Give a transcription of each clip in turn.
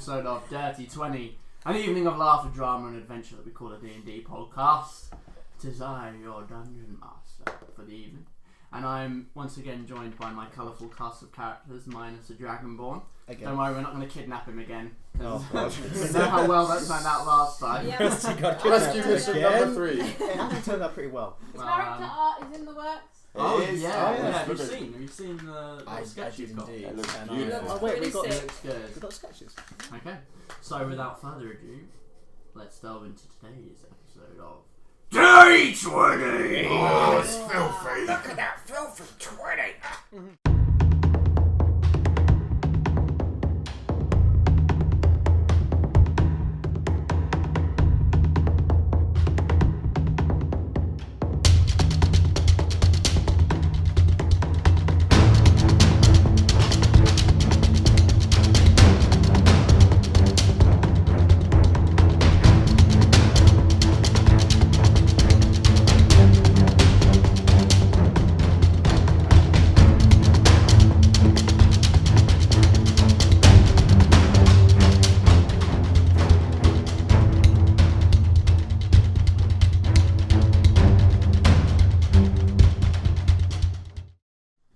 episode of Dirty 20, an evening of laughter, drama and adventure that we call a D&D podcast. 'Tis I, your dungeon master, for the evening. And I'm once again joined by my colourful cast of characters, minus a Dragonborn. Again. Don't worry, we're not going to kidnap him again. Oh, God. You know how well that turned out last time. Yeah. Rescue mission number 3. It actually turned out pretty well. His character art is in the works. Oh, It is. yeah. Have you seen the sketch you've got? It looks And beautiful. oh wait, we got Really It looks good. we got sketches. Okay, so without further ado, let's delve into today's episode of Dirty 20! Oh, it's filthy. Look at that filthy 20!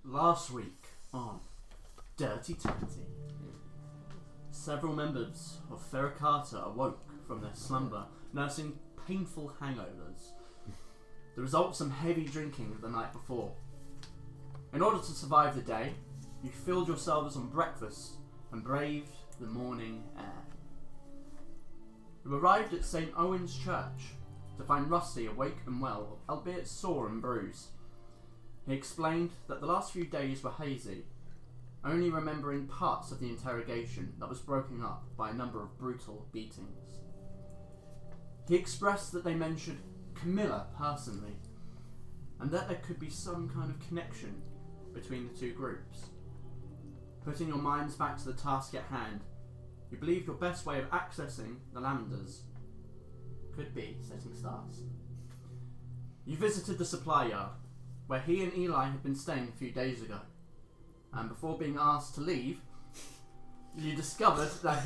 Last week on Dirty 20, several members of Ferra Carta awoke from their slumber, nursing painful hangovers, the result of some heavy drinking the night before. In order to survive the day, you filled yourselves on breakfast and braved the morning air. You arrived at St. Owen's Church to find Rusty awake and well, albeit sore and bruised. He explained that the last few days were hazy, only remembering parts of the interrogation that was broken up by a number of brutal beatings. He expressed that they mentioned Camilla personally, and that there could be some kind of connection between the two groups. Putting your minds back to the task at hand, you believed your best way of accessing the Lavenders could be setting stars. You visited the supply yard, where he and Eli had been staying a few days ago. And before being asked to leave, you discovered that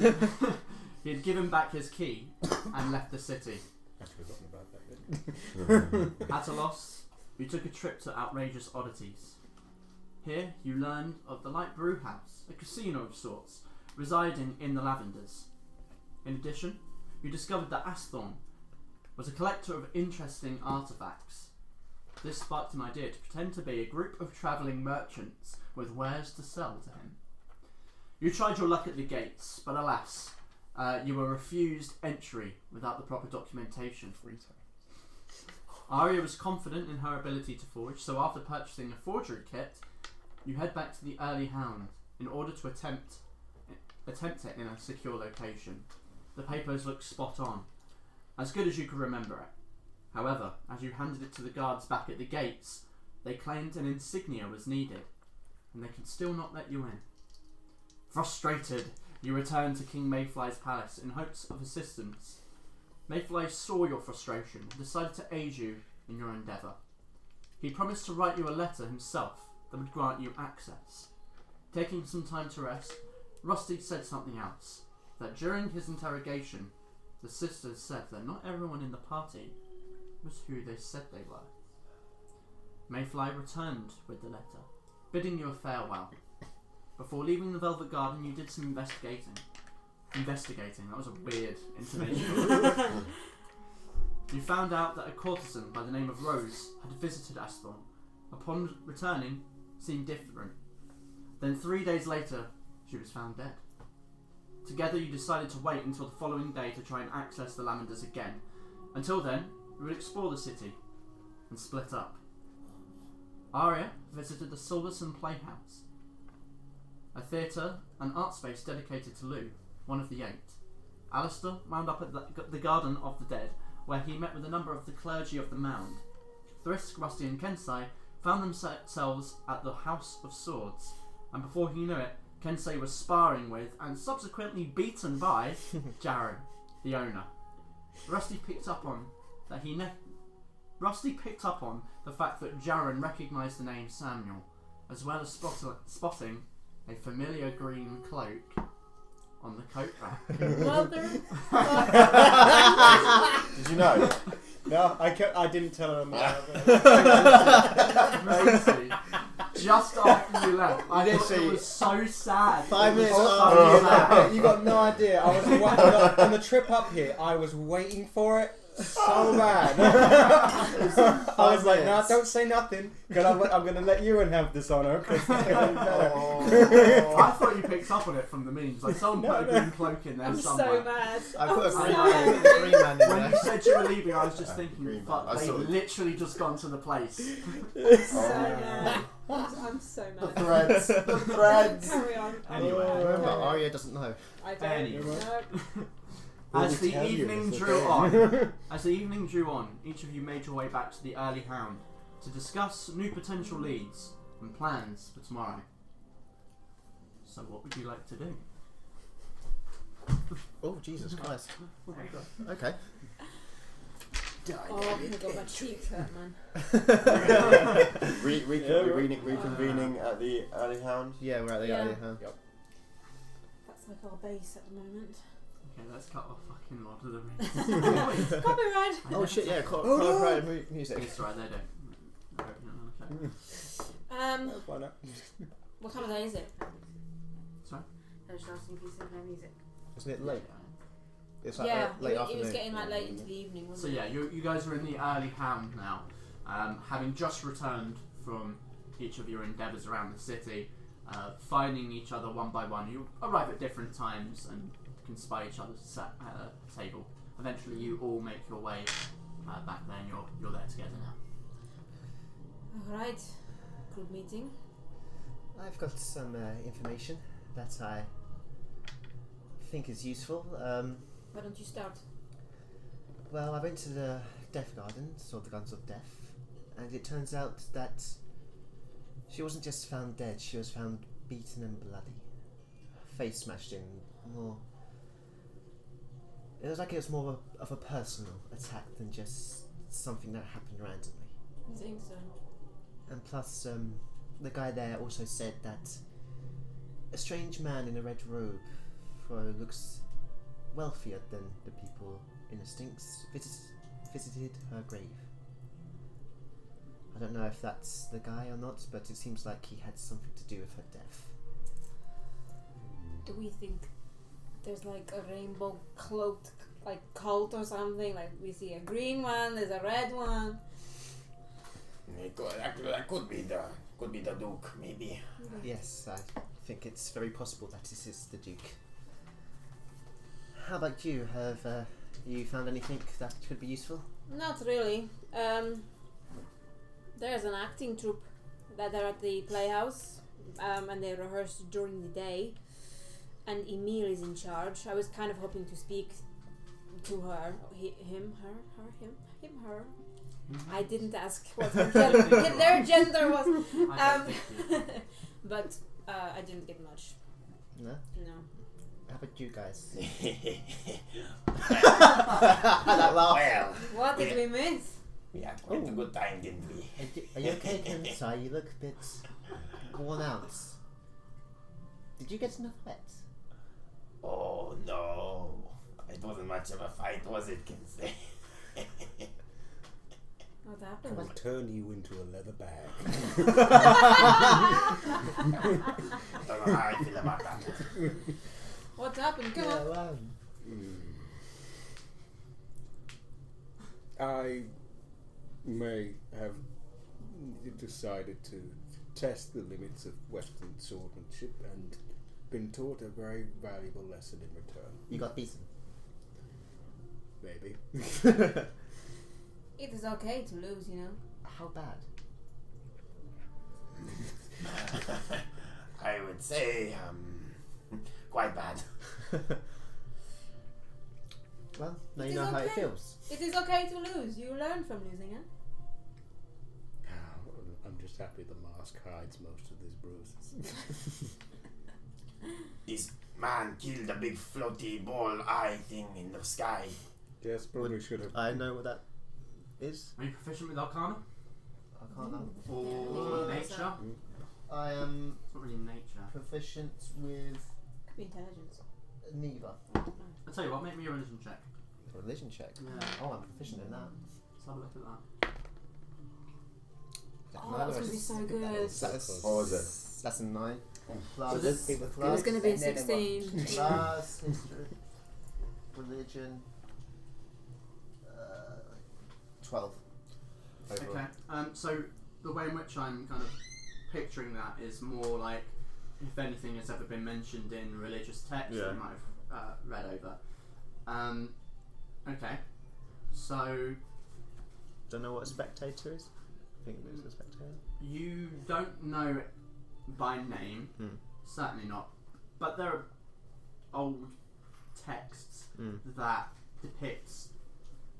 he had given back his key and left the city. I've forgotten about that bit. At a loss, you took a trip to Outrageous Oddities. Here, you learned of the Light Brew House, a casino of sorts, residing in the Lavenders. In addition, you discovered that Asthorn was a collector of interesting artefacts. This sparked an idea to pretend to be a group of travelling merchants with wares to sell to him. You tried your luck at the gates, but alas, you were refused entry without the proper documentation. Aria was confident in her ability to forge, so after purchasing a forgery kit, you head back to the Early Hound in order to attempt it in a secure location. The papers looked spot on, as good as you could remember it. However, as you handed it to the guards back at the gates, they claimed an insignia was needed, and they could still not let you in. Frustrated, you returned to King Mayfly's palace in hopes of assistance. Mayfly saw your frustration and decided to aid you in your endeavour. He promised to write you a letter himself that would grant you access. Taking some time to rest, Rusty said something else, that during his interrogation, the sisters said that not everyone in the party was who they said they were. Mayfly returned with the letter, bidding you a farewell. Before leaving the Velvet Garden, you did some investigating. That was a weird intonation. You found out that a courtesan by the name of Rose had visited Asthorn. Upon returning, seemed different. Then 3 days later, she was found dead. Together you decided to wait until the following day to try and access the Lavenders again. Until then, we would explore the city and split up. Aria visited the Silverson Playhouse, a theatre and art space dedicated to Lou, one of the 8. Alistair wound up at the Garden of the Dead, where he met with a number of the clergy of the Mound. Thrisk, Rusty and Kensei found themselves at the House of Swords, and before he knew it, Kensei was sparring with and subsequently beaten by Jaren, the owner. Rusty picked up on the fact that Jaren recognised the name Samuel, as well as spotting a familiar green cloak on the coat rack. Mother. Did you know? No, I didn't tell her. Rosie, just after you left, I thought it Literally, was so sad. 5 It was minutes so after you sad. You got no idea. I was on the trip up here. I was waiting for it so bad. I was like, "No, don't say nothing, because I'm going to let you and have this honour." Because I thought you picked up on it from the memes. Like someone put a green cloak in there I'm somewhere. so mad. I put a I'm green, so I put a green man in When there. you said you were leaving, I was just Green thinking, man. fuck, I they've saw it. literally just gone to the place. So mad. I'm so mad. Threads. The threads. Carry on. Anyway. Remember, Arya doesn't know. I don't Anyway. know. As the tell you evening this, drew okay? on, each of you made your way back to the Early Hound to discuss new potential leads and plans for tomorrow. So what would you like to do? Oh, Jesus Christ. Oh my god. Okay. Oh my god, my cheeks hurt, man. Reconvening at the Early Hound. Yeah, we're at the Yeah. Arya, huh? That's like our base at the moment. Okay, let's cut off fucking Lord of the Rings. Copyright! Oh shit, yeah, Oh, no. copyrighted music. It's right, they don't. Okay. Why not? What time of day is it? Sorry? I was just asking if you said no music. Isn't it late? It's like Yeah, late it afternoon. was getting like late into the evening, So wasn't yeah, it? you guys are in the Early Hound now, having just returned from each of your endeavours around the city, finding each other one by one. You arrive at different times and can spy each other's table. Eventually, you all make your way back there, and you're there together now. Alright, group meeting. I've got some information that I think is useful. Why don't you start? Well, I went to the Death Garden, saw the Guns of Death, and it turns out that she wasn't just found dead, she was found beaten and bloody. Face smashed in. It was like it was more of a personal attack than just something that happened randomly. I think so. And plus, the guy there also said that a strange man in a red robe who looks wealthier than the people in the Stinks visited her grave. I don't know if that's the guy or not, but it seems like he had something to do with her death. Do we think there's like a rainbow cloaked like cult or something? Like we see a green one, there's a red one. That could be the Duke, maybe. Yes, I think it's very possible that this is the Duke. How about you? Have you found anything that could be useful? Not really. There's an acting troupe that are at the playhouse, and they rehearse during the day. And Emil is in charge. I was kind of hoping to speak to her, him. I didn't ask what her their gender was, I don't think you. but I didn't get much. No? No. How about you guys? That laugh. Well, What did we miss? we had quite a good time, didn't we? Are you okay, Kensai? You look a bit worn out. Did you get enough wet? Oh no, it wasn't much of a fight, was it, Kinsey? What happened? I'll turn you into a leather bag. Don't know how I feel about that. What happened? Come on. I may have decided to test the limits of Western swordsmanship and been taught a very valuable lesson in return. You got beaten. Maybe. It is okay to lose, you know. How bad? I would say, quite bad. Well, now It you is know how it okay. feels. It is okay to lose. You learn from losing, eh? I'm just happy the mask hides most of these bruises. This man killed a big floaty ball eye thing in the sky. Yes, probably should have. I know what that is. Are you proficient with Arcana? I can't know. Or nature? I am It's not really nature. proficient with Could be intelligence. Neither. I'll tell you what, make me a religion check. A religion check. Yeah. Oh, I'm proficient in that. Let's have a look at that. Oh, that was going to be so good. What was it? That's a 9. Plus, So this- It was going to be a 16. plus history, religion, 12. Overall. Okay. So the way in which I'm kind of picturing that is more like if anything has ever been mentioned in religious text that you might have read over. Okay. So Don't know what a spectator is? I think it was a spectator. you don't know it by name, certainly not. But there are old texts that depicts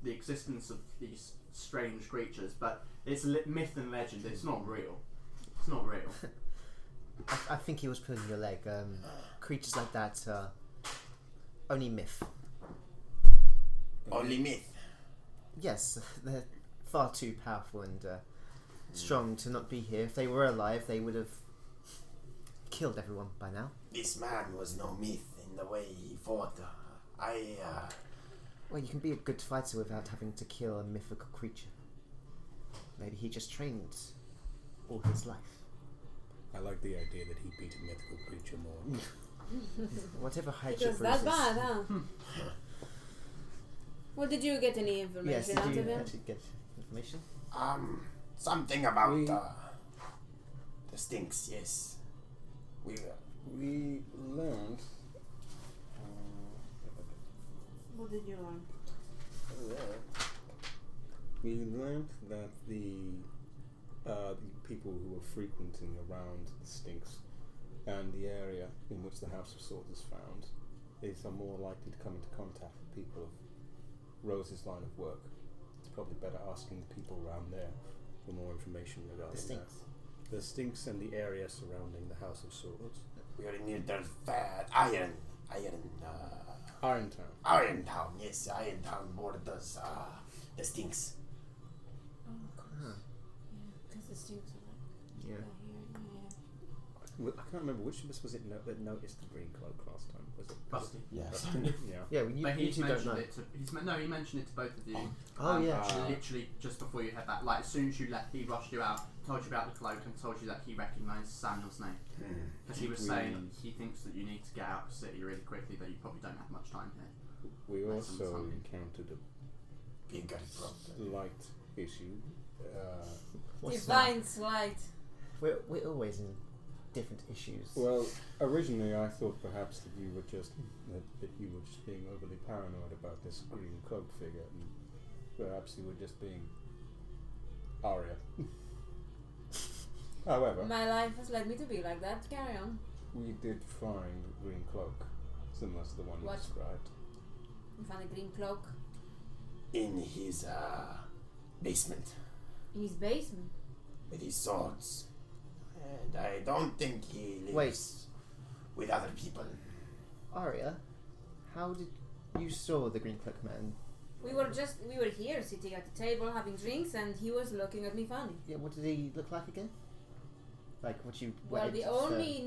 the existence of these strange creatures, but it's myth and legend. It's not real. It's not real. I think he was pulling your leg. Creatures like that are only myth. Only myth. Yes, they're far too powerful and strong to not be here. If they were alive, they would have killed everyone by now. This man was no myth in the way he fought. Well, you can be a good fighter without having to kill a mythical creature. Maybe he just trained all his life. I like the idea that he beat a mythical creature more. Whatever height It was that bad, huh? Well, did you get any information Yes, out did of you him? actually get information? Something about the stinks. Yes, We learned. What did you learn? We learned that the people who were frequenting around the Stinks and the area in which the House of Swords is found are more likely to come into contact with people of Rose's line of work. It's probably better asking the people around there for more information regarding The Stinks. that. The Stinks and the area surrounding the House of Swords. we are near the Irontown. Irontown, yes, Irontown borders the stinks. Oh, of course. Huh. Yeah, because the stinks are like Yeah. here. I can't remember which of us was it that noticed the green cloak last time. Was it Busty. Yes. Yeah. Yeah, well, But you he's two don't know. mentioned it to he mentioned it to both of you. Oh, yeah. Literally just before you had that, like as soon as you left, he rushed you out, told you about the cloak, and told you that he recognised Samuel's name because he was saying he thinks that you need to get out of the city really quickly, that you probably don't have much time here. We Like some also something. encountered a Bigger problem. slight issue. What's that? Divine slight. We're always in different issues. Well, originally I thought perhaps that you were just being overly paranoid about this green cloak figure, and perhaps you were just being Arya. However, My life has led me to be like that. Carry on. we did find a green cloak, similar to the one you What? described. You found a green cloak In his basement in his basement. with his swords. And I don't think he lives with other people. Arya, how did you saw the Green Cloak Man? We were here sitting at the table having drinks, and he was looking at me funny. Yeah, what did he look like again? Like what you? Well, the only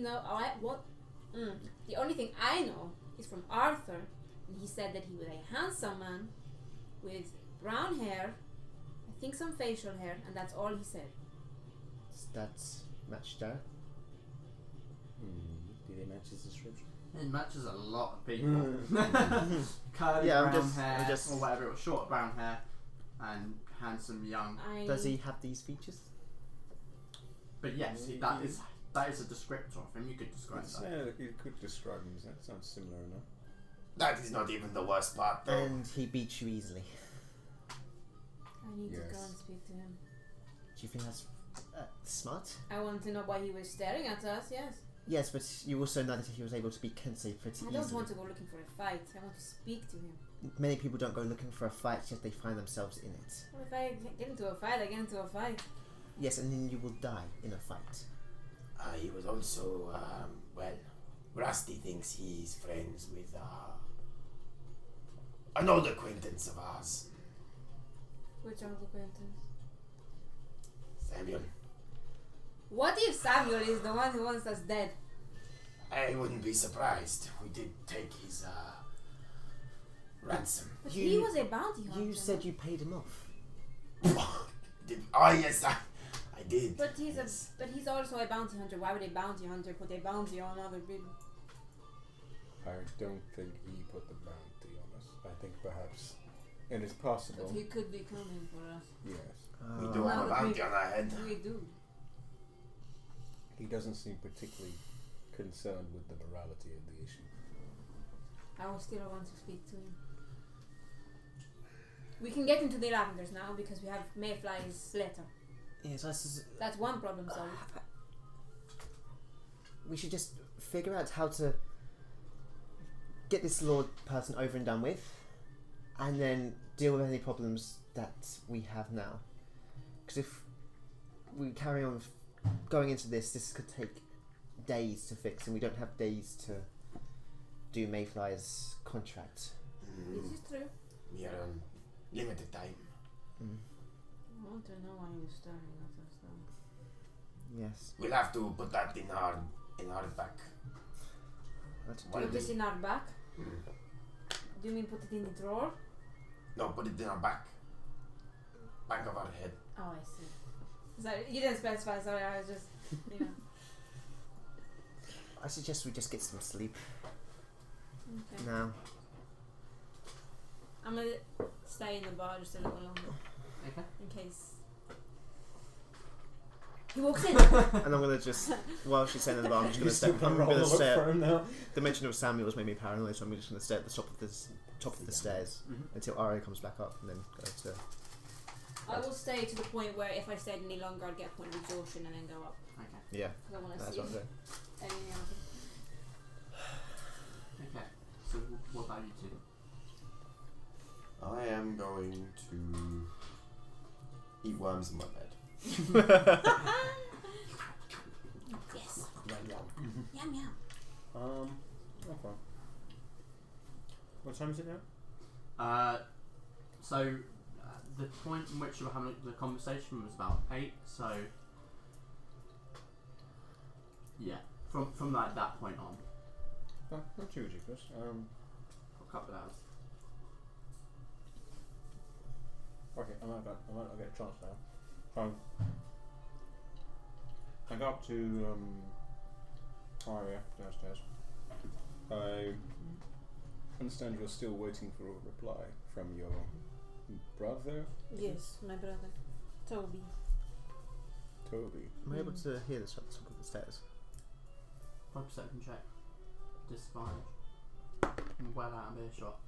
thing I know is from Arthur, and he said that he was a handsome man with brown hair, I think some facial hair, and that's all he said. That's matched out. Did it match his description? It matches a lot of people. Curly Yeah, I'm brown just- hair, I'm just- or whatever it was, short brown hair, and handsome young. Does he have these features? But yes, that is a descriptor of him. You could describe that. Yeah, you could describe him as that. Sounds similar enough. That is not even the worst part, though. And he beats you easily. I need to go Yes. and speak to him. Do you think that's smart? I want to know why he was staring at us, yes. Yes, but you also know that he was able to beat Kensei pretty I easily. don't want to go looking for a fight. I want to speak to him. Many people don't go looking for a fight, yet they find themselves in it. Well, if I get into a fight, I get into a fight. Yes, and then you will die in a fight. He was also, Rusty thinks he's friends with an old acquaintance of ours, Which old acquaintance? Samuel. What if Samuel is the one who wants us dead? I wouldn't be surprised. We did take his ransom. But he was a bounty hunter. You said you paid him off. Yes, I did. But he's also a bounty hunter. Why would a bounty hunter put a bounty on other people? I don't think he put the bounty on us. I think perhaps it is possible. But he could be coming for us. Yes. We do have a bounty on our head. We do. He doesn't seem particularly concerned with the morality of the issue. I will still want to speak to him. We can get into the Lavenders now because we have Mayfly's letter. Yes, that's one problem solved. We should just figure out how to get this Lord person over and done with, and then deal with any problems that we have now. Because if we carry on going into this could take days to fix, and we don't have days to do Mayfly's contract. This is true. We are on limited time. I want to know why you're staring at us though. Yes. We'll have to put that in our back. Put this in our back? Do you mean put it in the drawer? No, put it in our back. Back of our head. Oh, I see. Sorry, you didn't specify, sorry, I was just, you know. I suggest we just get some sleep. Okay. Now. I'm gonna stay in the bar just a little longer. Okay. In case he walks in. And I'm gonna just, while she's saying in the bar, I'm just gonna stare. Now. The mention of Samuel's made me paranoid, so I'm just gonna stare at the top of the stairs until Aria comes back up, and then go to. I will stay to the point where if I stayed any longer, I'd get a point of exhaustion and then go up. Okay. Yeah. Because I want to That's see what I'm doing. anything else. Okay. So what about you two? I am going to eat worms in my bed. Yes. Yum yum. Yum yum. Okay. What time is it now? So the point in which you were having the conversation was about 8. So yeah, from like that point on. Oh, not too ridiculous. A couple of hours. Okay, I might not get a chance now. I go up to Aria downstairs. I understand you're still waiting for a reply from your brother? Yes, my brother. Toby. Am I able to hear this at the top of the stairs? Perception check. Disadvantage. Well out of earshot.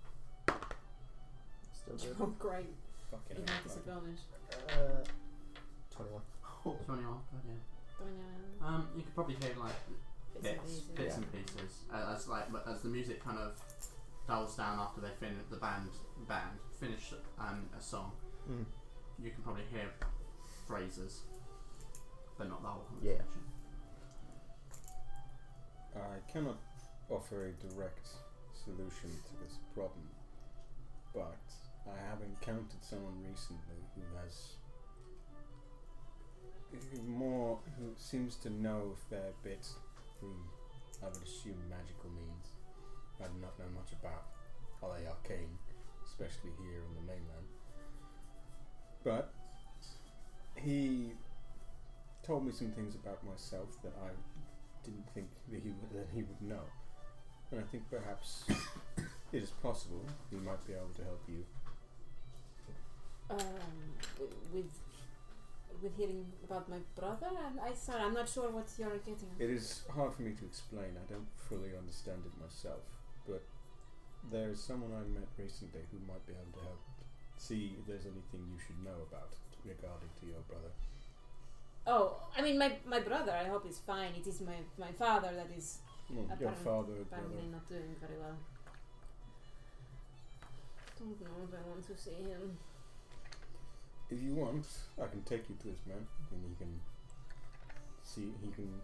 Still good. Oh, great. Fucking Even hell, at disadvantage. 21. 21. Yeah. You could probably hear like bits and pieces as the music kind of dulls down after they finish the band finish a song. You can probably hear phrases, but not the whole conversation. I cannot offer a direct solution to this problem, but I have encountered someone recently who seems to know a fair bit through, I would assume, magical means. I do not know much about LA Arcane, especially here on the mainland. But he told me some things about myself that I didn't think that he would know. And I think perhaps it is possible he might be able to help you. With hearing about my brother, I'm not sure what you're getting at. It is hard for me to explain. I don't fully understand it myself, but there is someone I met recently who might be able to help see if there's anything you should know about regarding to your brother. Oh, I mean, my brother, I hope is fine. It is my father that is Your father, apparently brother. not doing very well. Don't know if I want to see him. If you want, I can take you to this man, and he can see. He can.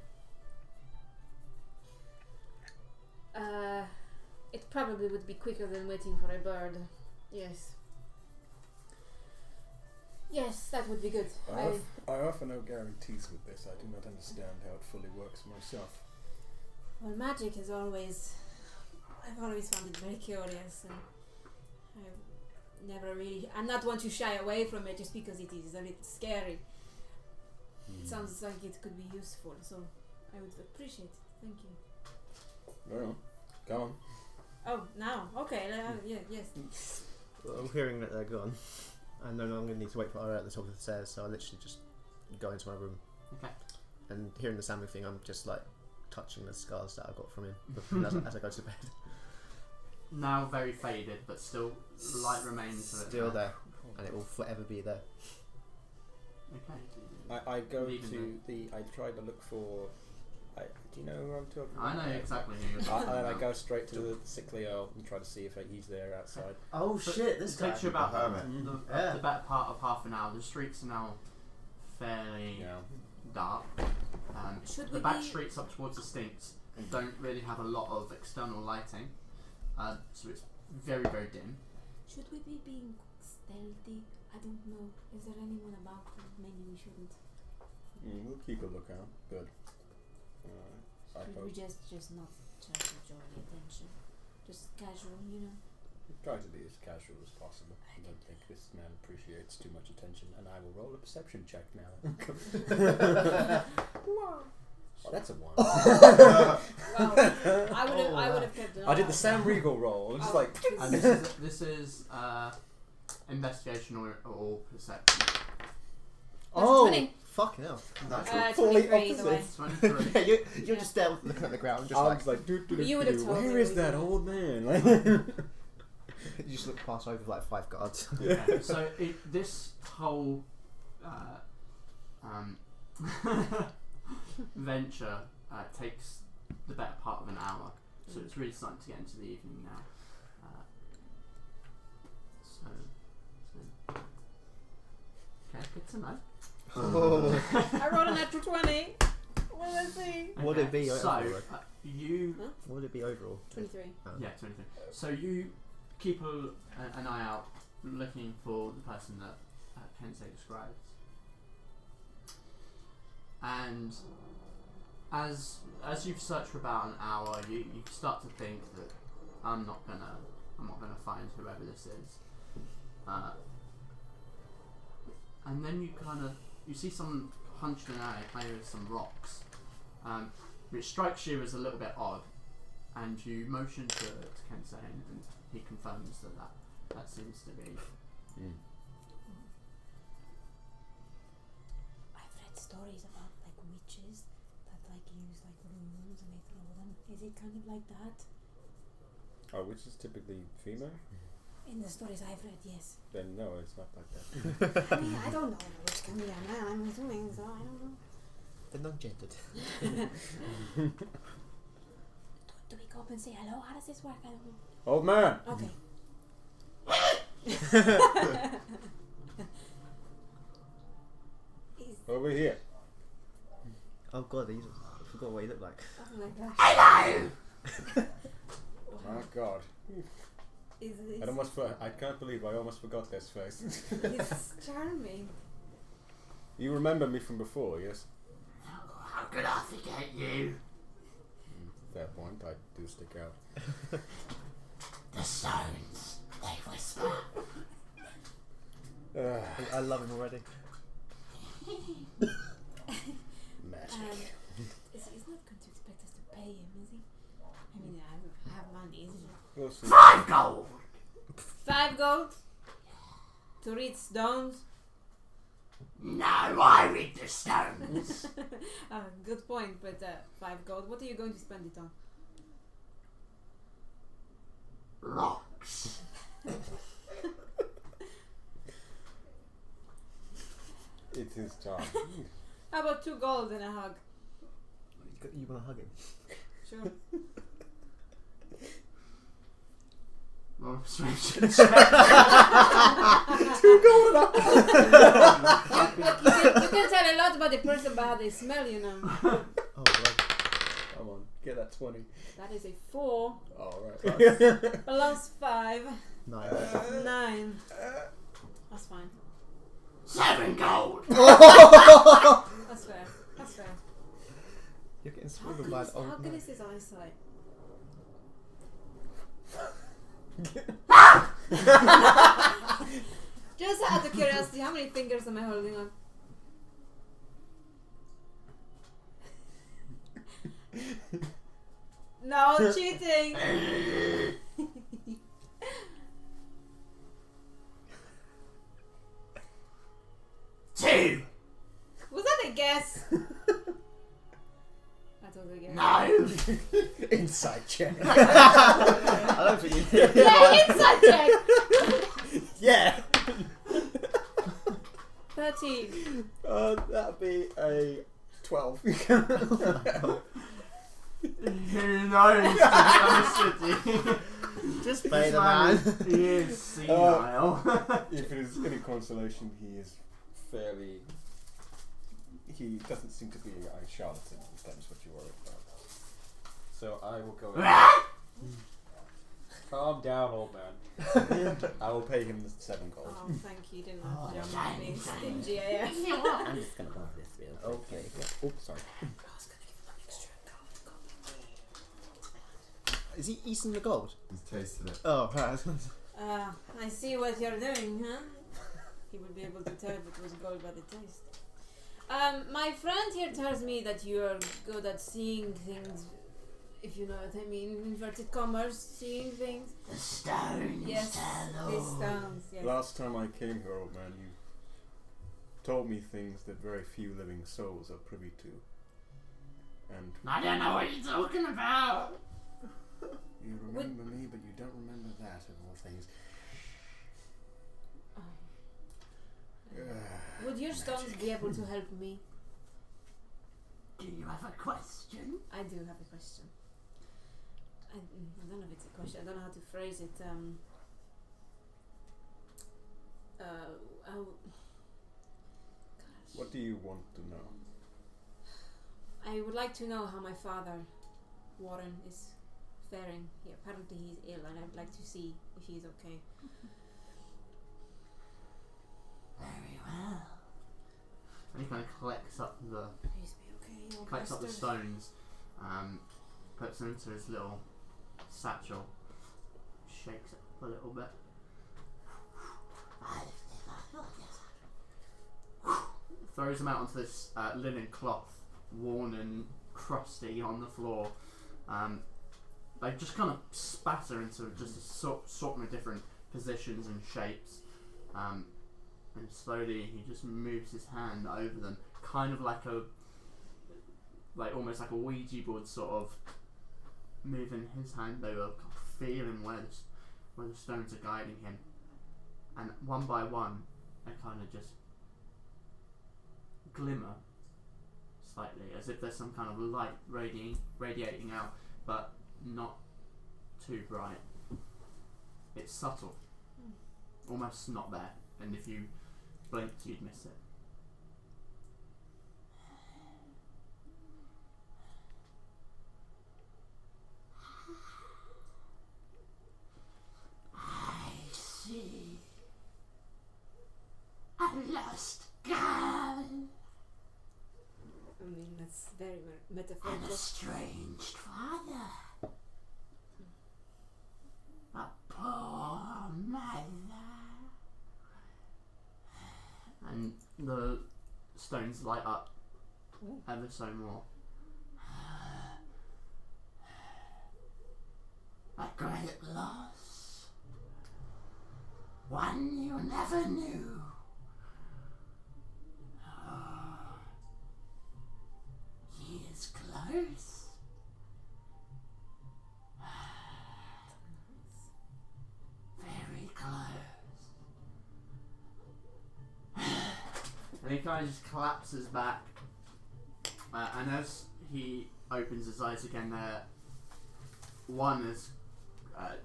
It probably would be quicker than waiting for a bird. Yes. Yes, that would be good. I offer no guarantees with this. I do not understand how it fully works myself. Well, magic is always... I've always found it very curious, and I'm not one to shy away from it just because it is a little scary. It sounds like it could be useful, so I would appreciate it. Thank you. Well, go on. Oh, now? Okay, yes. Well, I'm hearing that they're gone. I no longer need to wait for her at the top of the stairs, so I literally just go into my room. Okay. And hearing the Sammy thing, I'm just like touching the scars that I got from him as I go to bed. Now very faded, but still light remains of it. Still there, and it will forever be there. Okay. I go Leaving to the. I try to look for. Do you know who I'm talking I about? know exactly who you're talking And I about. go straight to the sickly earl and try to see if he's there outside. Oh So shit! This it takes you about hermit. the better part of half an hour. The streets are now fairly dark. Should The we back be- streets up towards the Stinks don't really have a lot of external lighting, so it's very, very dim. Should we be being stealthy? I don't know. Is there anyone about? Maybe we shouldn't. We'll keep a lookout. Good. I Should we hope. just not try to draw the attention? Just casual, you know? Try to be as casual as possible. I don't think this man appreciates too much attention, and I will roll a perception check now. Oh, that's a 1. Well, I would have kept an eye. I did the Sam Riegel roll. Just like. And this is investigation or perception. Oh, 20. fucking hell! 23 either way. 23. Yeah, you're just there looking at the ground, just I like was like, You would have told me where is we that did. old man? you just look past over like 5 guards. Okay, so this whole venture takes the better part of an hour, so it's really starting to get into the evening now. Okay, good to know. I rolled a natural 20. What did I see? Would it be so overall? you What would it be overall? 23. yeah 23. So you keep an eye out, looking for the person that Kensei describes, and as you've searched for about an hour, you start to think that I'm not gonna find whoever this is, and then you see someone hunched in an alley playing with some rocks, which strikes you as a little bit odd, and you motion to Kensei, and he confirms that seems to be. I've read stories about like witches that like use like runes and they throw them. Is it kind of like that? Oh, which is typically female? In the stories I've read, yes. Then no, it's not like that. I mean, I don't know which can be a man, I'm assuming, so I don't know. They're non-gendered. Do we go up and say hello? How does this work? I don't know. Old man! Okay. Over here. Oh god, I forgot what he looked like. Oh my gosh. Hello! Oh god. Is I can't believe I almost forgot this face. It's charming. You remember me from before, yes? How could I forget you? At that point, I do stick out. The stones, they whisper. I love him already. Magic. He's not going to expect us to pay him, is he? I mean, I have money. We'll see. 5 gold! 5 gold? To read stones? No, I read the stones. Good point, but 5 gold. What are you going to spend it on? Rocks. It is time. How about 2 gold and a hug? You want to hug him? Sure. Roll a persuasion. You can tell a lot about the person by how they smell, you know. Oh god. Come on, get that 20. That is a 4 Alright. plus 5. 9. 9. That's fine. 7 gold! That's fair. That's fair. You're getting swiveled by an old How good man. is his eyesight? Just out of curiosity, how many fingers am I holding up? No cheating! Two! Was that a guess? That was a guess. No! Inside check. I don't think you did. Yeah, inside check! Yeah. 13. That'd be a 12. Who knows? To be honest with you. Just play This the man. He is senile. If it is any consolation, he is fairly. He doesn't seem to be a charlatan, if that's what you worry about. So I will go ahead. Calm down, old man. I will pay him the 7 gold. Oh, thank you. Didn't have to jump on me. Stingy AF. I'm just gonna borrow this real quick. Okay. Oops, sorry. I was gonna give him an extra gold. Is he eating the gold? He's tasted it. Oh, right. I see what you're doing, huh? He would be able to tell if it was gold by the taste. My friend here tells me that you're good at seeing things, if you know what I mean, inverted commas, seeing things. The stones. Yes, these stones, yes. Last time I came here, old man, you told me things that very few living souls are privy to. And I don't know what you're talking about. you remember me, but you don't remember that, of all things. Would your stones be able to help me? Do you have a question? I do have a question. I don't know if it's a question. I don't know how to phrase it. What do you want to know? I would like to know how my father, Warren, is faring. Apparently he's ill, and I'd like to see if he's okay. Very well. And he kind of collects up the Please be okay, old collects up the bastard. stones, puts them into his little satchel, shakes it a little bit. Throws them out onto this linen cloth, worn and crusty on the floor. They just kind of spatter into just a sort of different positions and shapes. And slowly he just moves his hand over them, kind of like almost like a Ouija board, sort of moving his hand over, feeling where the stones are guiding him. And one by one, they kind of just glimmer slightly, as if there's some kind of light radiating out, but not too bright. It's subtle, almost not there, and if you blinked, you'd miss it. I see. A lost girl. I mean, that's very And metaphorical. a estranged father. A poor mother. And the stones light up ever so more. A great loss. One you never knew. He is close. Very close. And he kind of just collapses back. And as he opens his eyes again, one is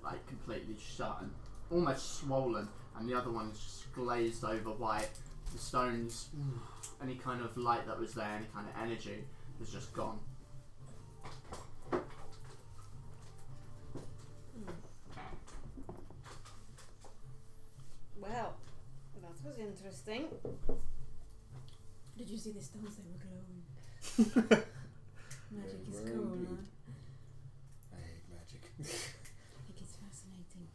like completely shut and almost swollen, and the other one is just glazed over white. The stones, any kind of light that was there, any kind of energy, is just gone. Well, that was interesting. Did you see the stones? They were glowing. Imagine think it's fascinating.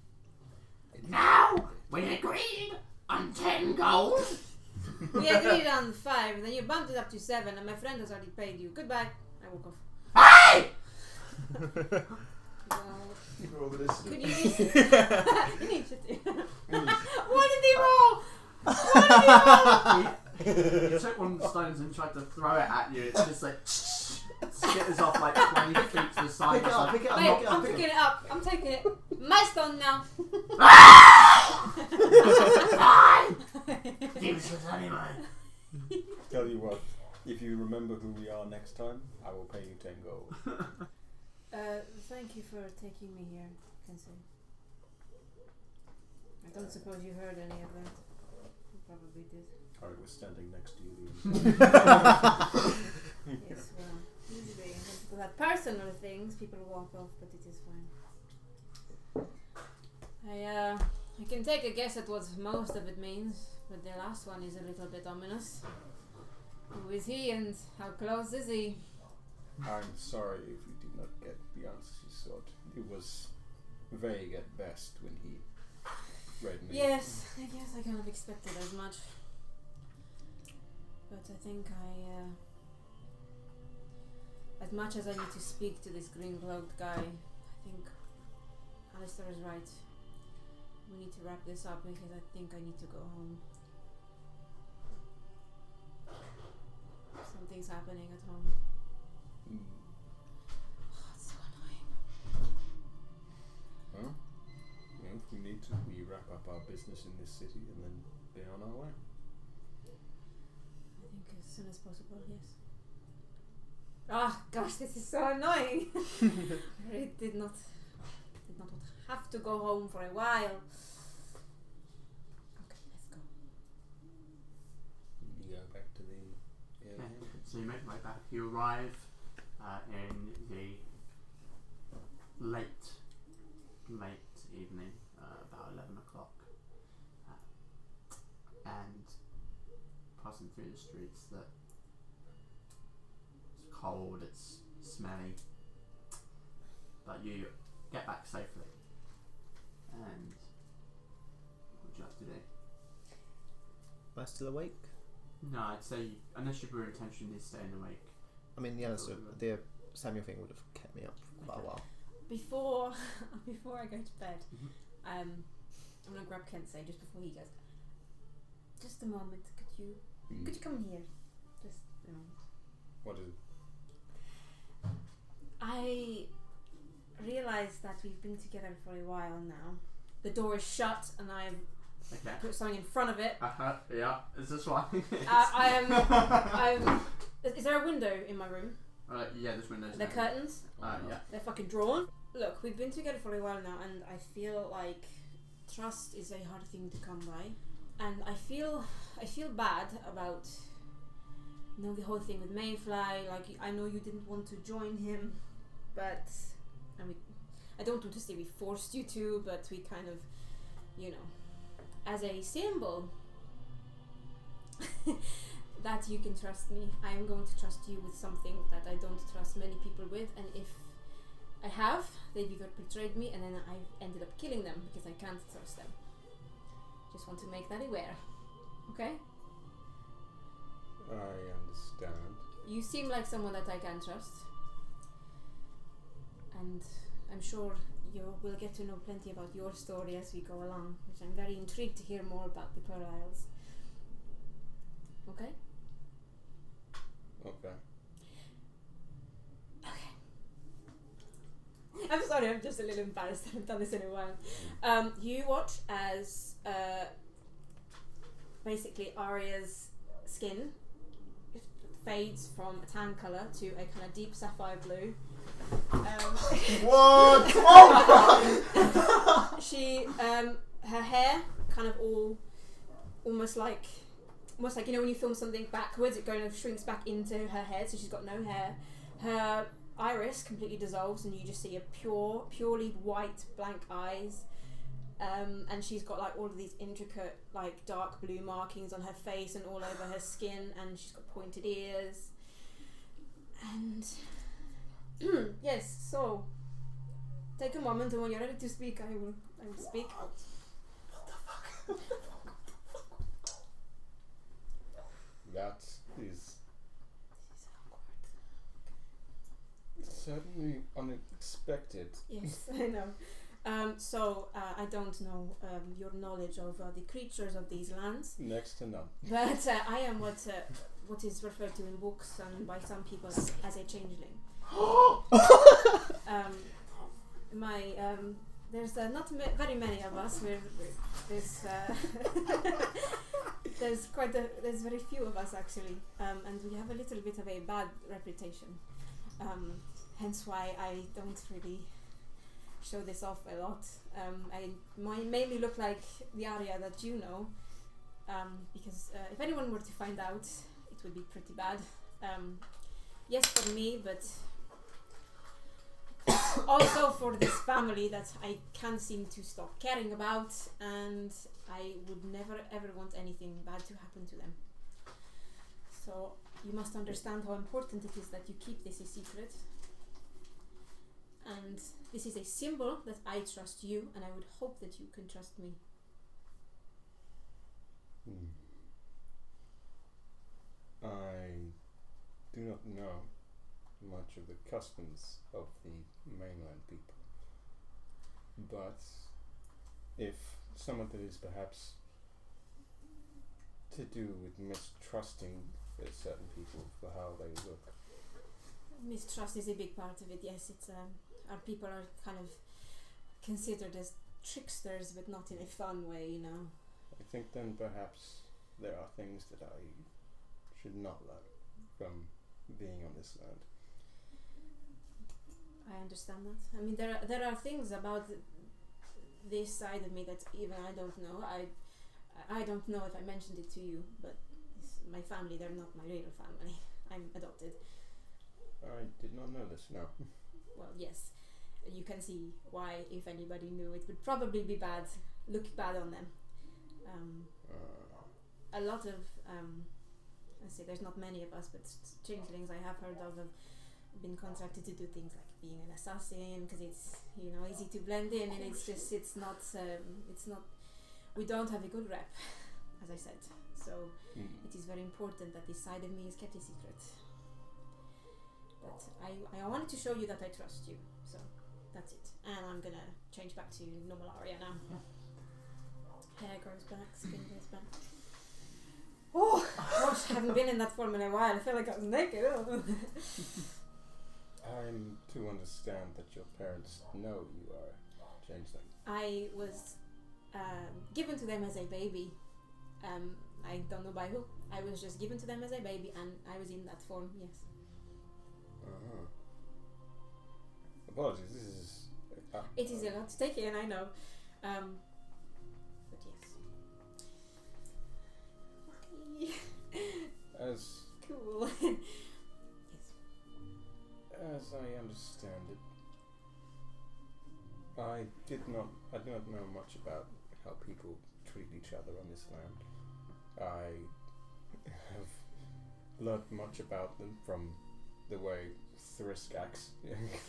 Now we agreed on 10 gold. We agreed on 5, and then you bumped it up to 7, and my friend has already paid you. Goodbye. I walk off. Hey! Well, You roll the distance. could you initiative? What did he roll? What did he roll? He took one of the stones and tried to throw it at you. It's just like skitters off like 20 feet to the side. Pick it up, pick it up, Wait, pick it up, I'm pick it picking it up. I'm taking it. My stone now. Useless anyway. Tell you what, if you remember who we are next time, I will pay you 10 gold. Thank you for taking me here, Kensei. I don't suppose you heard any of that. You probably did. I was standing next to you. Yes, well, usually when people have personal things, people walk off, but it is fine. I can take a guess at what most of it means, but the last one is a little bit ominous. Who is he and how close is he? I'm sorry if you did not get the answers you sought. It was vague at best when he read me. Yes, I guess I kind of expected as much. But I think as much as I need to speak to this green-cloaked guy, I think Alistair is right. We need to wrap this up because I think I need to go home. Something's happening at home. Mm. Oh, it's so annoying. Well, if we need to, we wrap up our business in this city and then be on our way. I think as soon as possible, yes. Ah, gosh, this is so annoying. I really did not have to go home for a while. Okay, let's go. You go back to the inn. Okay, so you make your way back. You arrive in the late evening, about 11 o'clock, and passing through the streets that it's cold, it's smelly, but you get back safely. And what would you have to do? Am I still awake? No, I'd say unless your intention is staying awake. I mean, the Samuel thing would have kept me up for quite a while. Before I go to bed, I'm gonna grab Kensei just before he goes. Just a moment, could you come in here? Just a moment. What is it? I realised that we've been together for a while now. The door is shut and I've put something in front of it. Yeah. Is this what I think it is? I'm. Is there a window in my room? Yeah, there's windows. The curtains? Yeah. They're fucking drawn. Look, we've been together for a while now, and I feel like trust is a hard thing to come by, and I feel bad about the whole thing with Mayfly. Like, I know you didn't want to join him, but I don't want to say we forced you to, but we kind of, as a symbol that you can trust me, I am going to trust you with something that I don't trust many people with, and if I have, they've either betrayed me and then I've ended up killing them because I can't trust them. Just want to make that aware. Okay? I understand. You seem like someone that I can trust, and I'm sure we'll get to know plenty about your story as we go along, which I'm very intrigued to hear more about the Pearl Isles. Okay? Okay. I'm sorry, I'm just a little embarrassed. I haven't done this in a while. You watch as basically Aria's skin fades from a tan colour to a kind of deep sapphire blue. What? She, her hair kind of almost like when you film something backwards, it kind of shrinks back into her head, so she's got no hair. Her iris completely dissolves and you just see a purely white blank eyes, and she's got like all of these intricate like dark blue markings on her face and all over her skin, and she's got pointed ears, and yes, so take a moment, and when you're ready to speak, I will speak. That is certainly unexpected. Yes, I know. So I don't know your knowledge of the creatures of these lands, Next to none. but I am what is referred to in books and by some people as a changeling. There's not very many of us. There's there's very few of us actually, and we have a little bit of a bad reputation. Hence why I don't really show this off a lot. I mainly look like the Aria that you know, because if anyone were to find out, it would be pretty bad. Yes, for me, but also for this family that I can't seem to stop caring about, and I would never ever want anything bad to happen to them. So you must understand how important it is that you keep this a secret. And this is a symbol that I trust you, and I would hope that you can trust me. I do not know much of the customs of the mainland people, but if some of it is perhaps to do with mistrusting certain people for how they look. Mistrust is a big part of it, yes. It's our people are kind of considered as tricksters, but not in a fun way, you know. I think then perhaps there are things that I should not learn from being on this land. I understand that. I mean, there are things about this side of me that even I don't know. I don't know if I mentioned it to you, but my family, they're not my real family. I'm adopted. I did not know this, no. Well, yes. You can see why, if anybody knew, it would probably be bad, look bad on them. A lot of, I say there's not many of us, but changelings I have heard of have been contracted to do things like being an assassin, because it's, you know, easy to blend in, and it's not, we don't have a good rep, as I said. So it is very important that this side of me is kept a secret. But I wanted to show you that I trust you, so that's it. And I'm gonna change back to normal Aria now. Hair grows back, skin goes back. Oh gosh, I haven't been in that form in a while. I feel like I was naked. I'm to understand that your parents know you are changeling. I was given to them as a baby. I don't know by who. I was just given to them as a baby, and I was in that form, yes. Apologies, this is... it is a lot to take in, I know. But yes. As Cool. Yes. As I understand it, I do not know much about how people treat each other on this land. I have learned much about them from the way Thrisk acts.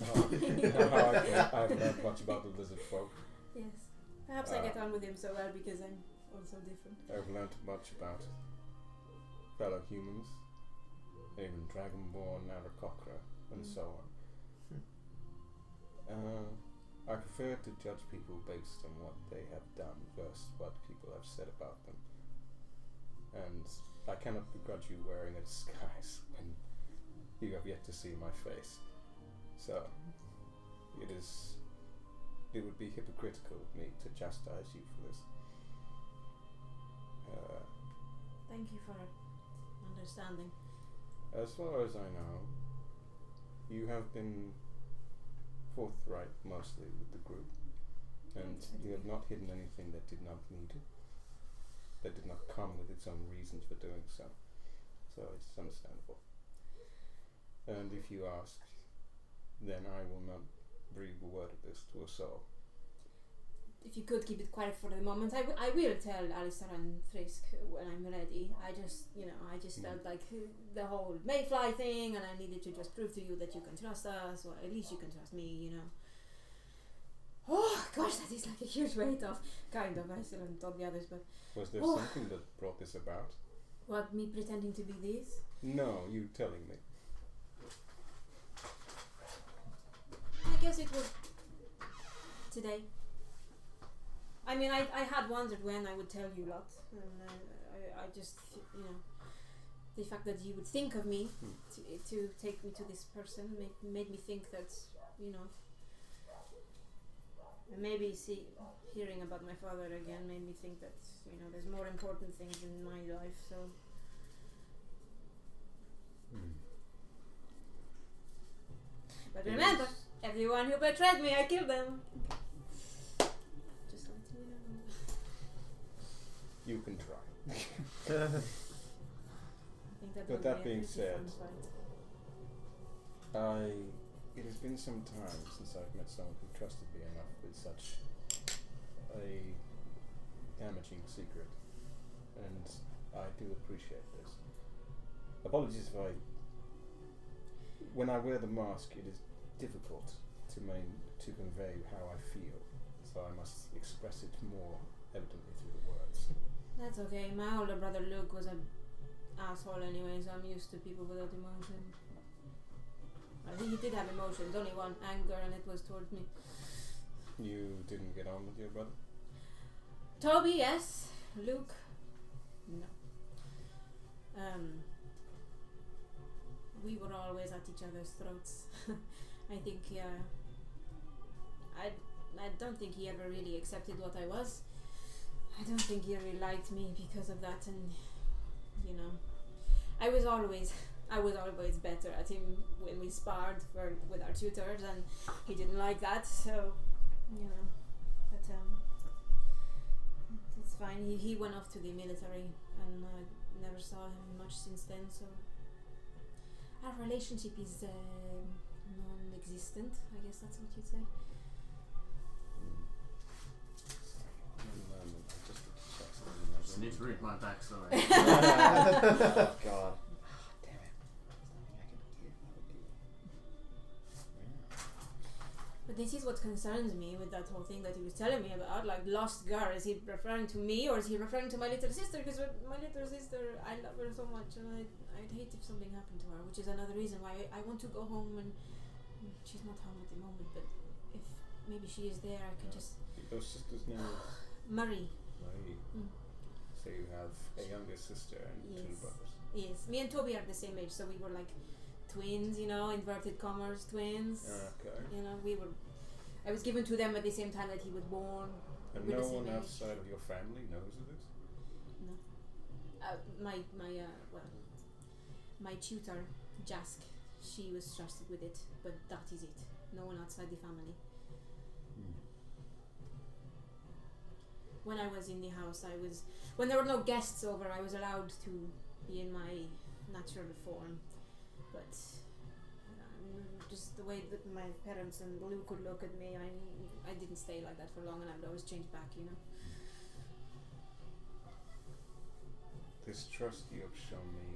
I've learned much about the lizard folk. Yes. Perhaps I get on with him so well because I'm also different. I've learned much about fellow humans, even Dragonborn, Aarakocra, and so on. I prefer to judge people based on what they have done versus what people have said about them. And I cannot begrudge you wearing a disguise when you have yet to see my face. So, it would be hypocritical of me to chastise you for this. Thank you for understanding. As far as I know, you have been forthright mostly with the group, and you have not hidden anything that did not need it, that did not come with its own reasons for doing so. So it's understandable. And if you ask, then I will not breathe a word of this to a soul. If you could keep it quiet for the moment, I will tell Alistair and Thrisk when I'm ready. I just felt like the whole Mayfly thing, and I needed to just prove to you that you can trust us, or at least you can trust me, you know. gosh, that is like a huge weight off. Kind of. I still haven't told the others, but Was there something that brought this about? what, me pretending to be this? No, you telling me. I guess it was today. I mean, I had wondered when I would tell you a lot, and I just, you know, the fact that you would think of me to take me to this person made me think that, you know, and maybe hearing about my father again made me think that, you know, there's more important things in my life, so. But remember, everyone who betrayed me, I killed them. Just let me know. You can try. I think that But would that be a being pretty said, fun fight. It has been some time since I've met someone who trusted me enough with such a damaging secret, and I do appreciate this. Apologies if when I wear the mask, it is difficult to convey how I feel, so I must express it more evidently through the words. That's okay. My older brother Luke was an asshole anyway, so I'm used to people without emotion. I think he did have emotions, only one, anger, and it was towards me. You didn't get on with your brother? Toby, yes. Luke, no. We were always at each other's throats. I think, I don't think he ever really accepted what I was. I don't think he really liked me because of that, and, you know, I was always better at him when we sparred with our tutors, and he didn't like that, so, you know, but it's fine. He went off to the military, and I never saw him much since then, so our relationship is non-existent, I guess that's what you'd say. Just need to read my backstory. Oh God. Damn it. There's nothing I can give. But this is what concerns me with that whole thing that he was telling me about, like lost girl. Is he referring to me, or is he referring to my little sister? Because my little sister, I love her so much, and I'd hate if something happened to her, which is another reason why I want to go home, and she's not home at the moment, but if maybe she is there, I can just... Your sister's name is? Marie. Marie. So you have a younger sister and two brothers. Yes, me and Toby are the same age, so we were like twins, you know, inverted commas, twins. Okay. You know, I was given to them at the same time that he was born. And We're no the same one age. outside of your family knows of this? No. My tutor, Jask, she was trusted with it, but that is it. No one outside the family. When I was in the house, when there were no guests over, I was allowed to be in my natural form, but just the way that my parents and Luke could look at me, I didn't stay like that for long, and I would always change back, you know. This trust you have shown me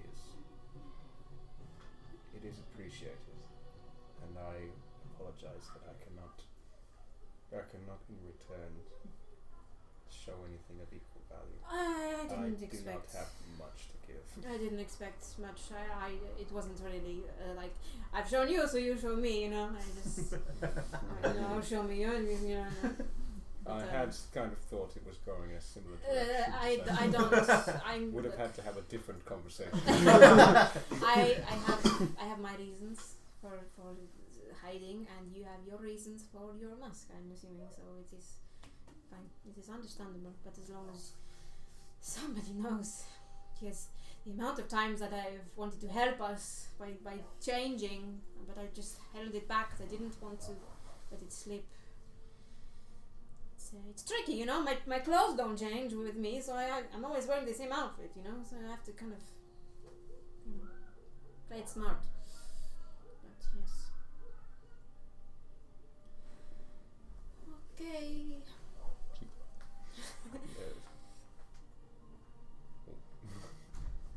is appreciated, and I apologize that I cannot in return show anything of equal value. I didn't do expect. not have much to give. I didn't expect much. It wasn't really like I've shown you, so you show me. You know, I just show me you. You know. I had kind of thought it was going in a similar direction. I don't. I would have had to have a different conversation. I have my reasons for hiding, and you have your reasons for your mask. I'm assuming, so it is fine. It is understandable, but as long as somebody knows, yes, the amount of times that I've wanted to help us by changing, but I just held it back. I didn't want to let it slip. It's tricky, you know. My clothes don't change with me, so I'm always wearing the same outfit, you know. So I have to kind of, play it smart. But yes. Okay.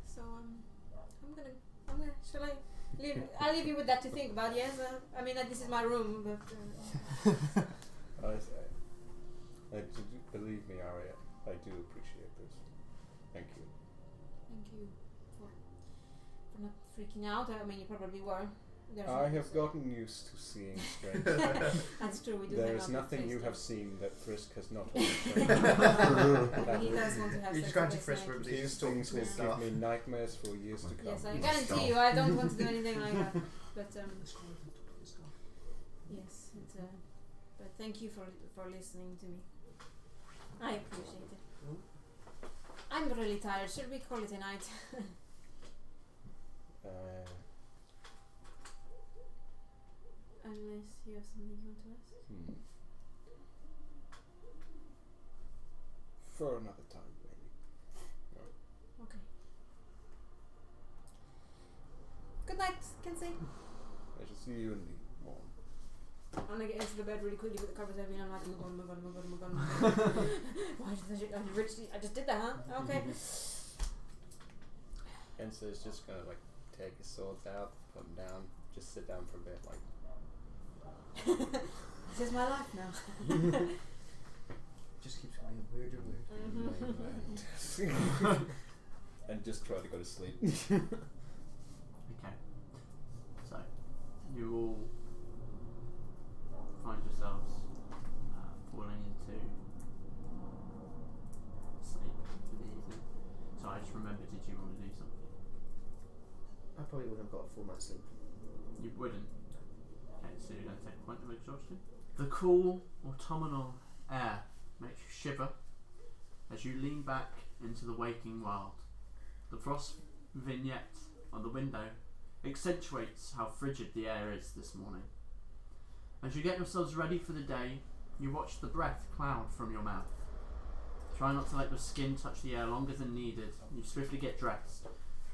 So I'm gonna. Shall I leave? I'll leave you with that to think about. Yes. I mean, this is my room, but. freaking out. I mean, you probably were. I have gotten used to seeing strange. That's true. We do. There hang is out nothing with you have face seen that Frisk has not already shown. He does want to have He's sex trying with to his frisk mate. with These things will give me nightmares for years to come. Yes, I guarantee you, I don't want to do anything like that. But yes, it's but thank you for listening to me. I appreciate it. I'm really tired. Should we call it a night? Unless you have something you want to ask. For another time, maybe. Okay. Good night, Kenzie. I shall see you in the morning. I'm gonna get into the bed really quickly, put the covers over me, and I'm like, oh my god. Why did I just did that, huh? Okay. Ensa is just gonna like take his swords out, put them down, just sit down for a bit, like. This is my life now. Just keeps getting weirder and weird. And just try to go to sleep. Okay. So, you all find yourselves falling into sleep for the evening. So I just remembered, did you want to do something? I probably wouldn't have got a full night's sleep. You wouldn't. Okay, so you're going to take a point of exhaustion. The cool autumnal air makes you shiver as you lean back into the waking world. The frost vignette on the window accentuates how frigid the air is this morning. As you get yourselves ready for the day, you watch the breath cloud from your mouth. Try not to let your skin touch the air longer than needed. You swiftly get dressed,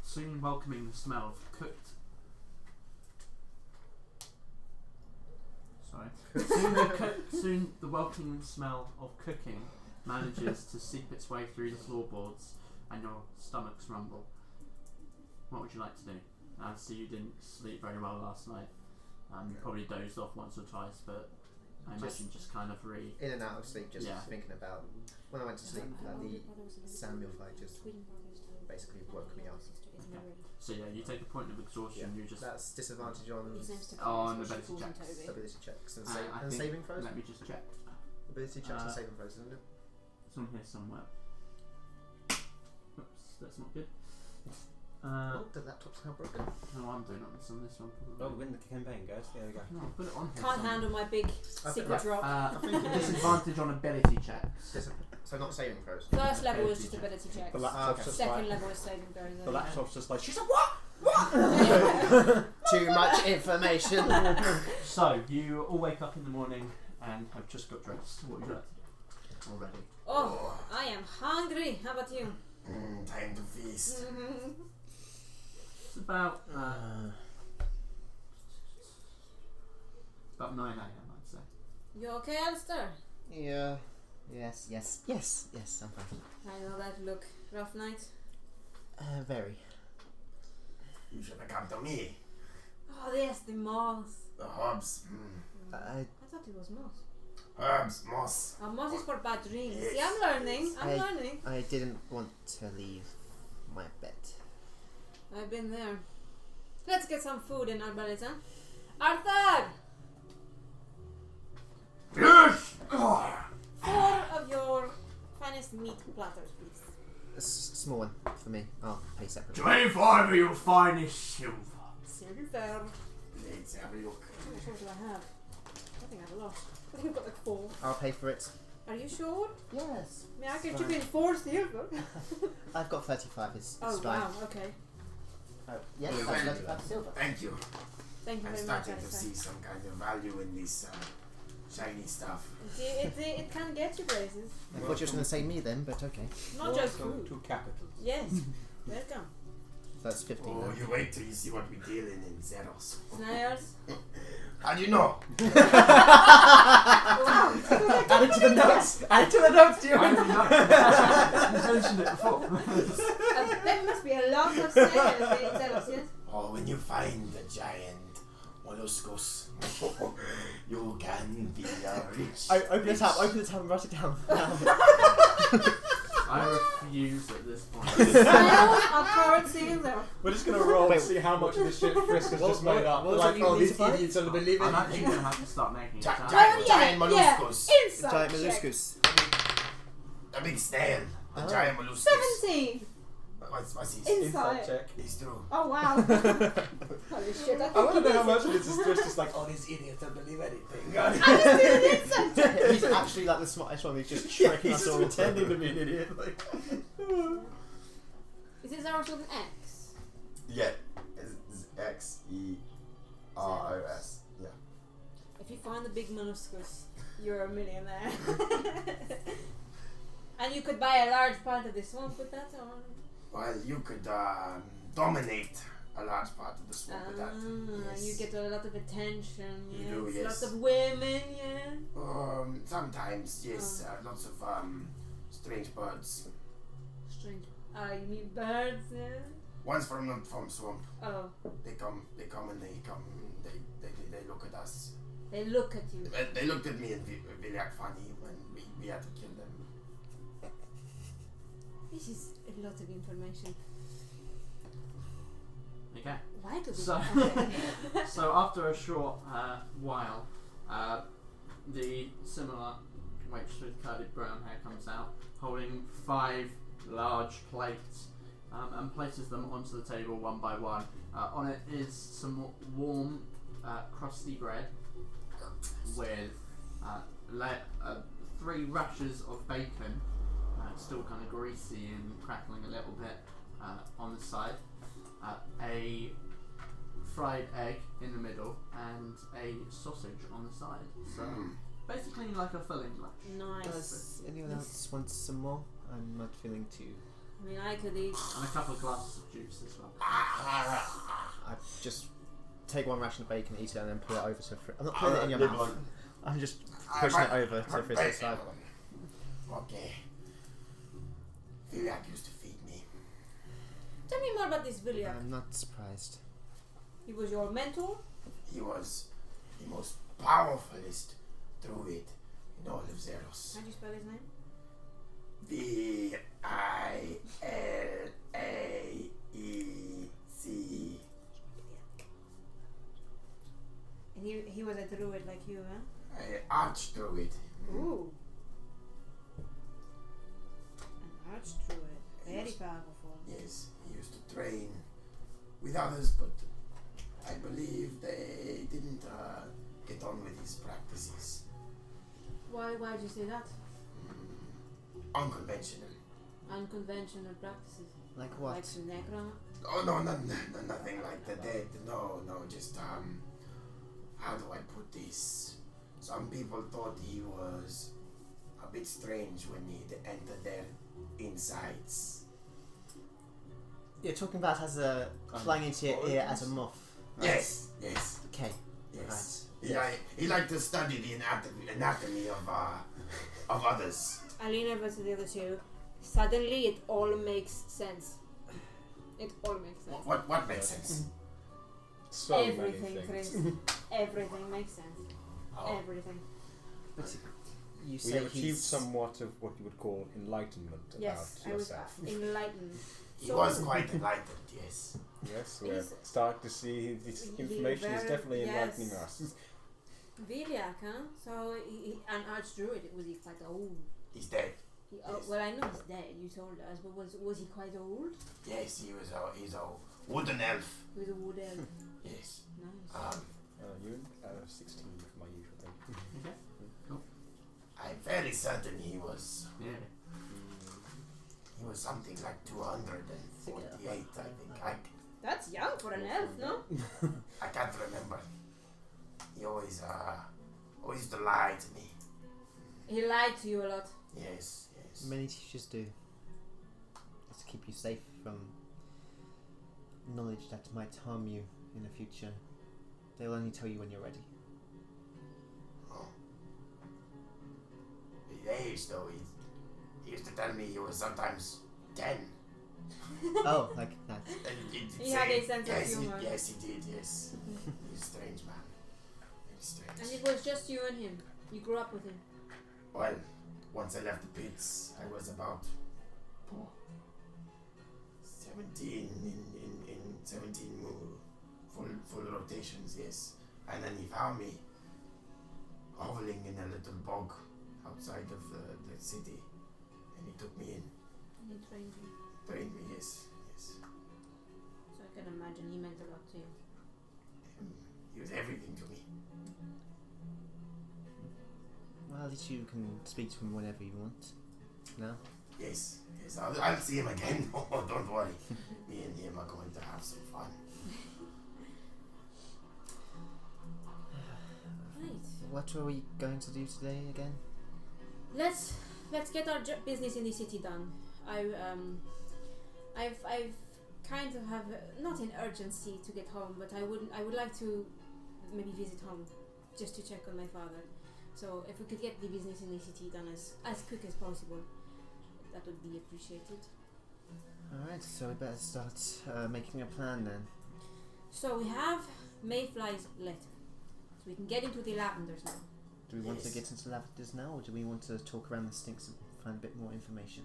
soon welcoming the smell of cooked. Soon the welcoming smell of cooking manages to seep its way through the floorboards and your stomachs rumble. What would you like to do? I see you didn't sleep very well last night. You probably dozed off once or twice, but I imagine just kind of in and out of sleep, just Yeah. thinking about when I went to sleep. The Samuel fight just basically woke me up. Okay. So yeah, you take a point of exhaustion. You just That's disadvantage on ability checks. ability checks and, I and think- saving throws. Let me just check. Ability checks and saving throws, isn't it? It's on here somewhere. Oops, that's not good. Oh, the laptop's now broken. No, I'm doing it on this one. Oh, win the campaign, guys. There we go. No, I'll put it on here. Can't somewhere. handle my big secret drop. Disadvantage on ability checks. So not saving throws. First level is ability just checks. ability checks. The laptop's just Second like. level is saving throws. The laptop's just like. She's a what? Too much information. So you all wake up in the morning and have just got dressed. What would you like to do already? Oh, I am hungry. How about you? Time to feast. It's about 9 a.m. I'd say. You okay, Alistair? Yeah. Yes. I'm fine. I know that look. Rough night. Very. You should have come to me. Oh yes, the moss. The herbs. I thought it was moss. Herbs, moss. Oh, moss is for bad dreams. Yes. See, I'm learning. I'm learning. I didn't want to leave my bed. I've been there. Let's get some food in our bellies, huh? Arthur! Yes! 4 of your finest meat platters, please. A small one for me. I'll pay separately. 25 of your finest silver. Silver. Let's have a look. How much more do I have? I think I have a lot. I think I've got like 4. I'll pay for it. Are you sure? Yes. May I get you in 4 silver? I've got 35. It's Oh fine. wow, okay. Yes, Well, that's 35 silver. Thank you. Thank you I'm very much, starting to Alistair. see some kind of value in this shiny stuff. It can get you places. I thought you were going to say me then, but okay. Not just Welcome food. to capitals. Yes. Welcome. That's 15 Oh, now. you wait till you see what we deal in Zeros. Snails. How do you know? Wow. Add it to the notes! Add it to the notes, I Jim! mentioned it before. There must be a lot of snails in Zeros, yes? Oh, when you find the giant molluscus, you can be rich. Open the tab and write it down. I refuse at this point. Sales are currency there. We're just gonna roll Wait. and see how much of this shit Frisk has just made up. what was Like, it you oh, need these to find? idiots don't believe I'm it. actually going to have to start making a Giant, challenge. giant molluscus. Inside Giant check. molluscus. A big snail. A Oh. giant molluscus. 17 What's his? inside. check. He's through. Oh wow. Holy shit! I want to know how much of this is just like, oh, these idiots don't believe anything. I just did an inside check. He's actually like the smartest one. He's just Yeah, tricking he's us just all. pretending to be an idiot. Like, Is this ours with an X? Yeah. It's Xeros. Yeah. If you find the big molluscus, you're a millionaire. And you could buy a large part of the swamp with that on. Well, you could dominate a large part of the swamp with that. Yes. You get a lot of attention, You yes. do, yes. Lots of women, yeah. Sometimes, yes. Lots of strange birds. Strange. You mean birds, yeah? One's from swamp. Oh, They come and they look at us. they look at you. They looked at me and they act funny when we had to kill them. This is a lot of information. Okay. Why do we So, okay. so after a short while, the similar witch with curly brown hair comes out, holding 5 large plates, and places them onto the table one by one. On it is some warm, crusty bread with 3 rashers of bacon, still kind of greasy and crackling a little bit on the side, a fried egg in the middle, and a sausage on the side. So basically like a filling lunch. Nice. Does anyone else want some more? I'm not feeling too. I mean, I could eat. And a couple of glasses of juice as well. I just take one ration of bacon, eat it, and then pull it over to Frisk. I'm not putting it in your mouth. I'm just pushing it over to Frisk's side. Okay. Vilak used to feed me. Tell me more about this Villiak. I'm not surprised. He was your mentor? He was the most powerfulest druid in all of Zeros. How do you spell his name? Vilaec. And he was a druid like you, huh? Archdruid. Ooh. An archdruid. Very powerful. Yes, he used to train with others, but I believe they didn't get on with his practices. Why did you say that? Unconventional. Unconventional practices. Like what? Like some necron? Oh no, nothing like the dead. No, just how do I put this? Some people thought he was a bit strange when he'd entered their insides. You're talking about as a flying into your ear as a moth. Right? Yes. Okay. Yes. Right. He liked to study the anatomy of others. I lean over to the other two. Suddenly it all makes sense. It all makes sense. What makes sense? so Everything, many Chris. things. Everything makes sense. Oh. Everything. But you We say have achieved he's somewhat of what you would call enlightenment Yes, about I was yourself. enlightened. He was quite enlightened, yes. Yes, we're Is- starting to see this information is very- definitely enlightening yes. us. Villiak, huh? So an archdruid. Was he quite old? He's dead. Well, I know he's dead. You told us, but was he quite old? Yes, he's a wooden elf. He was a wood elf. Yes. Nice. You 16 for my usual thing. Okay. Cool. I'm fairly certain he was Yeah. something like 248, I think. That's young for an elf, no? I can't remember. He always used to lie to me. He lied to you a lot. Yes. many teachers do. It's to keep you safe from knowledge that might harm you in the future. They'll only tell you when you're ready. Oh. His age, though, he used to tell me he was sometimes 10. Oh, like that. He had a sense of humor. Yes, he did, yes. He's a strange man. Very strange. And it was just you and him. You grew up with him. Well, once I left the pits, I was about poor. 17 in 17 full rotations, yes. And then he found me hoveling in a little bog outside of the city, and he took me in. And he trained you. Trained me, yes. So I can imagine he meant a lot to you. He was everything to me. Well, at least you can speak to him whenever you want. No? Yes, I'll see him again. Oh, don't worry. Me and him are going to have some fun. Right. What were we going to do today again? Let's get our business in the city done. I've kind of have not an urgency to get home, but I would like to maybe visit home just to check on my father. So if we could get the business in the city done as quick as possible, that would be appreciated. Alright, so we better start making a plan then. So we have Mayfly's letter, so we can get into the Lavenders now. Do we want to get into Lavenders now, or do we want to talk around the stinks and find a bit more information?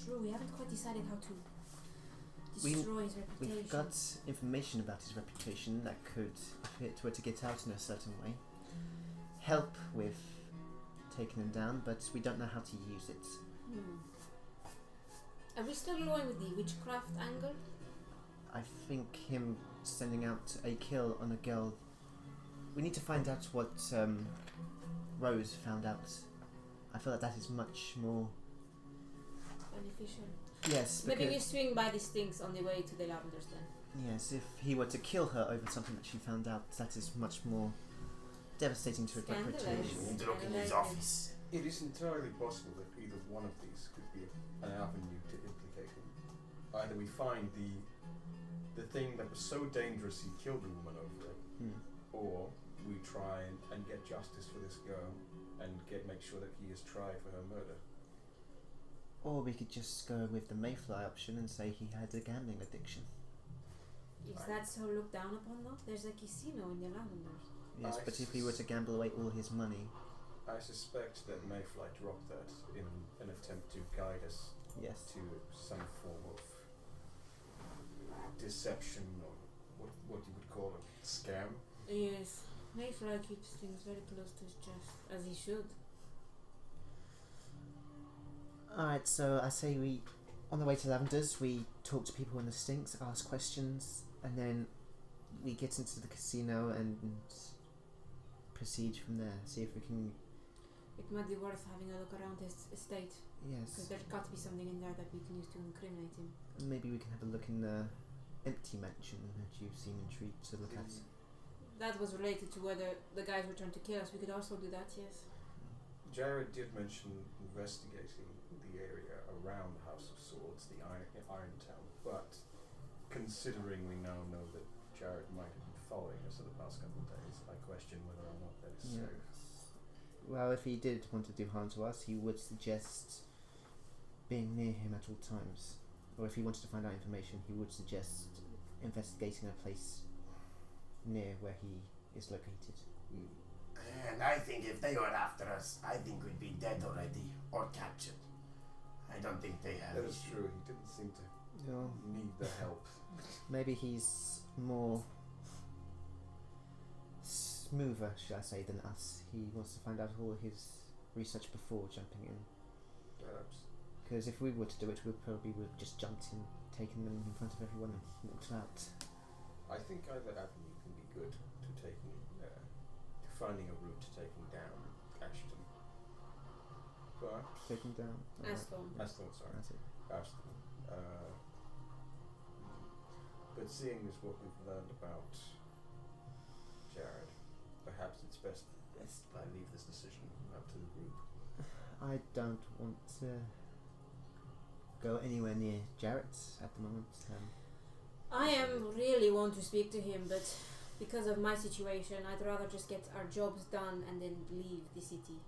True, we haven't quite decided how to destroy his reputation. We've got information about his reputation that could, if it were to get out in a certain way, help with taking him down, but we don't know how to use it. Are we still going with the witchcraft angle? I think him sending out a kill on a girl. We need to find out what Rose found out. I feel like that is much more Beneficial. Yes. Maybe we swing by these things on the way to the Lavenders then. Yes, if he were to kill her over something that she found out, that is much more devastating to her Scandalous. reputation. We need to look in his office. It is entirely possible that either one of these could be an avenue to implicate him. Either we find the thing that was so dangerous he killed the woman over it, or we try and get justice for this girl and make sure that he is tried for her murder. Or we could just go with the Mayfly option and say he had a gambling addiction. Is that so looked down upon though? There's a casino in the Lavenders. Yes, but if he were to gamble away all his money... I suspect that Mayfly dropped that in an attempt to guide us Yes. to some form of deception, or what you would call a scam. Yes, Mayfly keeps things very close to his chest, as he should. Alright, so I say we, on the way to Lavenders, we talk to people in the stinks, ask questions, and then we get into the casino and proceed from there. See if we can... It might be worth having a look around his estate, because Yes. there's got to be something in there that we can use to incriminate him. Maybe we can have a look in the empty mansion that you seem intrigued to look at. That was related to whether the guys were trying to kill us. We could also do that, yes. Jared did mention investigating the area around the House of Swords, the Iron Town, but considering we now know that Jared might have been following us for the past couple of days, I question whether or not that is safe. Well, if he did want to do harm to us, he would suggest being near him at all times. Or if he wanted to find out information, he would suggest investigating a place near where he is located. And I think if they were after us, I think we'd be dead already or captured. I don't think they have. That is true, he didn't seem to need the help. Maybe he's more smoother, should I say, than us. He wants to find out all his research before jumping in. Perhaps. Because if we were to do it, we probably would have just jumped in, taken them in front of everyone and walked out. I think either avenue can be good to taking, to finding a route to taking down Ashton. Perhaps. Taking down. Asthorn. Asthorn, sorry. That's it. Asthorn. But seeing as what we've learned about Jared, perhaps it's best if I leave this decision up to the group. I don't want to go anywhere near Jarrett at the moment. I am really want to speak to him, but because of my situation, I'd rather just get our jobs done and then leave the city.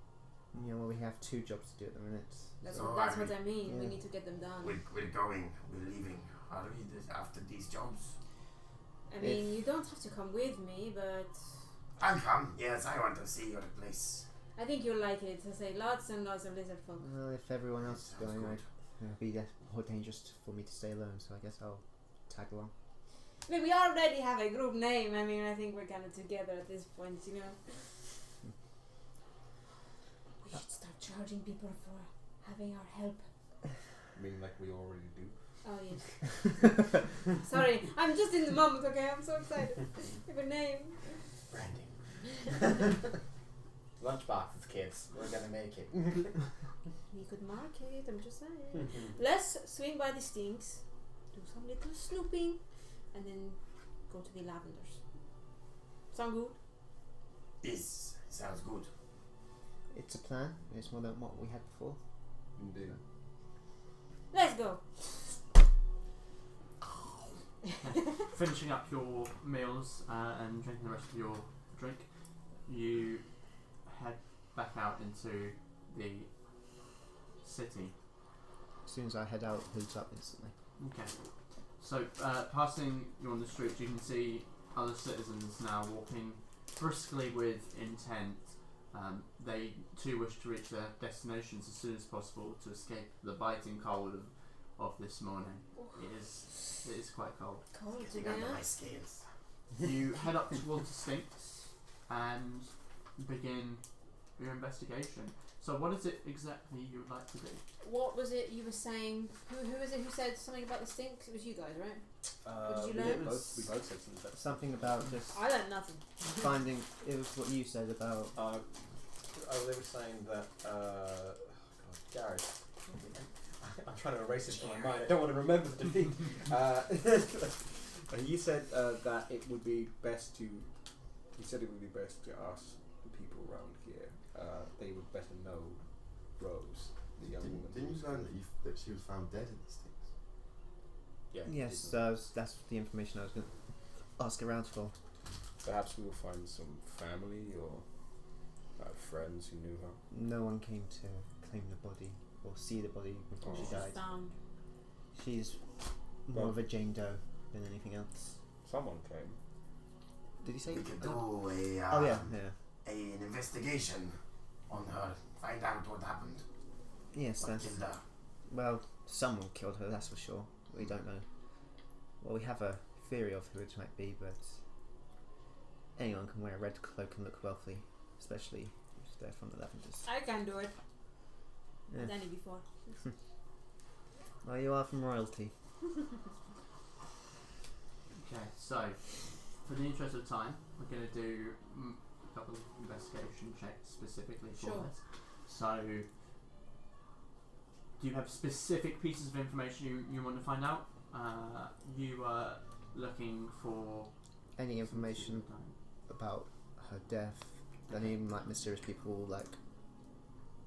Yeah, well, we have 2 jobs to do at the minute. That's So what are I mean. We Yeah. need to get them done. We're going. We're leaving. Are we after these jobs? I mean, you don't have to come with me, but I'll come. Yes, I want to see your place. I think you'll like it. I say lots and lots of lizard folk. Well, if everyone else is Sounds going, good. It'll be more dangerous for me to stay alone, so I guess I'll tag along. I mean, we already have a group name. I mean, I think we're kind of together at this point, you know. We should start charging people for having our help. I mean, like we already do. Oh, yes. Sorry, I'm just in the moment, okay? I'm so excited. We have a name. Branding. Lunchboxes, kids. We're gonna make it. We could market, I'm just saying. Let's swing by the Stinks, do some little snooping, and then go to the Lavenders. Sound good? This sounds good. It's a plan. It's more than what we had before. Indeed. Let's go. Finishing up your meals and drinking the rest of your drink, you head back out into the city. As soon as I head out, hoods up instantly. Okay. So, passing you on the street, you can see other citizens now walking briskly with intent. They too wish to reach their destinations as soon as possible to escape the biting cold of this morning. It is quite cold. Cold Getting today, under huh? my scales. You head up towards the Stinks and begin your investigation. So what is it exactly you would like to do? What was it you were saying? Who was it who said something about the Stinks? It was you guys, right? What did you learn? We both said something about it. Something about just I learned nothing. finding. It was what you said about. They were saying that. God, Jared. I'm trying to erase this from my mind. I don't want to remember the defeat. He said that it would be best to. He said it would be best to ask the people around here. They would better know Rose, the young woman. Didn't you learn that she was found dead in the Stinks? Yeah. Yes, that's the information I was going to ask around for. Perhaps we will find some family or friends who knew her. No one came to claim the body or see the body before she died. Found. She's more of a Jane Doe than anything else. Someone came. Did he say? We could do Oh yeah. an investigation on her. Find out what happened. Yes, What that's. killed her. Well, someone killed her, that's for sure. We don't know. Well, we have a theory of who it might be, but anyone can wear a red cloak and look wealthy, especially if they're from the Lavenders. I can do it. Yeah. I've done it before. Well, you are from royalty. Okay, so for the interest of time, we're going to do a couple of investigation checks specifically for Sure. this. So, do you have specific pieces of information you want to find out? You were looking for Any information about her death, any like mysterious people like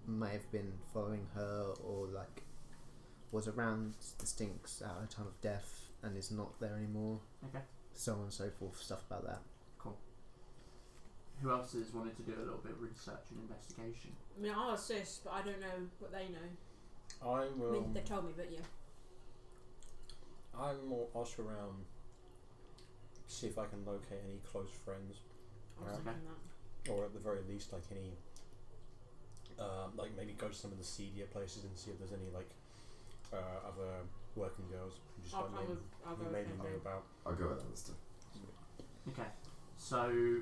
may have been following her or like was around the Stinks at her time of death and is not there anymore. Okay. So on and so forth, stuff about that. Who else has wanted to do a little bit of research and investigation? I mean, I'll assist, but I don't know what they know. I I will. mean, they told me, but yeah. I will ask around, see if I can locate any close friends, I was Okay. thinking that. or at the very least, like any, like maybe go to some of the seedier places and see if there's any like other working girls who just I'll like come maybe, with. I'll go who with maybe them. know about. I'll go with that stuff. Okay, so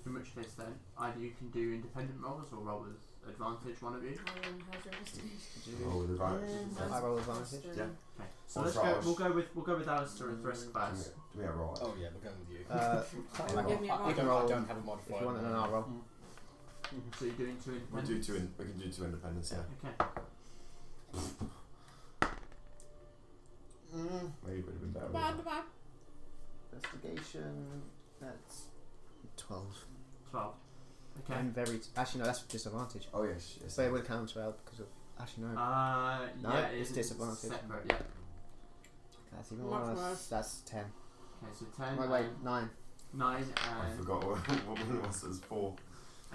in which case then, either you can do independent rolls or roll with advantage, one of you. How's your investigation? Roll with advantage. I roll advantage. Yeah. Okay, so Or let's go. Charles. We'll go with Alistair and Thrisk first. Do me a roll. Oh yeah, we're going with you. Give me a I roll. can roll. I don't have a modifier. If you want, then I'll roll. So you're doing two We'll independents. do we can do two independents. Yeah. Okay. Maybe it would have been better. Bye. Investigation. That's 12. 12. Okay. I'm very. Actually, no, that's disadvantage. Oh yes. Yes. So it would count well because of. Actually, no. No, No, it it's is disadvantage. Separate, yeah. That's even Much worse. worse. That's 10. Okay, so 10. Wait, 9. 9 I and. forgot what one was. It was 4.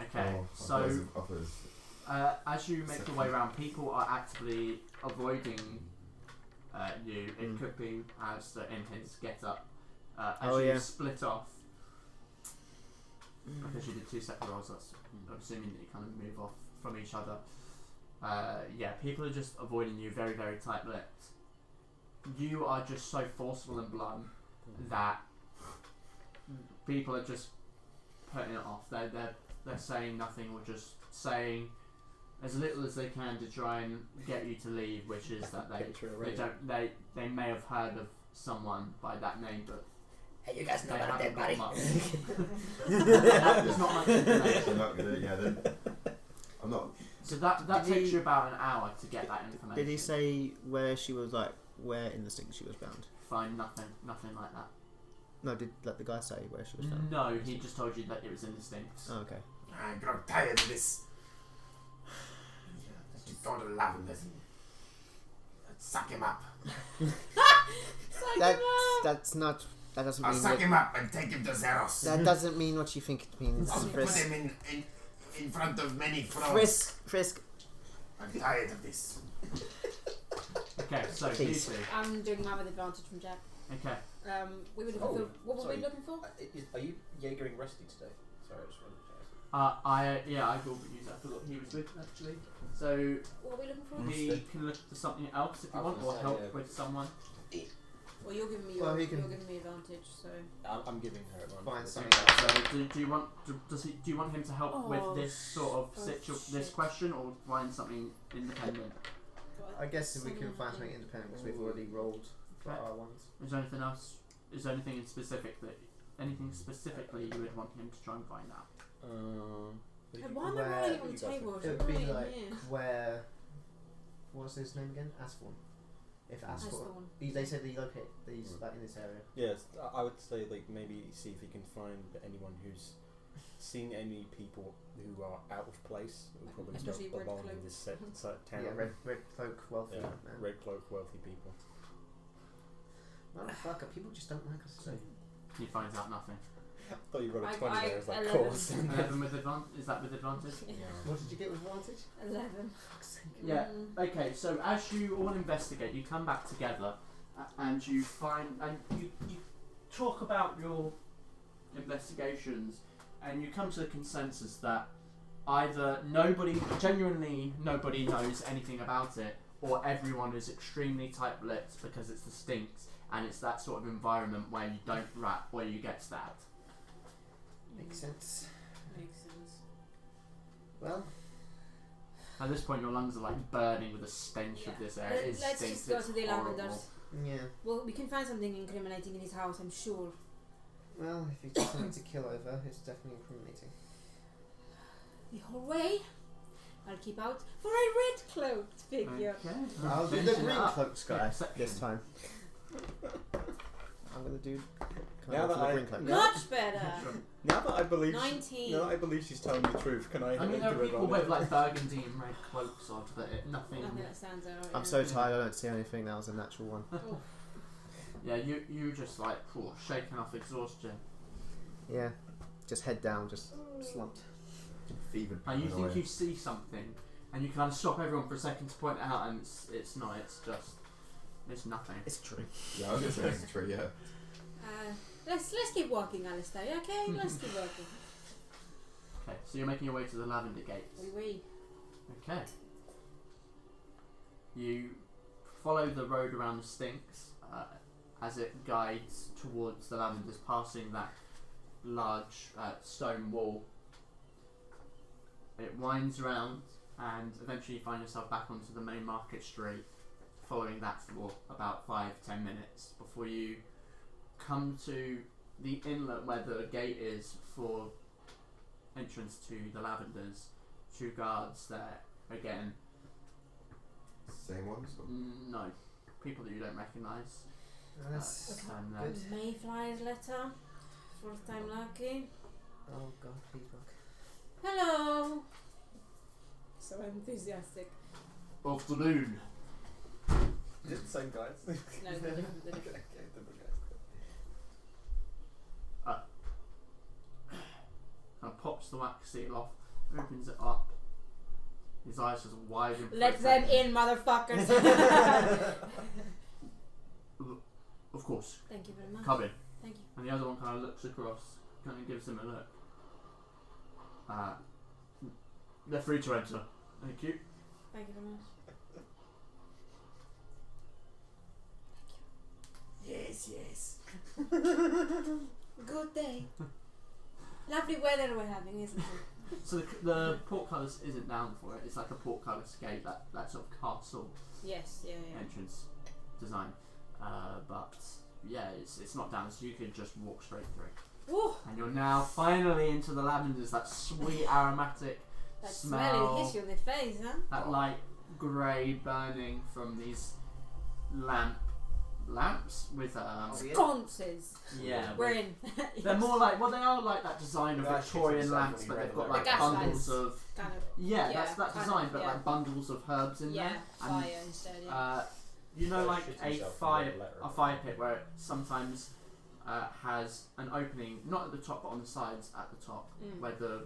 Okay, Oh, so offers. as you make your way around, people are actively avoiding you. It could be as the intends to get up. As you split off, because you did two separate rolls, that's I'm assuming that you kind of move off from each other. Yeah, people are just avoiding you, very, very tight-lipped. You are just so forceful and blunt that people are just putting it off. They're saying nothing, or just saying as little as they can to try and get you to leave, which is that they may have heard of someone by that name, but Hey, you guys know they about a haven't dead got body? much. There's not much information. I'm not gonna. Yeah, then I'm not. So that Did takes he- you about an hour to get that information. Did he say where she was, like, where in the Stinks she was bound? Find nothing like that. No, did let the guy say where she was found? No, he just told you that it was in the Stinks. Oh, okay. I grow tired of this. Just go to Lavenders and suck him up. That's not. That doesn't I'll mean. suck him up and take him to Zeros. That doesn't mean what you think it means, I'll put Frisk. him in front of many frogs. Frisk. I'm tired of this. Okay, so you Please. two. I'm doing mine with advantage from Jack. Okay. We were looking Oh, for. What were sorry. we looking for? Are you Jaegering Rusty today? Sorry, I just wanted to I will use that. I forgot he was with actually. So What were we looking for? he can look for something else if you I was want, gonna or say, help yeah. with someone. Well, you're giving me Well, you're he can- giving me advantage, so. I'm giving her one. Find Okay, something. so do you want do you want him to help with Oh, this sort of this shit. question, or find something independent? I guess if we can find something independent, because we've already rolled for Okay. our ones. Is there anything else? Is there anything in specific that anything specifically you would want him to try and find out? Why am I Where rolling it on you the guys table? It Should would I be roll it like in here? where. What's his name again? Asthorn. If Asthorn. Asthorn. They said they locate these like in this area. Yes, I would say like maybe see if you can find anyone who's seen any people who are out of place, who probably Especially don't red belong in cloaks. this town. Yeah, red cloak, wealthy Yeah, man. red cloak, wealthy people. Motherfucker, people just don't like us. So. He finds out nothing. I thought you got a I- 20 there. I was like, 11. course. 11 with advantage. Is that with advantage? What did you get with advantage? 11. Yeah. Mm. Okay, so as you all investigate, you come back together and you find and you talk about your investigations, and you come to the consensus that either genuinely nobody knows anything about it, or everyone is extremely tight-lipped because it's the Stinks and it's that sort of environment where you don't rat, where you get stabbed. Makes sense. Makes sense. Well, At this point, your lungs are like burning with the stench of this area. It Let's stinks, just go it's to the horrible. Lavenders. yeah. Well, we can find something incriminating in his house, I'm sure. Well, if you get something to kill over, it's definitely incriminating. The whole way, I'll keep out for a red cloaked figure. Okay. I'll do the Finishing green up. cloaks guy Exception. this time. I'm gonna do. Can Now I go that for the I- green cloak? No. Much better. Sure. Now that I believe, 19. now that I believe she's telling the truth, can I? I mean, there are do it people on with it? like burgundy and red cloaks on, but nothing. Nothing that stands out. I'm so tired. I don't see anything. That was a natural one. Oh, Yeah, you just like shaking off exhaustion. Yeah. Just head down. Just slumped. Fevered. And you think paranoia. you see something, and you kind of stop everyone for a second to point it out, and it's not. It's nothing. It's true. Yeah, I was gonna say it's true. Yeah. let's keep walking, Alistair. Okay, let's keep walking. Okay, so you're making your way to the Lavender Gates. Oui. Okay. You follow the road around the Stinks as it guides towards the Lavenders, passing that large stone wall. It winds around, and eventually you find yourself back onto the main market street, following that for about 5-10 minutes before you come to the inlet where the gate is for entrance to the Lavenders. 2 guards there again. Same ones. Or? No, people that you don't recognise. That's And, good. Mayfly's letter. 4th time lucky. Oh god, please work. Hello. So enthusiastic. Afternoon. Is it the same guys? No, they're different. They're different. Okay, different guys. Kind of pops the wax seal off, opens it up. His eyes just widen. for a Let them second. in, motherfuckers. Of course. Thank you very much. Come in. Thank you. And the other one kind of looks across, kind of gives him a look. They're free to enter. Thank you. Thank you very much. Yes. Good day. Lovely weather we're having, isn't it? So the portcullis isn't down for it. It's like a portcullis gate, that sort of castle Yes, yeah. entrance design. But yeah, it's not down, so you could just walk straight through. Ooh, And you're now finally into the lavenders, that sweet aromatic that smell. smell, it hits you in the face, huh? That light grey burning from these lamps with Sconces. yeah. We're in. They're more like they are like that design of Yeah, Victorian shit, lamps, when but you they've read got the like gas bundles lights. of Kind of. yeah, Yeah, that's that kind design, of, but yeah. like bundles of herbs in Yeah, there. fire instead, yeah. You know, Yeah, like shit a himself fire and let her a fire pit where it sometimes has an opening, not at the top but on the sides at the top, where the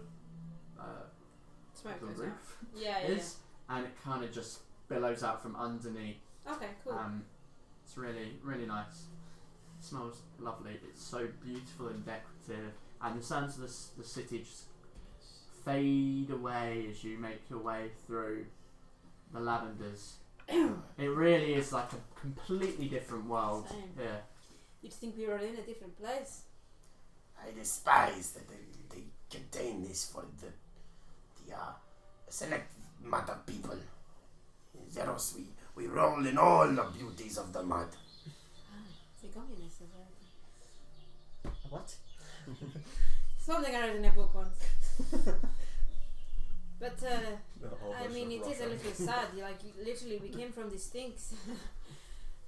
Smoke the goes out. roof Yeah. is, and it kind of just billows out from underneath. Okay, cool. It's really, really nice. It smells lovely. It's so beautiful and decorative, and the sounds of the city just fade away as you make your way through the lavenders. It really is like a completely different world. Same. Yeah. You'd think we were in a different place. I despise that they contain this for the select mud of people. Zeros, we roll in all the beauties of the mud. The communist is right. What? Something I read in a book once. But Oh, I mean, it is a little sad. Like literally, we came from the stinks,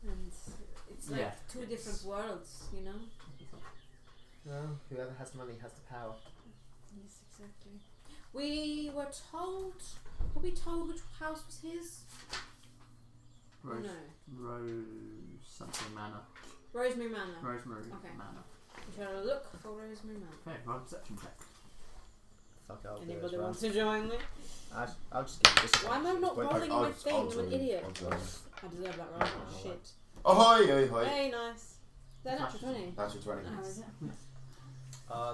and it's like Yeah. two different worlds, you know. Well, whoever has money has the power. Yes, exactly. We were told. Were we told which house was his? Rose, No. Rose something manor. Rosemary Manor. Rosemary Okay. Manor. We shall look for Rosemary Manor. Okay, roll perception check. Fuck, I'll do it as Anybody well. want to join me? I'll just give this Why am I not one. rolling on my thing? I'm an idiot. I'll join. I deserve that roll. Shit. Ahoy, ahoy, ahoy. Hey, nice. They're natural 20. That's your 20. How is it?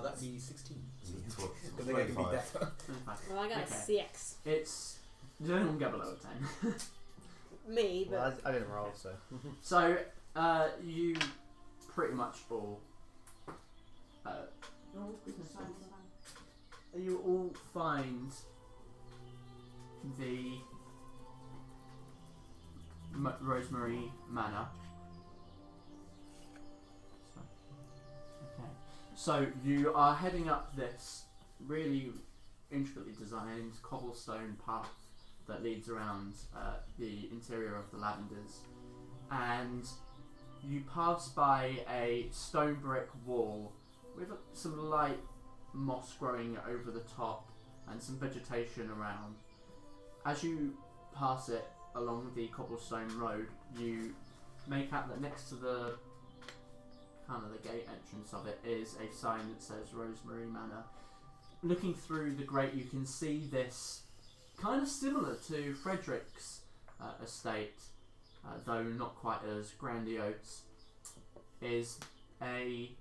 that'd be 16. Because they're going to be deaf. 25. Well, I got Okay. a CX. It's does anyone get below a 10? Me, but Well, I didn't roll, so. So you pretty much all you all find the Rosemary Manor. Okay. So you are heading up this really intricately designed cobblestone path that leads around the interior of the Lavenders, and you pass by a stone brick wall with some light moss growing over the top and some vegetation around. As you pass it along the cobblestone road, you make out that next to the kind of the gate entrance of it is a sign that says Rosemary Manor. Looking through the grate, you can see this kind of similar to Frederick's estate, though not quite as grandiose, is a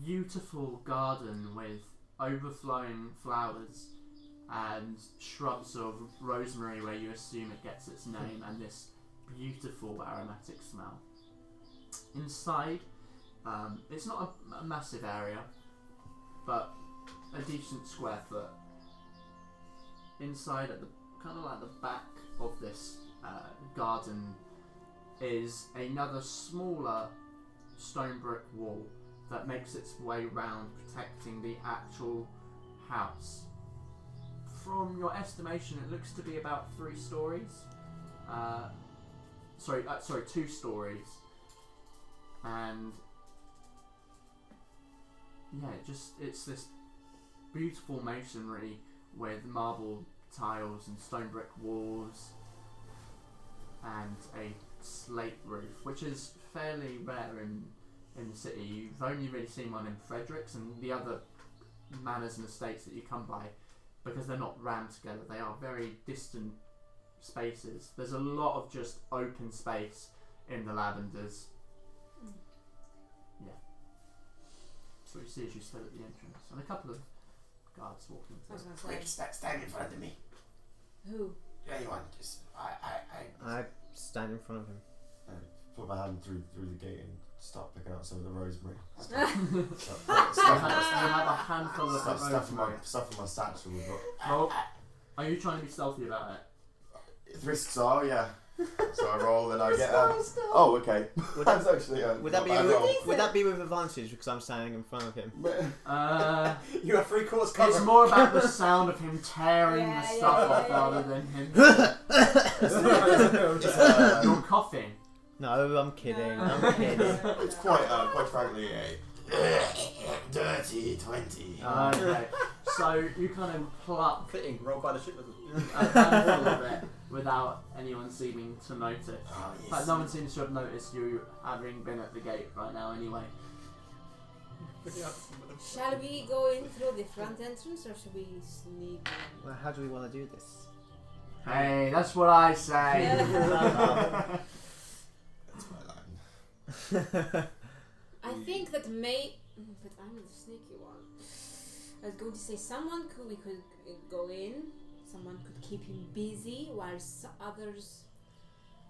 beautiful garden with overflowing flowers and shrubs of rosemary where you assume it gets its name, and this beautiful aromatic smell. Inside, it's not a massive area, but a decent square foot. Inside, at the kind of like the back of this garden, is another smaller stone brick wall that makes its way round, protecting the actual house. From your estimation, it looks to be about 3 stories. Sorry, 2 stories. And yeah, it's this beautiful masonry with marble tiles and stone brick walls and a slate roof, which is fairly rare in the city. You've only really seen one in Frederick's, and the other manors and estates that you come by, because they're not rammed together, they are very distant spaces. There's a lot of just open space in the Lavenders. Yeah. So you see as you stood at the entrance, and a couple of guards walking I was through. gonna Quick, say. stand in front of me. Who? front of him. I put my hand through the gate and start picking out some of the rosemary. You have a handful of rosemary. Stuff in my satchel. Well, are you trying to be stealthy about it? Risks are, yeah. So I roll and I get. Oh, okay. Would That's actually. Would that be not bad roll. would that be with advantage because I'm standing in front of him? You have 3/4 cover. It's more about the sound of him tearing the stuff off rather than him. You're coughing. No, I'm kidding. I'm kidding. It's quite frankly a dirty 20. Okay. So you kind of pluck Fitting, roll by the ship with them. a handful of it without anyone seeming to notice. Oh, In fact, no one seems to have noticed you having been at the gate right now anyway. Shall we go in through the front entrance or should we sneak in? Well, how do we want to do this? Hey, that's what I say. That's my line. I think that but I'm the sneaky one. I was going to say we could go in. Someone could keep him busy while others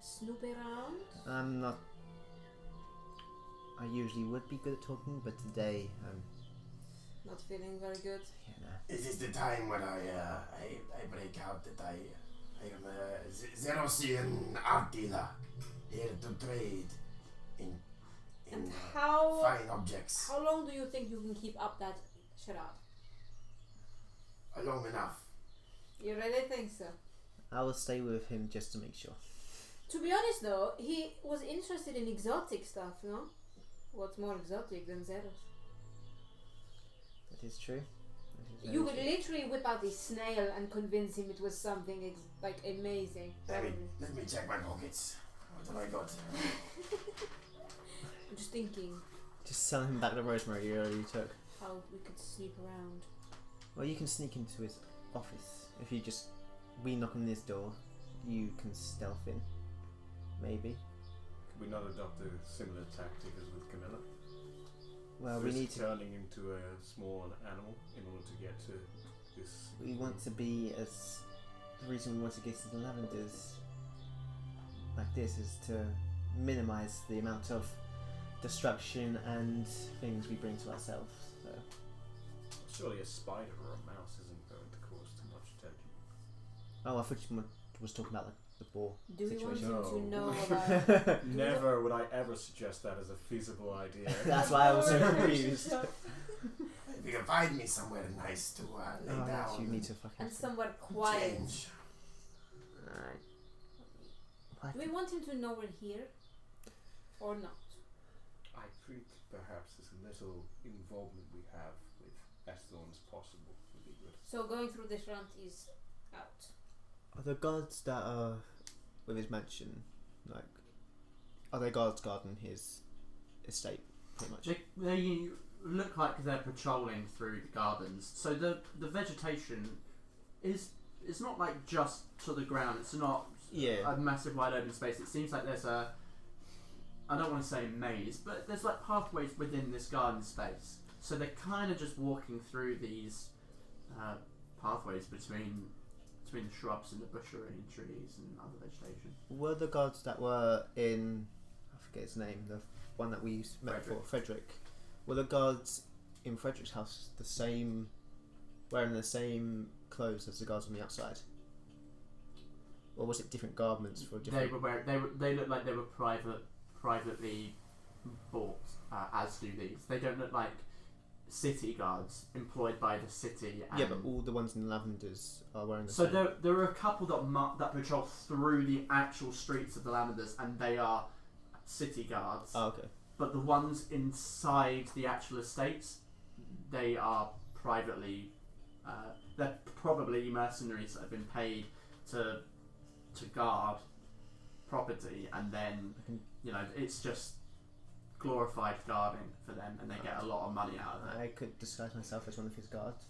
snoop around. I'm not. I usually would be good at talking, but today I'm. Not feeling very good. Yeah, no. It is the time when I break out that I am a Zerosian art dealer here to trade in And how fine objects. how long do you think you can keep up that charade? Long enough. You really think so? I will stay with him just to make sure. To be honest though, he was interested in exotic stuff, no? What's more exotic than Zeros? That is true. You would literally whip out the snail and convince him it was something amazing. Let me check my pockets. What have I got? I'm just thinking Just sell him back the rosemary you already took. how we could sneak around. Well, you can sneak into his office. If you just knock on his door, you can stealth in. Maybe. Could we not adopt a similar tactic as with Camilla? Well, we Risk need to. turning into a small animal in order to get to this. We want to be as. The reason we want to get to the Lavenders like this is to minimize the amount of destruction and things we bring to ourselves. So. Surely a spider or a mouse isn't going to cause too much attention. Oh, I thought you was talking about the boar Do we want situation. him to No. know about Never would I ever suggest that as a feasible idea. That's why I was so confused. If you can find me somewhere nice to lay Oh, down yes, you need to fucking. and somewhere quiet? change. Alright. Do we want him to know we're here or not? I think perhaps as little involvement we have with Asthorn as possible would be good. So going through the front is out. Are the guards that are with his mansion, are they guards guarding his estate, pretty much? They look like they're patrolling through the gardens. So the vegetation is not like just to the ground. It's not a massive wide open space. It seems like there's I don't want to say maze, but there's like pathways within this garden space. So they're kind of just walking through these pathways between the shrubs and the bushery and trees and other vegetation. Were the guards that were in, I forget his name, the one that we met for, Frederick, were the guards in Frederick's house the same, wearing the same clothes as the guards on the outside? Or was it different garments for different... They look like they were privately bought, as do these. They don't look like city guards employed by the city. And yeah, but all the ones in the Lavenders are wearing the so same. there are a couple that patrol through the actual streets of the Lavenders, and they are city guards. Oh, okay. But the ones inside the actual estates, they are privately. They're probably mercenaries that have been paid to guard property, and then it's just glorified guarding for them, and they get a lot of money out of it. I could disguise myself as one of his guards.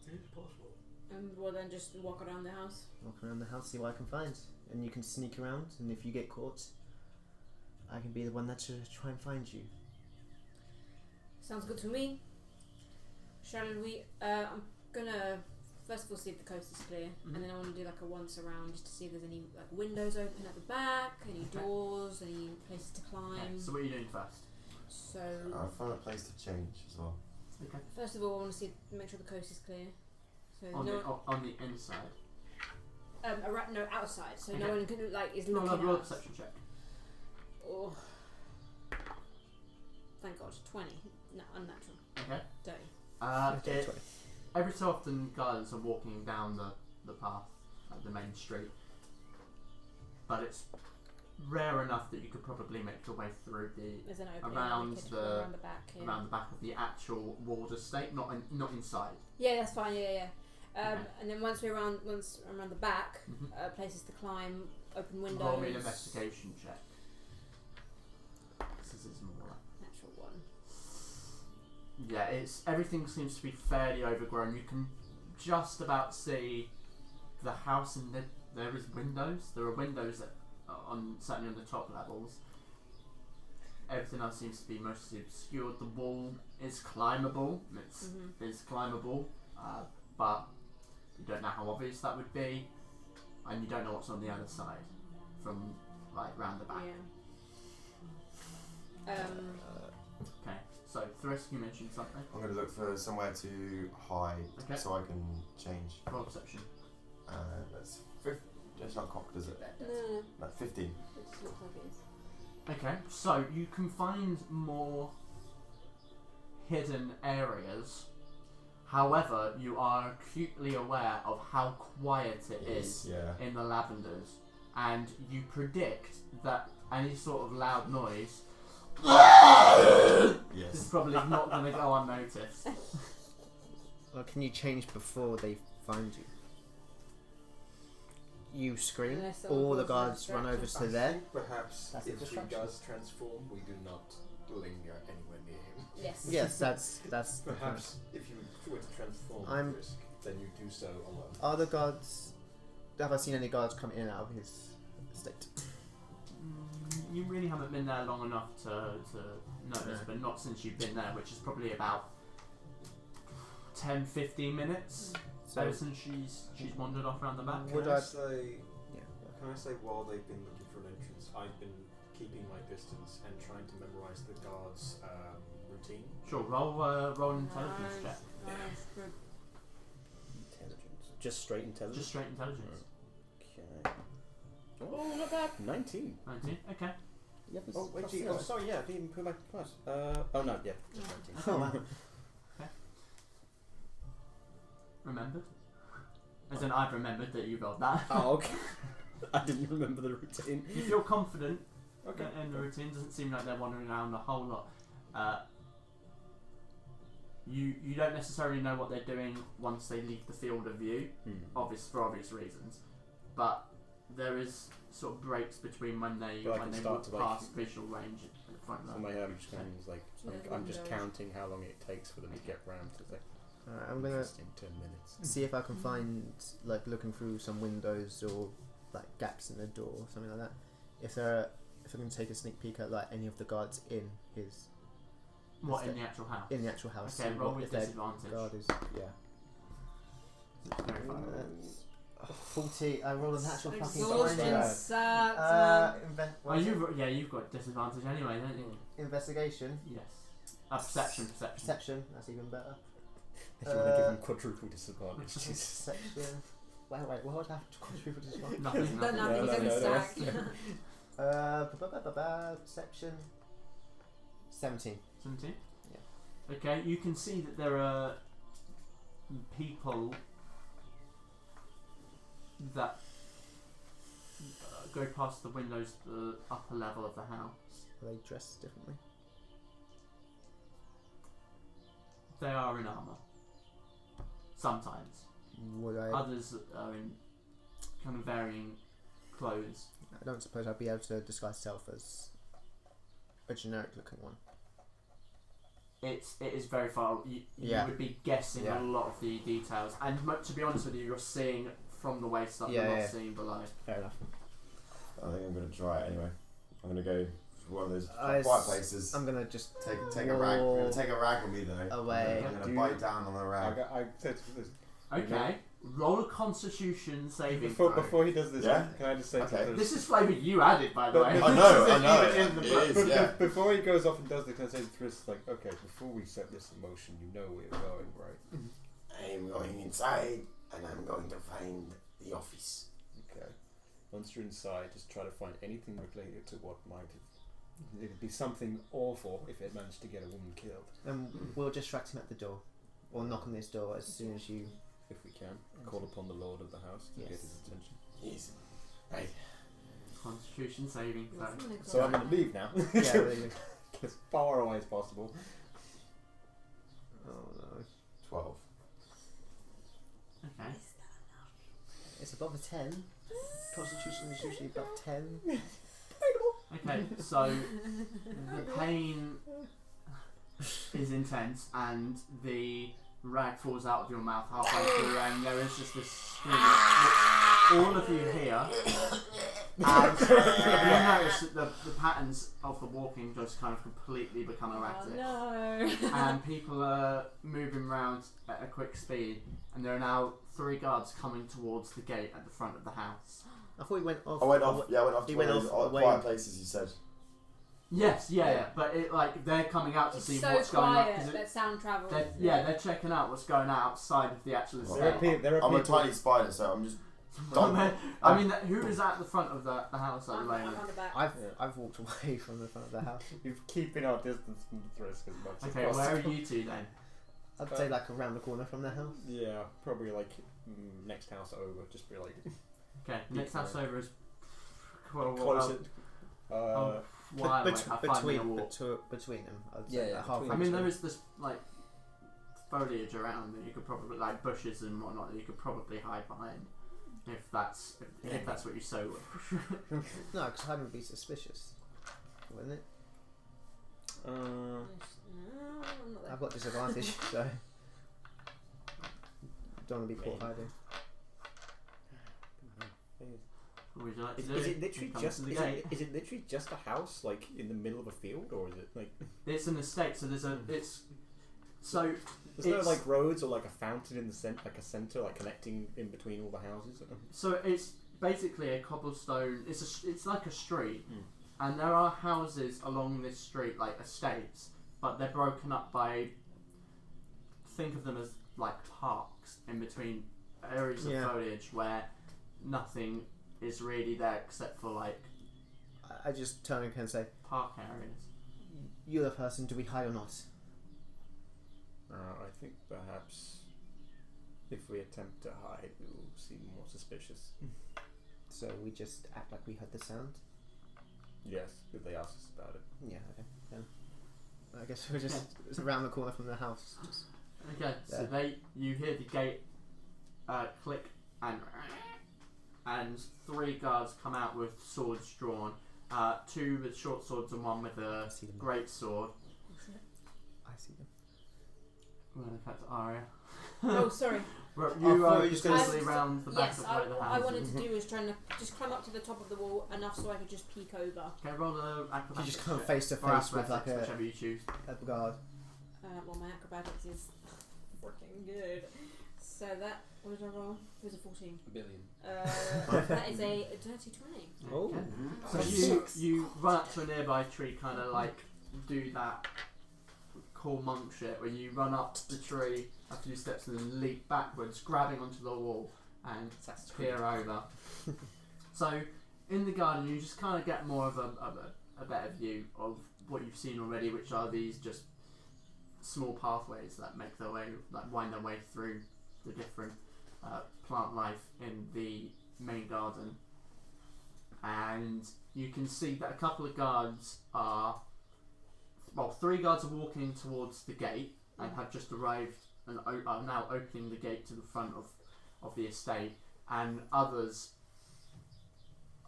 It's possible. And we'll then just walk around the house. Walk around the house, see what I can find. And you can sneak around, and if you get caught, I can be the one that should try and find you. Sounds good to me. Shall we? I'm gonna first of all, see if the coast is clear, and then I want to do like a once around just to see if there's any like windows open at the back, any doors, any places to climb. Okay, so what are you doing first? So I'll find a place to change as well. Okay. first of all, I want to make sure the coast is clear. So On the inside. no, outside. So Okay. no one can like is Roll looking a out. perception check. Oh, thank God, 20. No, unnatural. Okay. Dirty. Every so often, guys are walking down the path, like the main street, but it's rare enough that you could probably make your way through There's an opening around we could the- go around the back. Yeah. around the back of the actual walled estate, not inside. Yeah, that's fine. Yeah. Okay. And then once we're around the back, Mhm. places to climb, open windows. Roll me an investigation check. This is more. Natural one. Yeah, everything seems to be fairly overgrown. You can just about see the house, and there is windows. There are windows that are certainly on the top levels. Everything else seems to be mostly obscured. The wall is climbable. It's climbable, but you don't know how obvious that would be, and you don't know what's on the other side from like round the back. Yeah. Okay, so Thresk, you mentioned something. I'm going to look for somewhere to hide Okay. so I can change. Roll perception. That's 50. It's not cocked, is it? No. No, 15. It just looks like it is. Okay, so you can find more hidden areas. However, you are acutely aware of how quiet it is Yeah. in the Lavenders, and you predict that any sort of loud noise is Yes. probably not going to go unnoticed. Well, can you change before they find you? You scream, Unless someone all the causes guards run over distraction. to there. think perhaps That's a if he distraction. does transform, we do not linger anywhere near him. Yes. Yes, that's the Perhaps if you were to transform I'm- Frisk, then you do so alone. Are the guards? Have I seen any guards come in and out of his estate? You really haven't been there long enough to notice, No. but not since you've been there, which is probably about 10-15 minutes. So Ever since she's wandered off around the back. Would Can I I- say? Yeah. Can I say while they've been looking for an entrance, I've been keeping my distance and trying to memorize the guards' routine. Sure, roll an intelligence check. Nice. Good. Intelligence. Just straight intelligence. Just straight intelligence. Okay. Oh, not bad. 19. 19. Okay. Yep, it's Oh wait, plus gee, zero. oh sorry, yeah, I didn't even put my plus. Oh no, yeah, just 19. Oh, wow. Remembered. As in, I've remembered that you rolled that. Oh, okay. I didn't remember the routine. You feel confident Okay. in the routine. Doesn't seem like they're wandering around a whole lot. You don't necessarily know what they're doing once they leave the field of view, for obvious reasons. But there is sort of breaks between when they But I can start walk to, like, past visual range at the front So row. my head, I'm just kind of like, Yeah, I'm just windows. counting how long it takes for them to get round to the I'm gonna interesting 10 minutes. see if I can find, like, looking through some windows or like gaps in the door or something like that. If I can take a sneak peek at like any of the guards in his What, in the actual house? in the actual house. Okay, see roll what- with if their disadvantage. guard is Very far. That's 40. I rolled a natural fucking Exhaustion 20. sucks, man. Oh, you've got disadvantage anyway, don't you? Investigation. Yes. Perception. Perception. That's even better. If you want to give them quadruple disadvantage. Perception. Wait. What would I have to contribute to this one? Nothing. Done No, nothing, he's in the no. stack. Perception. 17. 17? Yeah. Okay, you can see that there are people that go past the windows to the upper level of the house. Are they dressed differently? They are in armour. Sometimes. Would I? Others are in kind of varying clothes. I don't suppose I'd be able to disguise myself as a generic looking one. It is very far. You Yeah. would be guessing Yeah. a lot of the details, and to be honest with you, you're seeing from the waist up. Yeah, you're not yeah. seeing below. Fair enough. I think I'm going to try it anyway. I'm going to go to one of those I quiet s- places. I'm gonna just Take a rag. I'm going walk to take a rag with me though. away. I'm going Do to bite down on the rag. I said this. Okay. Roll a Constitution saving Before he does this, Yeah? can I just say something? This is flavour you added, by the way. I know. In the book. It is, yeah. Before he goes off and does this, can I say to Chris, like, okay, before we set this in motion, you know where you're going, right? I'm going inside and I'm going to find the office. Okay. Once you're inside, just try to find anything related to what might have. It'd be something awful if it managed to get a woman killed. And we'll distract him at the door, or knock on this door as soon as you. If we can, call upon the lord of the house to get his attention. Yes. Right. Constitution saving throw. So I'm going to leave now. Yeah, really. As far away as possible. Oh no. 12. Okay. It's above a 10. Constitution is usually above 10. Okay, so the pain is intense and the rag falls out of your mouth halfway through and there is just this scream that all of you hear, and you notice that the patterns of the walking just kind of completely become erratic. Oh no. And people are moving around at a quick speed, and there are now 3 guards coming towards the gate at the front of the house. I thought he went off. I went off to He one went of those off away. quiet places you said. Yes, yeah, but it like they're coming out to It's see so what's going on. quiet that sound travels. They're checking out what's going on outside of the actual estate. I'm a tiny spider, so I'm just... I mean, who is at the front of the house at the I'm moment? on the back. I've walked away from the front of the house. You're keeping our distance from the risk as much Okay, as where possible. are you two then? I'd say like around the corner from the house. Yeah, probably like next house over. Just be like Okay, next house over is closer. Why? Between a walk. between them. I'd Yeah, say yeah, like half. between I mean, between. there is this like foliage around that you could probably like bushes and whatnot that you could probably hide behind if that's what you so wish. No, because hiding would be suspicious, wouldn't it? No, I'm not there. I've got disadvantage, so don't want to be caught hiding. Would you like to Is do it literally Come just to the gate. is it literally just a house like in the middle of a field, or is it like It's an estate, so there's there's it's- no like roads or like a fountain in the center, like a center, like connecting in between all the houses? So it's basically a cobblestone. It's like a street, and there are houses along this street, like estates, but they're broken up by. Think of them as like parks in between areas of foliage where nothing is really there except for like I just turn and say, park areas. "You're the person. Do we hide or not?" I think perhaps if we attempt to hide, we will seem more suspicious. So we just act like we heard the sound. Yes, if they ask us about it. Yeah. Okay. Then I guess we're just it's around the corner from the house. Just Okay, so you hear the gate click and 3 guards come out with swords drawn, 2 with short swords and 1 with a see them. great sword. I see them. We're going to cut to Aria. Oh, sorry. You are just basically round the back Yes, of where the what house I wanted is. to do was trying to just climb up to the top of the wall enough so I could just peek over. Okay, roll the acrobatics. You just come check. face to Or face with like athletics, whichever you choose. a guard. Well, my acrobatics is freaking good. So that, what did I roll? It was a 14. A billion. That is a dirty 20. Oh. So you run up to a nearby tree, kind of like do that cool monk shit where you run up the tree a few steps and then leap backwards, grabbing onto the wall and peer over. So in the garden, you just kind of get more of a better view of what you've seen already, which are these just small pathways that make their way, like wind their way through the different plant life in the main garden. And you can see that a couple of guards are, well, 3 guards are walking towards the gate and have just arrived and are now opening the gate to the front of the estate, and others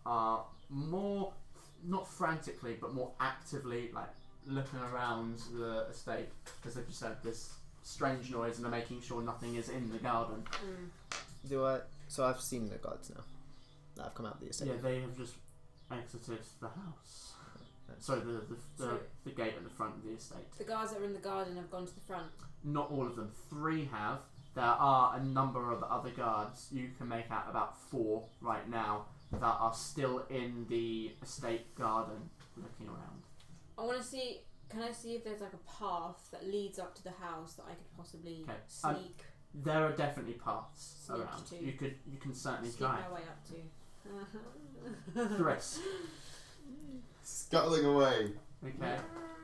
are more, not frantically, but more actively like looking around the estate because they've just heard this strange noise and are making sure nothing is in the garden. So I've seen the guards now. That have come out of the estate. Yeah, they have just exited the house. Sorry, the gate at the front of the estate. The guards that are in the garden have gone to the front. Not all of them. 3 have. there are a number of other guards. You can make out about 4 right now that are still in the estate garden looking around. I want to see. Can I see if there's like a path that leads up to the house that I could possibly sneak? There are definitely paths Sneak around. to. You can certainly Sneak try. my way up to. Chris. Scuttling away. Okay.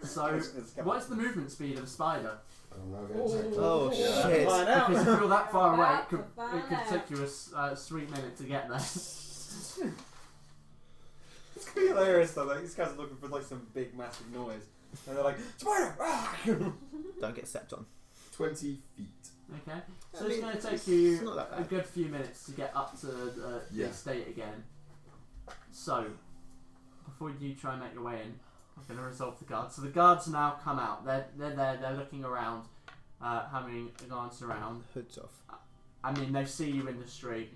So, what's the movement speed of a spider? I'm not going to check. Oh Yeah. shit! Find out. Because if you're that far away, Find it could out. take you a sweet minute to get there. It's gonna be hilarious though. Like these guys are looking for like some big massive noise, and they're like spider. Don't get stepped on. 20 feet. Okay. So I it's mean, going to take it's you not that a bad. good few minutes to get up to the Yeah. estate again. So, before you try and make your way in, I'm going to resolve the guards. So the guards now come out. They're there. They're looking around, having a glance around. Hoods off. I mean, they see you in the street.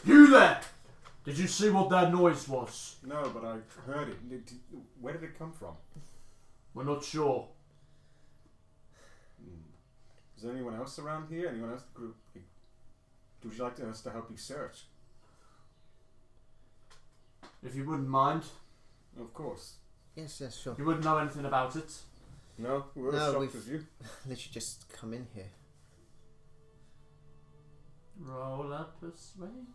You there! Did you see what that noise was? No, but I heard it. Where did it come from? We're not sure. Is there anyone else around here? Anyone else? Would you like us to help you search? If you wouldn't mind, Of course. Yes, sure. you wouldn't know anything about it. No, we're No, as shocked we've- as you. Literally just come in here. Roll a persuasion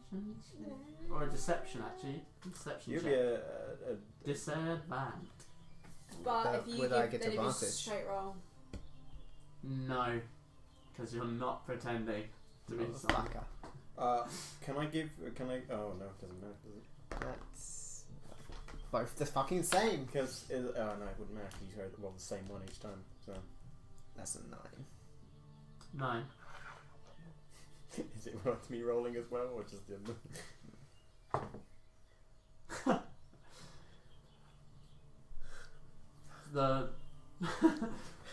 or a deception, actually. Deception You'd check. be a Disadvantage. But But if you would give, I get then it'd be advantage? straight roll. No, because you're not pretending to be someone. Motherfucker. Can I give? Can I? Oh no, it doesn't matter, does it? That's both the fucking same. Because oh no, it wouldn't matter. You heard the same one each time. So That's a 9. 9. is it worth me rolling as well, or just the? The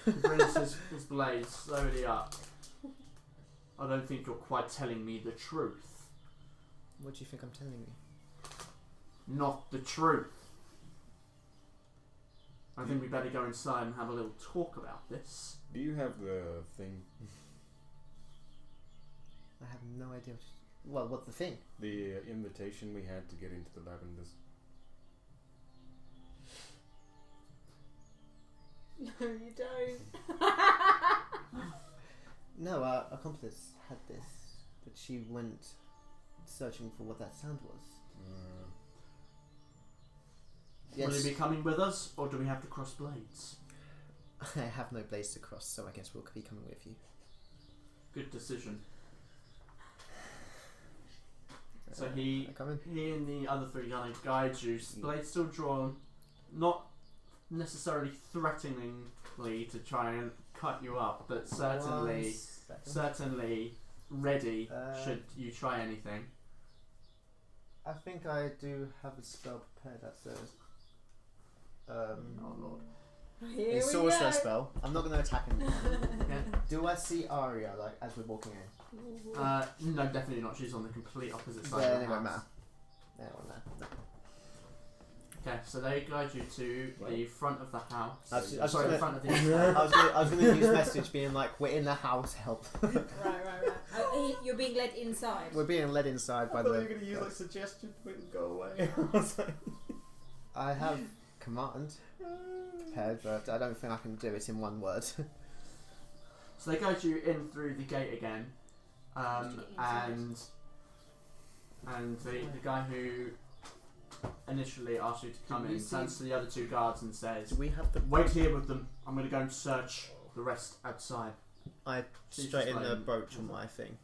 brings his blade slowly up. I don't think you're quite telling me the truth. What do you think I'm telling you? Not the truth. I think we better go inside and have a little talk about this. Do you have the thing? I have no idea. Well, what's the thing? The invitation we had to get into the Lavenders. No, you don't. No, our accomplice had this, but she went searching for what that sound was. Yes. Will you be coming with us, or do we have to cross blades? I have no blades to cross, so I guess we'll be coming with you. Good decision. So he I come in? he and the other 3 kind of guide you. Blades still drawn, not necessarily threateningly to try and cut you up, but certainly ready should you try anything. I think I do have a spell prepared that says. Oh lord. Here A we sorcerer go. spell. I'm not going to attack anyone. Yeah. Do I see Aria like as we're walking in? No, definitely not. She's on the complete opposite side Yeah, of they the don't house. matter. No. Okay, so they guide you to the front of the house. I was just Sorry, the gonna- front of the I was going to use message being like, we're in the house, help. Right. You're being led inside. We're being led inside by I thought the. you were going to use like suggestion. Wait, go away. I was like, I have command prepared, but I don't think I can do it in one word. So they guide you in through the gate again, and the guy who initially asked you to come Did we in see- turns to the other 2 guards and says, Do we have the? "Wait here with them. I'm going to go and search the rest outside." I She's straight just in the like- brooch on my thing.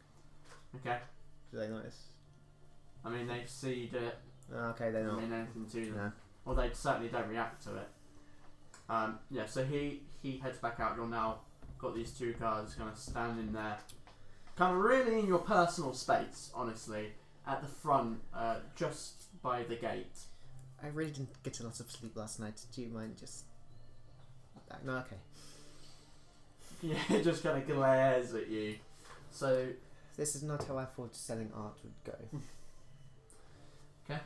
Okay. Do they notice? I mean, they see you do it. Okay, they Doesn't don't. mean anything to them. No. Or they certainly don't react to it. Yeah, so he heads back out. You're now got these 2 guards kind of standing there, kind of really in your personal space, honestly, at the front, just by the gate. I really didn't get a lot of sleep last night. Do you mind just? No, okay. Yeah, it just kind of glares at you. So, This is not how I thought selling art would go. okay,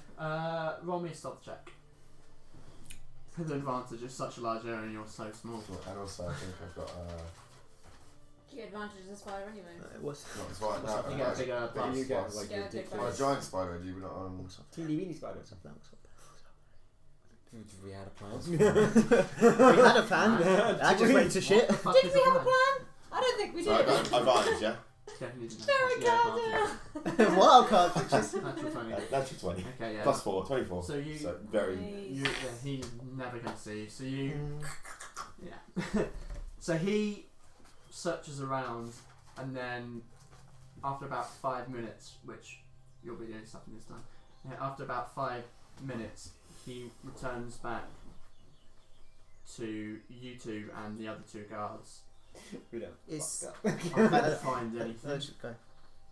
roll me a stealth check. With advantage of such a large area and you're so small. And also, I think I've got get advantage as a spider anyway. What's Not as far. No, You get a bigger But you plus. get like Yeah, ridiculous. a giant spider, do you? Not on. Teeny weeny spider. We had a plan. We had a plan. I just went to shit. What the fuck Did is we the have a plan? plan? I don't think we So I did. got advantage, yeah. Definitely didn't. Ferra Yeah, Carta. Wild card pictures. Natural 20. That's your 20. Okay, yeah. Plus 4, 24. So you, So very. yeah, he's never gonna see you. So you, yeah. So he searches around, and then after about 5 minutes, which you'll be doing something this time. Yeah, after about 5 minutes, he returns back to you two and the other 2 guards. We don't. Is I couldn't find anything. go.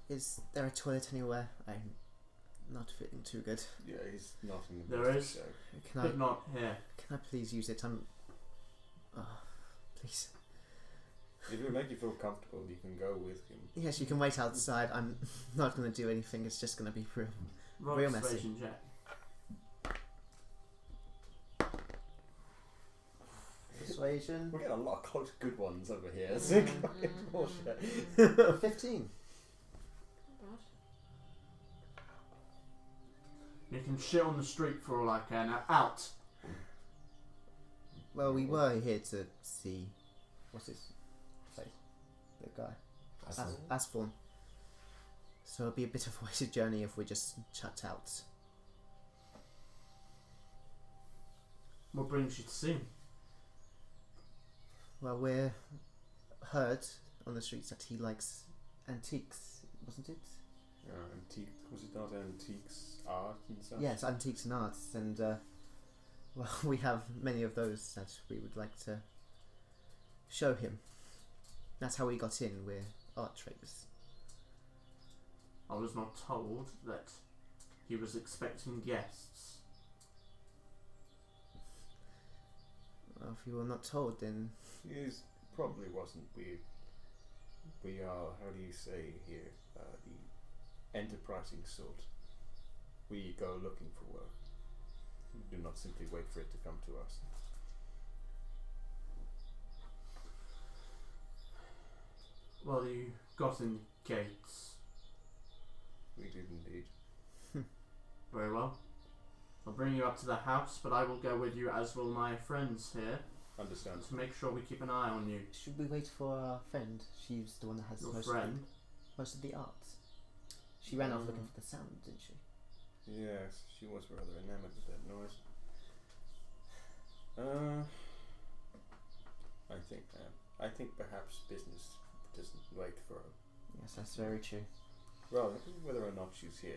Is there a toilet anywhere? I'm not feeling too good. Yeah, he's not in the There is. So. But not here. Can I please use it? Please. If it will make you feel comfortable, you can go with him. Yes, you can wait outside. I'm not going to do anything. It's just going to be real. Roll Real messy. persuasion check. Persuasion. We're getting a lot of close good ones over here. It's bullshit. 15. You can shit on the street for all I care. Now out. Well, we were here to see. What's his face? The guy. Asthorn. So it'll be a bit of a wasted journey if we just shut out. What brings you to see him? Well, we're heard on the streets that he likes antiques, wasn't it? Antique. Was it not antiques, art and stuff? Yes, antiques and arts, and well, we have many of those that we would like to show him. That's how we got in. We're art traders. I was not told that he was expecting guests. Well, if you were not told, then He probably wasn't. We are, how do you say here, the enterprising sort. We go looking for work. We do not simply wait for it to come to us. Well, you got in the gates. We did indeed. Very well. I'll bring you up to the house, but I will go with you, as will my friends here, Understand. to make sure we keep an eye on you. should we wait for our friend? She's the one that has Your most friend? most of the art. She ran off looking for the sound, didn't she? Yes, she was rather enamored with that noise. I think perhaps business doesn't wait for her. Yes, that's very true. Well, whether or not she's here,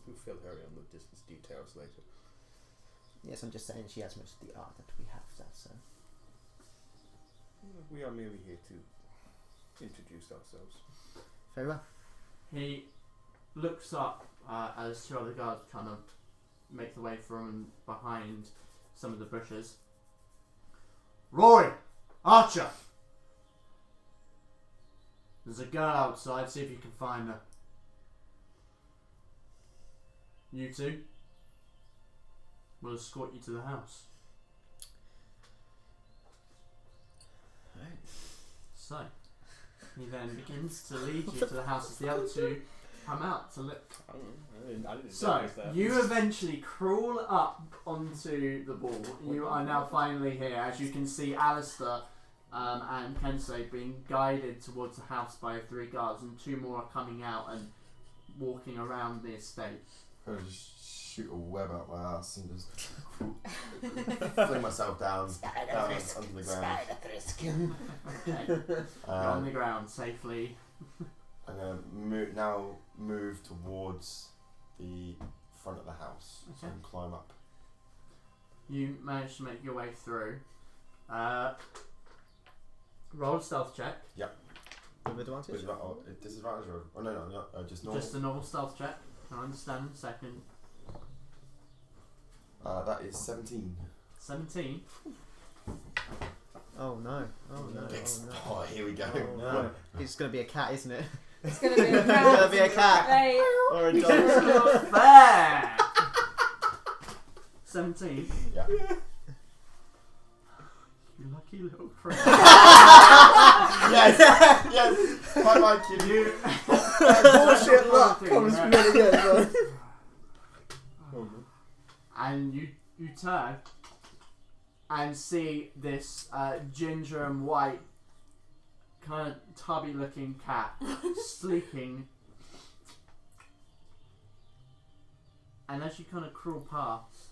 we'll fill her in on the business details later. Yes, I'm just saying she has most of the art that we have. That's so. We are merely here to introduce ourselves. Very well. He looks up as 2 other guards kind of make the way from behind some of the bushes. Roy! Archer! There's a girl outside, see if you can find her. You 2 will escort you to the house. Right. So, he then begins to lead you to the house as the other 2 come out to look. I didn't So, notice that. you eventually crawl up onto the wall. You are now finally here. As you can see, Alistair and Kensei being guided towards the house by 3 guards, and 2 more are coming out and walking around the estate. I'm gonna just shoot a web out my ass and just fling myself down onto the ground. Okay. You're on the ground safely. I'm gonna move towards the front of the house, so I can climb up. You manage to make your way through. Roll a stealth check. With advantage. With disadvantage or no, just normal. Just a normal stealth check. I understand. Second. That is 17. 17. Oh no! Oh no! Big Oh no! oh, here we go. Oh no! It's gonna be a cat, isn't it? It's gonna be a It's gonna be a cat Hey. or a dog. Fair. 17. Yeah. You lucky little prick. Yes. Quite like you. Bullshit luck comes from it again. And you turn and see this ginger and white kind of tubby looking cat sleeping. And as you kind of crawl past,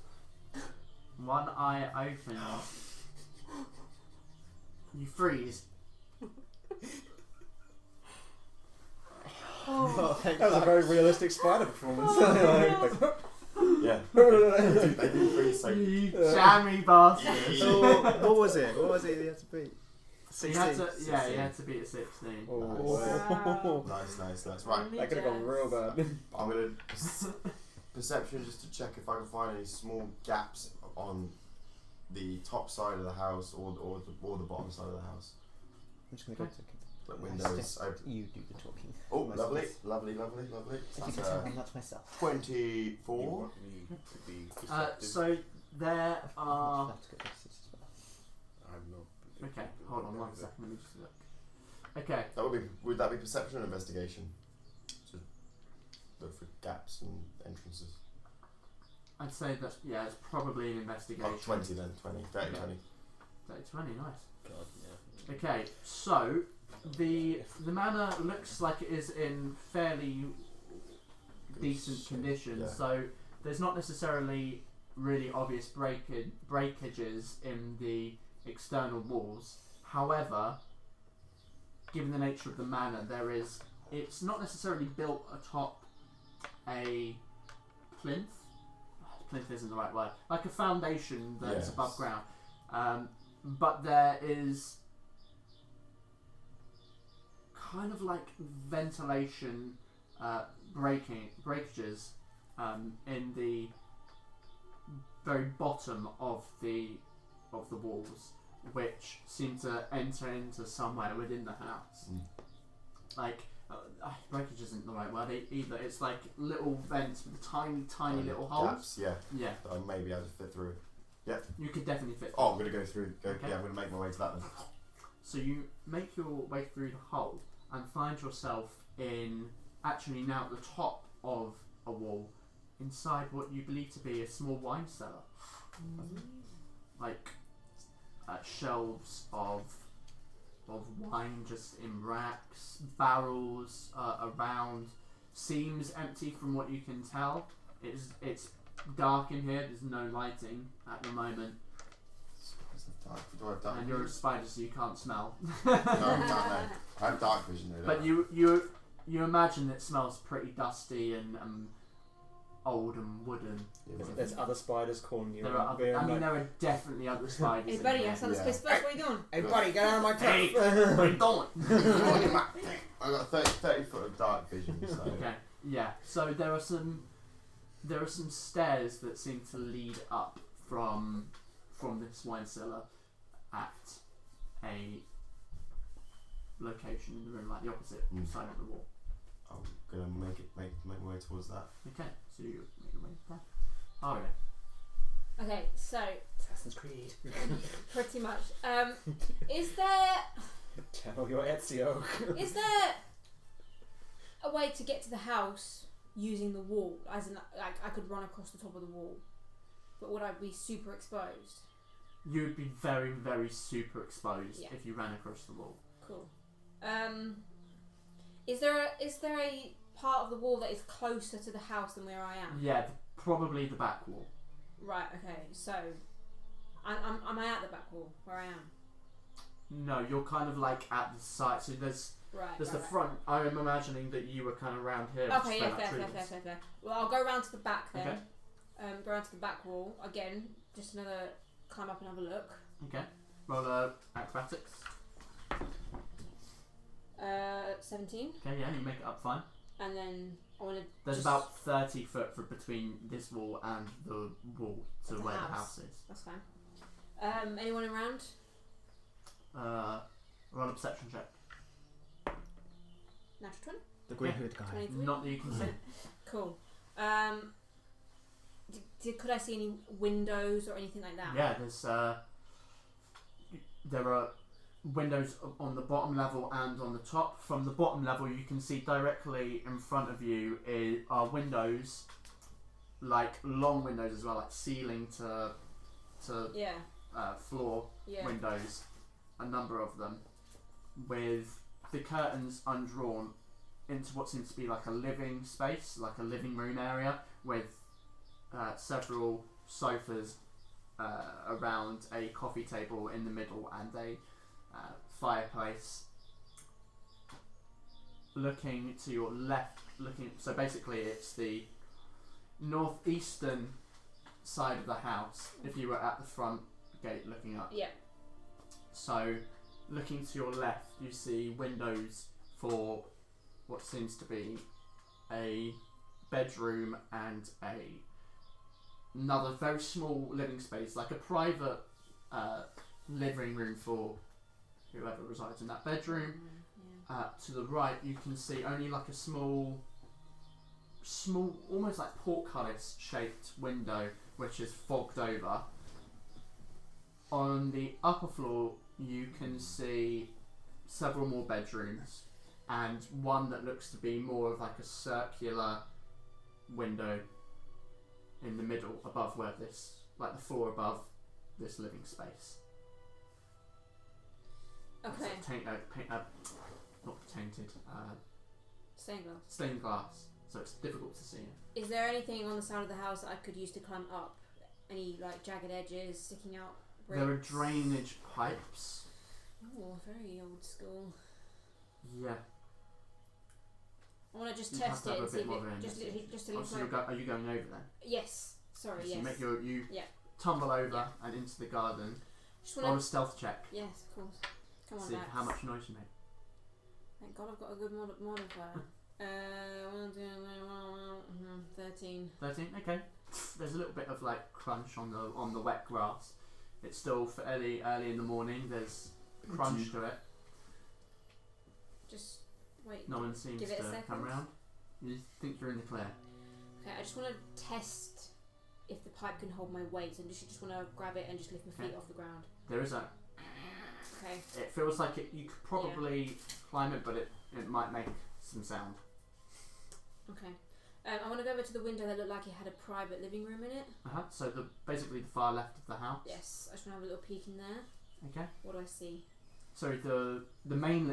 one eye opens, you freeze. That was a very realistic spider performance. Yeah. They do freeze so. You jammy bastard. So, what was it? What was it you had to beat? You had to, yeah, you had to beat a 16. Oh. Wow. Nice. Right. That could have gone real bad. I'm gonna perception just to check if I can find any small gaps on the top side of the house or the bottom side of the house. I'm just going to go to Like windows open. You do the talking. Oh, lovely. As you That's can tell, I'm not myself. 24. You want me to be deceptive? So there are. That's good. That's as well. I'm not. Okay, hold on 1 second. Let me just look. Okay. Would that be perception or investigation? To look for gaps and entrances. I'd say that, yeah, it's probably an investigation. Oh, 20 then. 20. 30, Okay. 20. 20, nice. God, yeah. Okay, so the manor looks like it is in fairly decent condition. Yeah. So there's not necessarily really obvious breakages in the external walls. However, given the nature of the manor, it's not necessarily built atop a plinth. Plinth isn't the right word. Like a foundation that's Yes. above ground. But there is kind of like ventilation breakages in the very bottom of the walls, which seem to enter into somewhere within the house. Like breakage isn't the right word either. It's like little vents with tiny little holes. Gaps, yeah. Yeah, That I may be able to fit through. you could definitely fit. Oh, I'm gonna go through. Okay. Yeah, I'm gonna make my way to that then. So you make your way through the hole and find yourself in, actually now at the top of a wall, inside what you believe to be a small wine cellar. Like shelves of wine just in racks, barrels around, seems empty from what you can tell. It's dark in here, there's no lighting at the moment. Do I have dark And you're a spider, so you can't smell. No, I have dark vision though. But you imagine it smells pretty dusty and old and wooden. There's other spiders calling you. There are there are definitely other spiders. Hey in buddy, here. I saw this Yeah. place first. What are you doing? Hey buddy, get out of my Hey, turf! what are you doing? I got 30 foot of dark vision. So. Okay, yeah. So there are some stairs that seem to lead up from this wine cellar at a location in the room, like the opposite side of the wall. I'm gonna make my way towards that. Okay, so you make your way there. Oh yeah. Okay, so Assassin's Creed. pretty much. Is there Channel your Ezio. is there a way to get to the house using the wall? As in, like, I could run across the top of the wall, but would I be super exposed? You would be very, very super exposed Yeah. if you ran across the wall. Cool. Is there a part of the wall that is closer to the house than where I am? Yeah, probably the back wall. Right. Okay. So, am I at the back wall where I am? No, you're kind of like at the side. So there's Right. the right. front. I'm imagining that you were kind of around here. Okay. Yeah. just Fair. Well, I'll go round to the back then. Okay. Go round to the back wall again. Just another climb up and have a look. Okay. Roll acrobatics. 17, Okay, yeah, you make it up fine. and then I want to. There's about 30 foot between this wall and the wall to Of the where the house. house is. That's fine. Anyone around? Roll a perception check. Natural 20. The green hood guy. 23. Not that you can see. Cool. Could I see any windows or anything like that? Yeah, there are windows on the bottom level and on the top. From the bottom level, you can see directly in front of you are windows, like long windows as well, like ceiling to floor windows, a number of them, with the curtains undrawn into what seems to be like a living space, like a living room area, with several sofas around a coffee table in the middle and a fireplace. Looking to your left, so basically it's the northeastern side of the house if you were at the front gate looking up. Yeah. So looking to your left, you see windows for what seems to be a bedroom and another very small living space, like a private living room for whoever resides in that bedroom. To the right, you can see only like a small, almost like portcullis shaped window, which is fogged over. On the upper floor, you can see several more bedrooms and one that looks to be more of like a circular window in the middle above where this, like the floor above this living space. Okay. Not tainted, Stained glass. stained glass, so it's difficult to see. Is there anything on the side of the house that I could use to climb up? Any like jagged edges sticking out? Bricks? There are drainage pipes. Oh, very old school. Yeah. I want to just You'd have test to it have and a see bit if more of it an just to Oh, look so like. are you going over then? Yes. Sorry. So yes. you make you Yeah. tumble over and into the garden. Just Roll want a stealth check. Yes, of course. Come on, See Max. how much noise you make. Thank God I've got a good modifier. 13. 13. Okay. There's a little bit of like crunch on the wet grass. It's still fairly early in the morning. There's crunch to it. Just wait. No one seems Give it a to second. come round. You think you're in the clear. Okay, I just want to test if the pipe can hold my weight, and just want to grab it and just lift my feet Okay. off the ground. There is a. Okay. It feels like you could probably climb it, but it might make some sound. Okay. I want to go over to the window that looked like it had a private living room in it. So basically the far left of the house. Yes. I just want to have a little peek in there. Okay. What do I see? Sorry, the main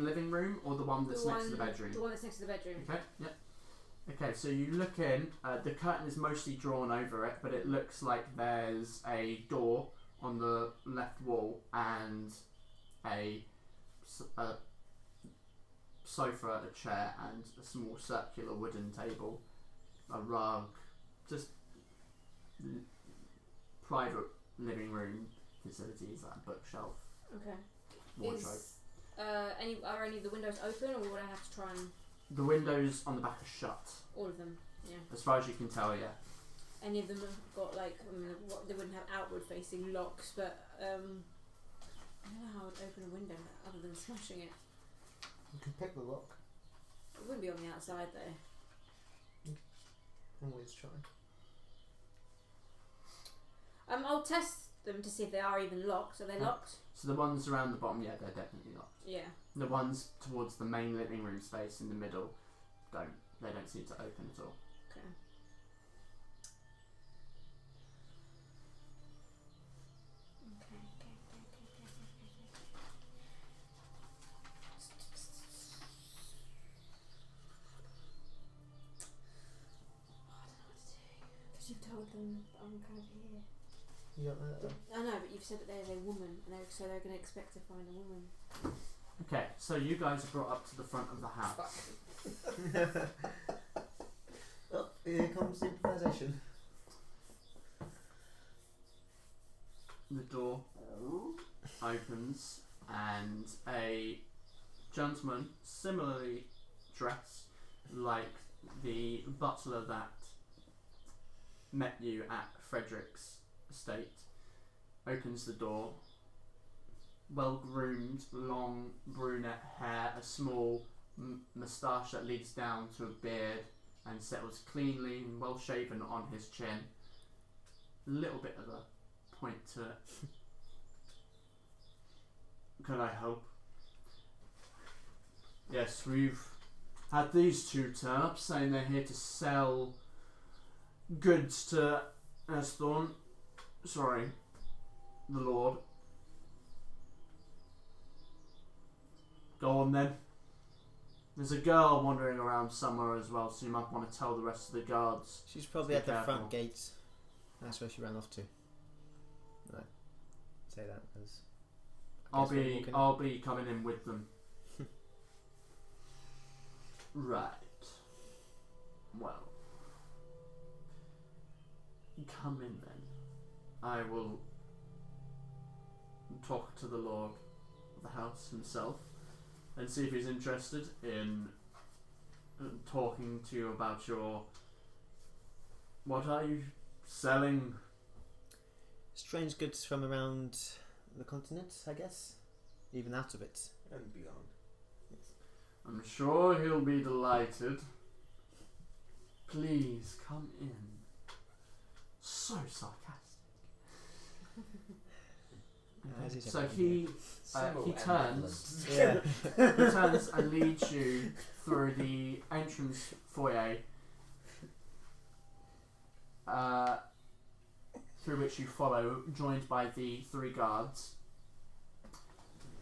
living room or the one that's next to the bedroom. The one that's next to the bedroom. Okay. Yep. Okay, so you look in. The curtain is mostly drawn over it, but it looks like there's a door on the left wall and a sofa, a chair, and a small circular wooden table, a rug, just private living room facilities like a bookshelf, Okay. wardrobe. Are any of the windows open, or would I have to try and The windows on the back are shut, all of them? Yeah. as far as you can tell. Yeah. Any of them have got like they wouldn't have outward facing locks, but I don't know how I'd open a window other than smashing it. You can pick the lock. It wouldn't be on the outside though. Always try. I'll test them to see if they are even locked. Are they locked? So the ones around the bottom, yeah, they're definitely locked. Yeah. The ones towards the main living room space in the middle, they don't seem to open at all. Okay. Because you've told them I'm kind of here. You got that? I know, but you've said that there's a woman, and so they're going to expect to find a woman. Okay, so you guys are brought up to the front of the house. Oh, here comes improvisation. The door opens and a gentleman similarly dressed like the butler that met you at Frederick's estate opens the door. Well groomed, long brunette hair, a small moustache that leads down to a beard and settles cleanly and well shaven on his chin. A little bit of a point to it. can I help? Yes, we've had these two turn up saying they're here to sell goods to Asthorn. Sorry, the Lord. Go on then. There's a girl wandering around somewhere as well, so you might want to tell the rest of the guards. She's probably Be at the careful. front gates. That's where she ran off to. Right. Say that as. I'll be coming in with them. Right. Well. Come in then. I will talk to the Lord of the house himself and see if he's interested in talking to you about your... What are you selling? Strange goods from around the continent, I guess. Even out of it. And beyond. I'm sure he'll be delighted. Please come in. So sarcastic. So he turns. Yeah. He turns and leads you through the entrance foyer, through which you follow, joined by the 3 guards.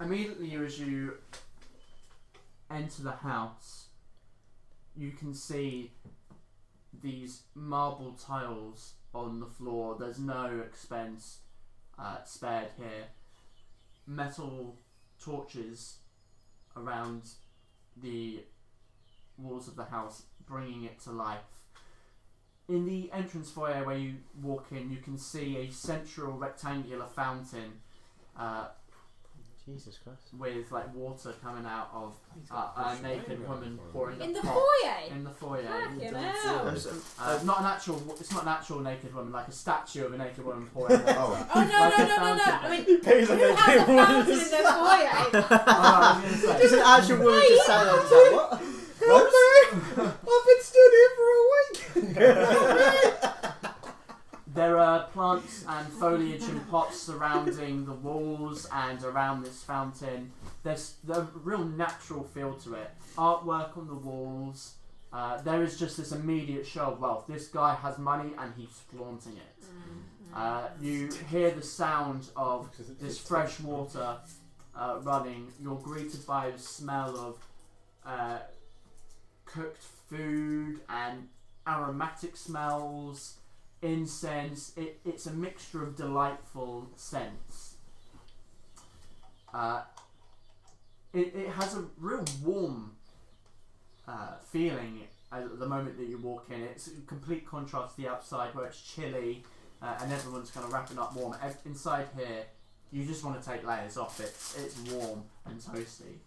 Immediately as you enter the house, you can see these marble tiles on the floor. There's no expense spared here. Metal torches around the walls of the house, bringing it to life. In the entrance foyer where you walk in, you can see a central rectangular fountain Jesus Christ. with like water coming out of a naked woman pouring In a the pot foyer? in the foyer. Fucking hell. Not an actual. It's not an actual naked woman, like a statue of a naked woman pouring water. Oh. Oh, no, Like no, a no, no, no. fountain. I mean, He pays who a has a naked fountain in their foyer? I was gonna say. Just an actual woman just sat there and said, what? Help me! I've been stood here for a week! There are plants and foliage and pots surrounding the walls and around this fountain. There's a real natural feel to it. Artwork on the walls. There is just this immediate show of wealth. This guy has money and he's flaunting it. You hear the sound of this fresh water running. You're greeted by the smell of cooked food and aromatic smells. Incense. It's a mixture of delightful scents. It has a real warm feeling at the moment that you walk in. It's a complete contrast to the outside where it's chilly and everyone's kind of wrapping up warm. Inside here, you just want to take layers off. It's warm and toasty.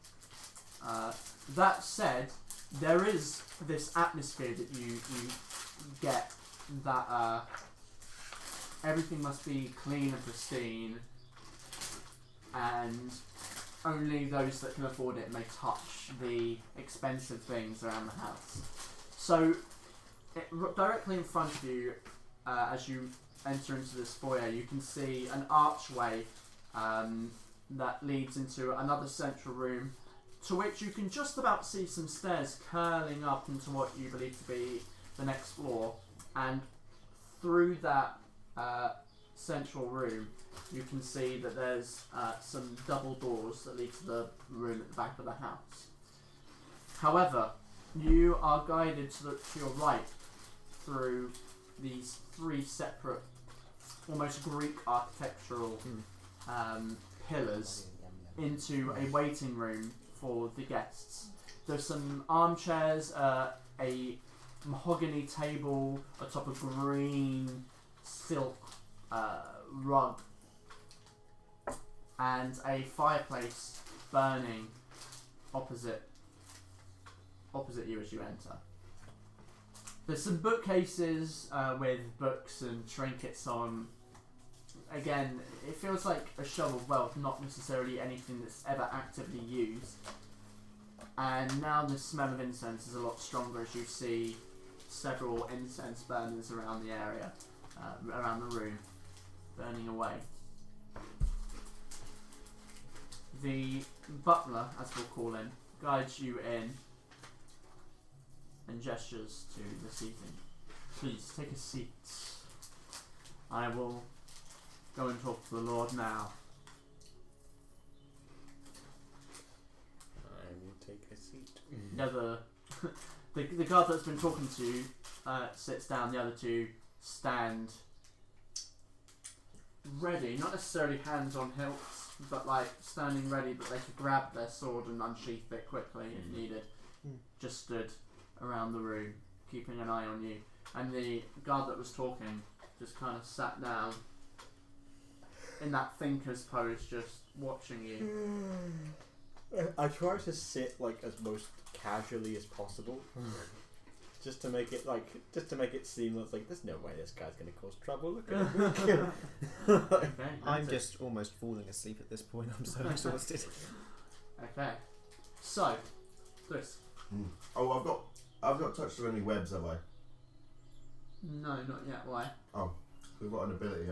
That said, there is this atmosphere that you get that everything must be clean and pristine, and only those that can afford it may touch the expensive things around the house. So, directly in front of you, as you enter into this foyer, you can see an archway that leads into another central room, to which you can just about see some stairs curling up into what you believe to be the next floor. And through that central room, you can see that there's some double doors that lead to the room at the back of the house. However, you are guided to your right through these 3 separate, almost Greek architectural pillars into a waiting room for the guests. There's some armchairs, a mahogany table atop a green silk rug, and a fireplace burning opposite you as you enter. There's some bookcases with books and trinkets on. Again, it feels like a show of wealth, not necessarily anything that's ever actively used. And now the smell of incense is a lot stronger as you see several incense burners around the area, around the room, burning away. The butler, as we'll call him, guides you in and gestures to the seating. Please take a seat. I will go and talk to the Lord now. I will take a seat. The guard that's been talking to you sits down. The other two stand ready, not necessarily hands on hilts, but like standing ready that they could grab their sword and unsheath it quickly if needed. Just stood around the room, keeping an eye on you. And the guard that was talking just kind of sat down in that thinker's pose, just watching you. I try to sit like as most casually as possible, just to make it seamless. Like, there's no way this guy's gonna cause trouble. Look at him. Okay, I'm that's it. just almost falling asleep at this point. I'm so exhausted. Okay. So, Chris. Oh, I've not touched on any webs, have I? No, not yet. Why? We've got an ability.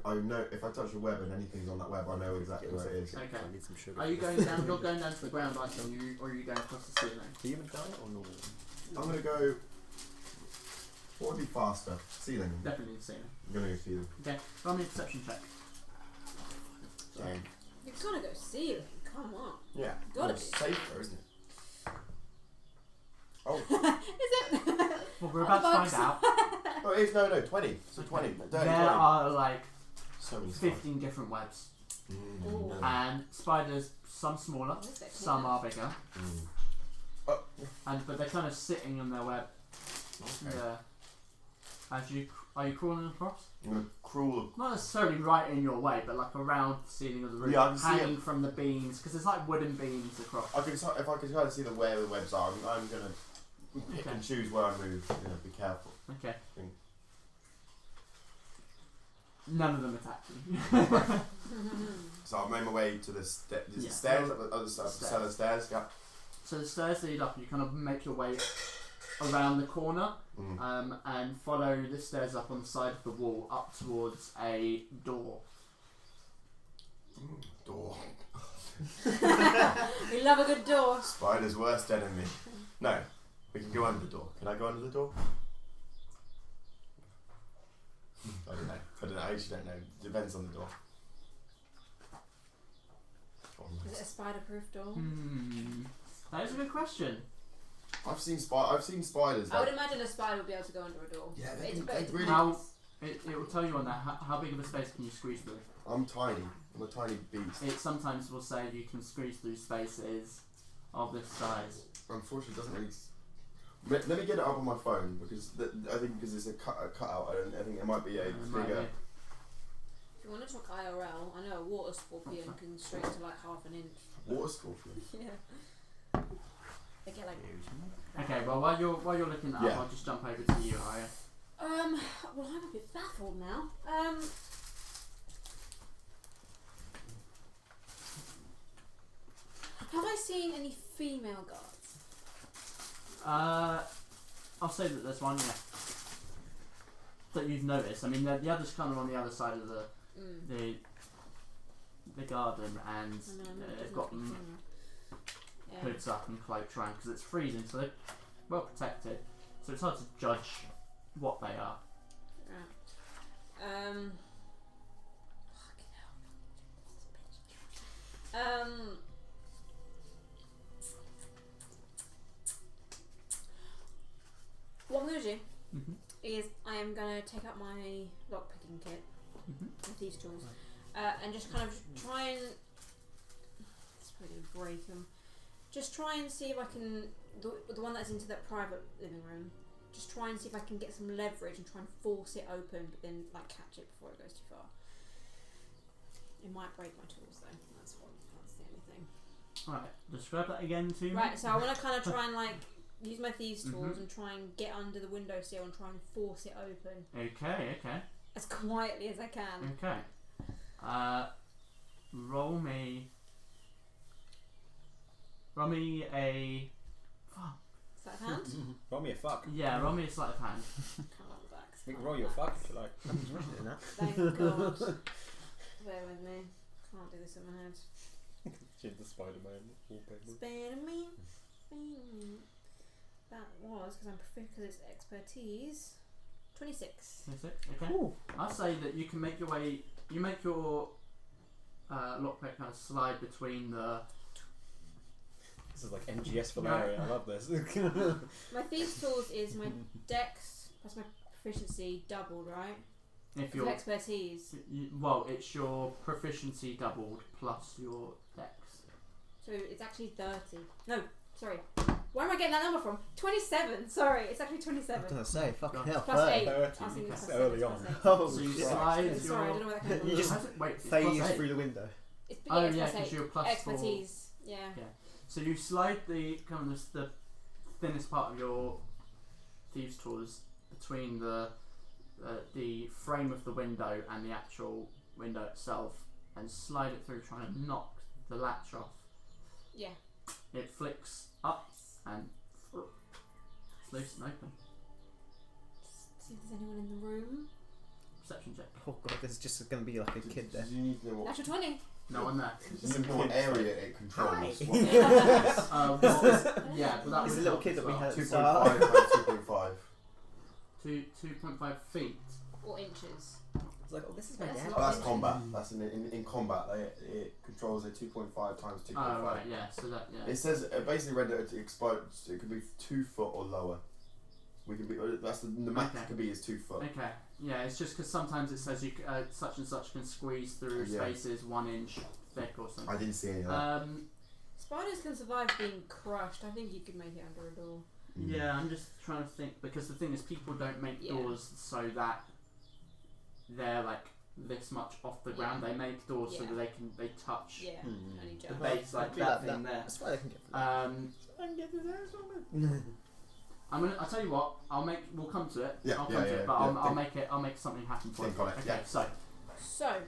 I know if I touch a web and anything's on that web, I know exactly where it is. Okay. I need some sugar. Are you going down? You're going down to the ground, aren't you? Or are you going across the ceiling? human diet or normal? I'm gonna go. What would be faster? Ceiling. Definitely the ceiling. I'm gonna go ceiling. Okay. Roll me a perception check. Dang. You're gonna go ceiling. Come on. Yeah. Gotta It's be. safer, isn't it? Oh. Is it? Well, we're about to find out. Oh, it is no 20. So 20. Dirty 20. There are like So many 15 different webs, Ooh. and spiders. Some smaller, What's that some called? are bigger, Oh, but they're kind of sitting on their web. okay. Yeah. Are you crawling across? I'm gonna crawl. Not necessarily right in your way, but like around the ceiling of the room, Yeah, I can see hanging it. from the beams, because there's like wooden beams across. If I can kind of see where the webs are, I'm gonna pick Okay. and choose where I move. Be careful. Okay. Thing. None of them attack you. So I've made my way to the Yeah. stairs at the other side. Stairs. Cellar stairs. Yeah. So the stairs lead up. You kind of make your way around the corner, and follow the stairs up on the side of the wall up towards a door. Door. We love a good door. Spider's worst enemy. No, we can go under the door. Can I go under the door? I don't know. I actually don't know. Depends on the door. Is it a spider-proof door? That is a good question. I've seen spiders. I would Like, imagine a spider would be able to go under a door. Yeah, But they it's can- but they it's really- How it will tell you on that how big of a space can you squeeze through. I'm tiny. I'm a tiny beast. It sometimes will say you can squeeze through spaces of this size. Unfortunately, it doesn't really. Let me get it up on my phone because I think because it's a cutout. I think it might be a It might bigger. be. If you want to talk IRL, I know a water scorpion can shrink to like half an inch. Water scorpion. Yeah. They get like. Okay, well while you're looking that Yeah. up, I'll just jump over to you, Arya. Well, I'm a bit baffled now. Have I seen any female guards? I'll say that there's one, yeah. That you've noticed. I mean, the others kind of on the other side of the garden, and I mean, they've got them hoods up and cloaks around because it's freezing, so they're well protected. So it's hard to judge what they are. Right. What I'm gonna do is I am gonna take out my lockpicking kit with these tools and just kind of try and it's probably gonna break them. Just try and see if I can the one that's into that private living room. Just try and see if I can get some leverage and try and force it open, but then like catch it before it goes too far. It might break my tools though. That's the only thing. Alright, describe that again to me. Right, so I want to kind of try and like use my thieves tools and try and get under the windowsill and try and force it open Okay. as quietly as I can. Okay. Roll me a. Fuck. Is that a hand? Roll me a fuck. Yeah, roll me a sleight of hand. Come on, back. We can roll your fuck if you like. Thank God. Bear with me. Can't do this in my head. She's the Spider-Man wallpaper. Spider-Man. That was because I'm proficient because it's expertise. 26. 26. Okay. Ooh. I'll say that you can make your way. You make your lockpick kind of slide between the. This is like MGS Val-Aeria. I love this. My thieves tools is my dex plus my proficiency doubled, right? If It's you're expertise. well, it's your proficiency doubled plus your dex. So it's actually 30. No, sorry. Where am I getting that number from? 27. Sorry, it's actually I 27. was gonna say, fucking hell. Plus 8. 30. I was thinking That's plus early 8, on. plus 8. Oh, So you shit. slide your. Sorry, I don't know what that kind of You number just is. Wait, it's Phase plus 8. through the window. It's, Oh it's yeah, plus because 8. you're plus 4. Expertise. Yeah. So you slide the kind of the thinnest part of your thieves' tools between the frame of the window and the actual window itself, and slide it through, trying to knock the latch off. Yeah. It flicks up and it's loose and open. Just see if there's anyone in the room. Perception check. Oh god, there's just gonna be like a kid there. Do you need to know what, Natural 20. No one there. do you know what area it controls? Yeah, but that It's was a little kid that we had at the 2.5 start. times 2.5. 2.5 feet. Or inches. It's like, oh, this is my That's dad. a Oh, lot. that's combat. That's in combat. It controls a 2.5 times 2.5. Oh right, yeah. So that It says basically read that it explodes. It could be 2 foot or lower. We could be. That's the max Okay. it could be is 2 foot. Okay. Yeah, it's just because sometimes it says you such and such can squeeze through Yeah. spaces 1 inch thick or something. I didn't see any of that. Spiders can survive being crushed. I think you could make it under a door. Yeah, I'm just trying to think because the thing is, people don't make Yeah. doors so that they're like this much off the ground. They make doors so Yeah. that they touch Yeah. Hmm. Only the jump. base like Do that thing there. That's why they can get through that. I can get through there as well. I'll tell you what. We'll come to it. Yeah, I'll come yeah, to yeah, it, but yeah, I'll make something happen for think you. on it, Okay, yeah. So,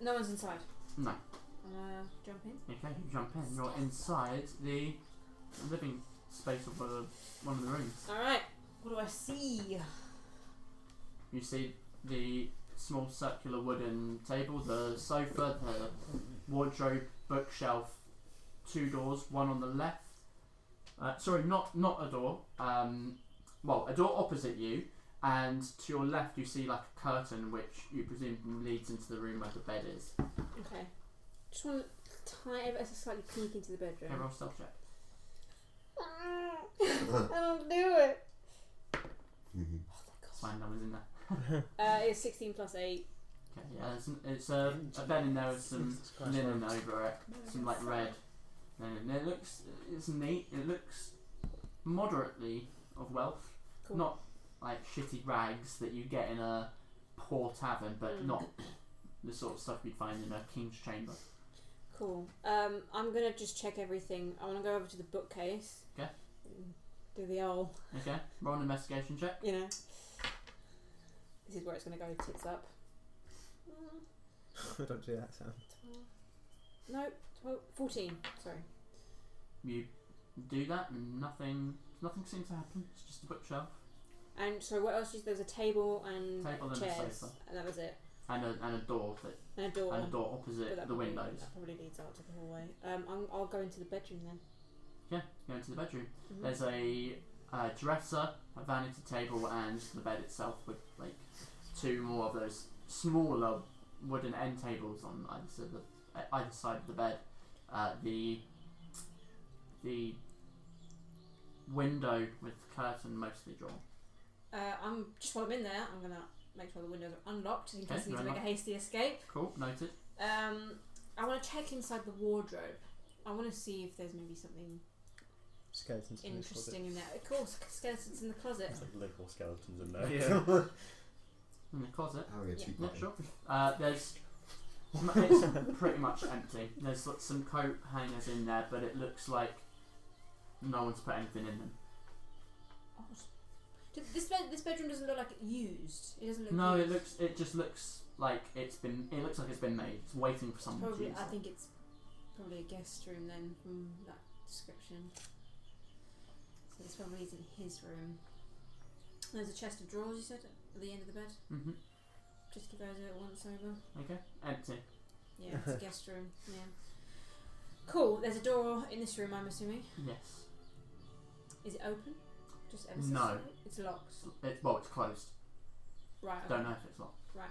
no one's inside. No. Jump in. Okay, you jump in. You're inside the living space of one of the rooms. Alright. What do I see? You see the small circular wooden table, the sofa, the wardrobe, bookshelf, 2 doors, one on the left. Sorry, not a door. Well, a door opposite you, and to your left you see like a curtain which you presume leads into the room where the bed is. Okay. Just want to slightly peek into the bedroom. Okay, roll stealth check. I don't do it. It's fine, no one's in there. It's 16 plus 8. Okay, yeah, it's a bed in there with some Jesus Christ, linen right. over it, some like red linen. It's neat. It looks moderately of wealth, Cool. not like shitty rags that you get in a poor tavern, but not the sort of stuff you'd find in a king's chamber. Cool. I'm gonna just check everything. I want to go over to the bookcase. Okay. Do the old, Okay, roll an investigation check. you know. This is where it's gonna go tits up. Don't do that sound. 12, no, 14. Sorry. You do that, and nothing seems to happen. It's just a bookshelf And so what else? There's a table and Table and a chairs, sofa. and that was it. and a door And a door. and a door But opposite that the probably- windows. That probably leads out to the hallway. I'll go into the bedroom then. Yeah, go into the bedroom. Mhm. There's a dresser, a vanity table, and the bed itself with like 2 more of those smaller wooden end tables on either side of the bed. The window with the curtain mostly drawn. Just while I'm in there, I'm gonna make sure the windows are unlocked in Okay, case I need to they're make a hasty escape. Cool, noted. I want to check inside the wardrobe. I want to see if there's maybe something Skeletons in the closet. interesting in there. Of course, skeletons in the closet. There's like literal skeletons in there. Yeah. In the closet. How are we Yeah. cheap? Yeah, sure. It's pretty much empty. There's like some coat hangers in there, but it looks like no one's put anything in them. Oh, this bedroom doesn't look like it's used. It doesn't look. No, used. it just looks like it's been made. It's waiting for someone to Probably, use I it. think it's probably a guest room then from that description. So this probably is in his room. There's a chest of drawers, you said, at the end of the bed. Mm-hmm. Just give those a once over. Okay. Empty. Yeah, it's a guest room. Yeah. Cool. There's a door in this room, I'm assuming. Yes. Is it open? Just ever so No. slightly? It's locked. It's closed. Right. Okay. Don't know if it's locked. Right.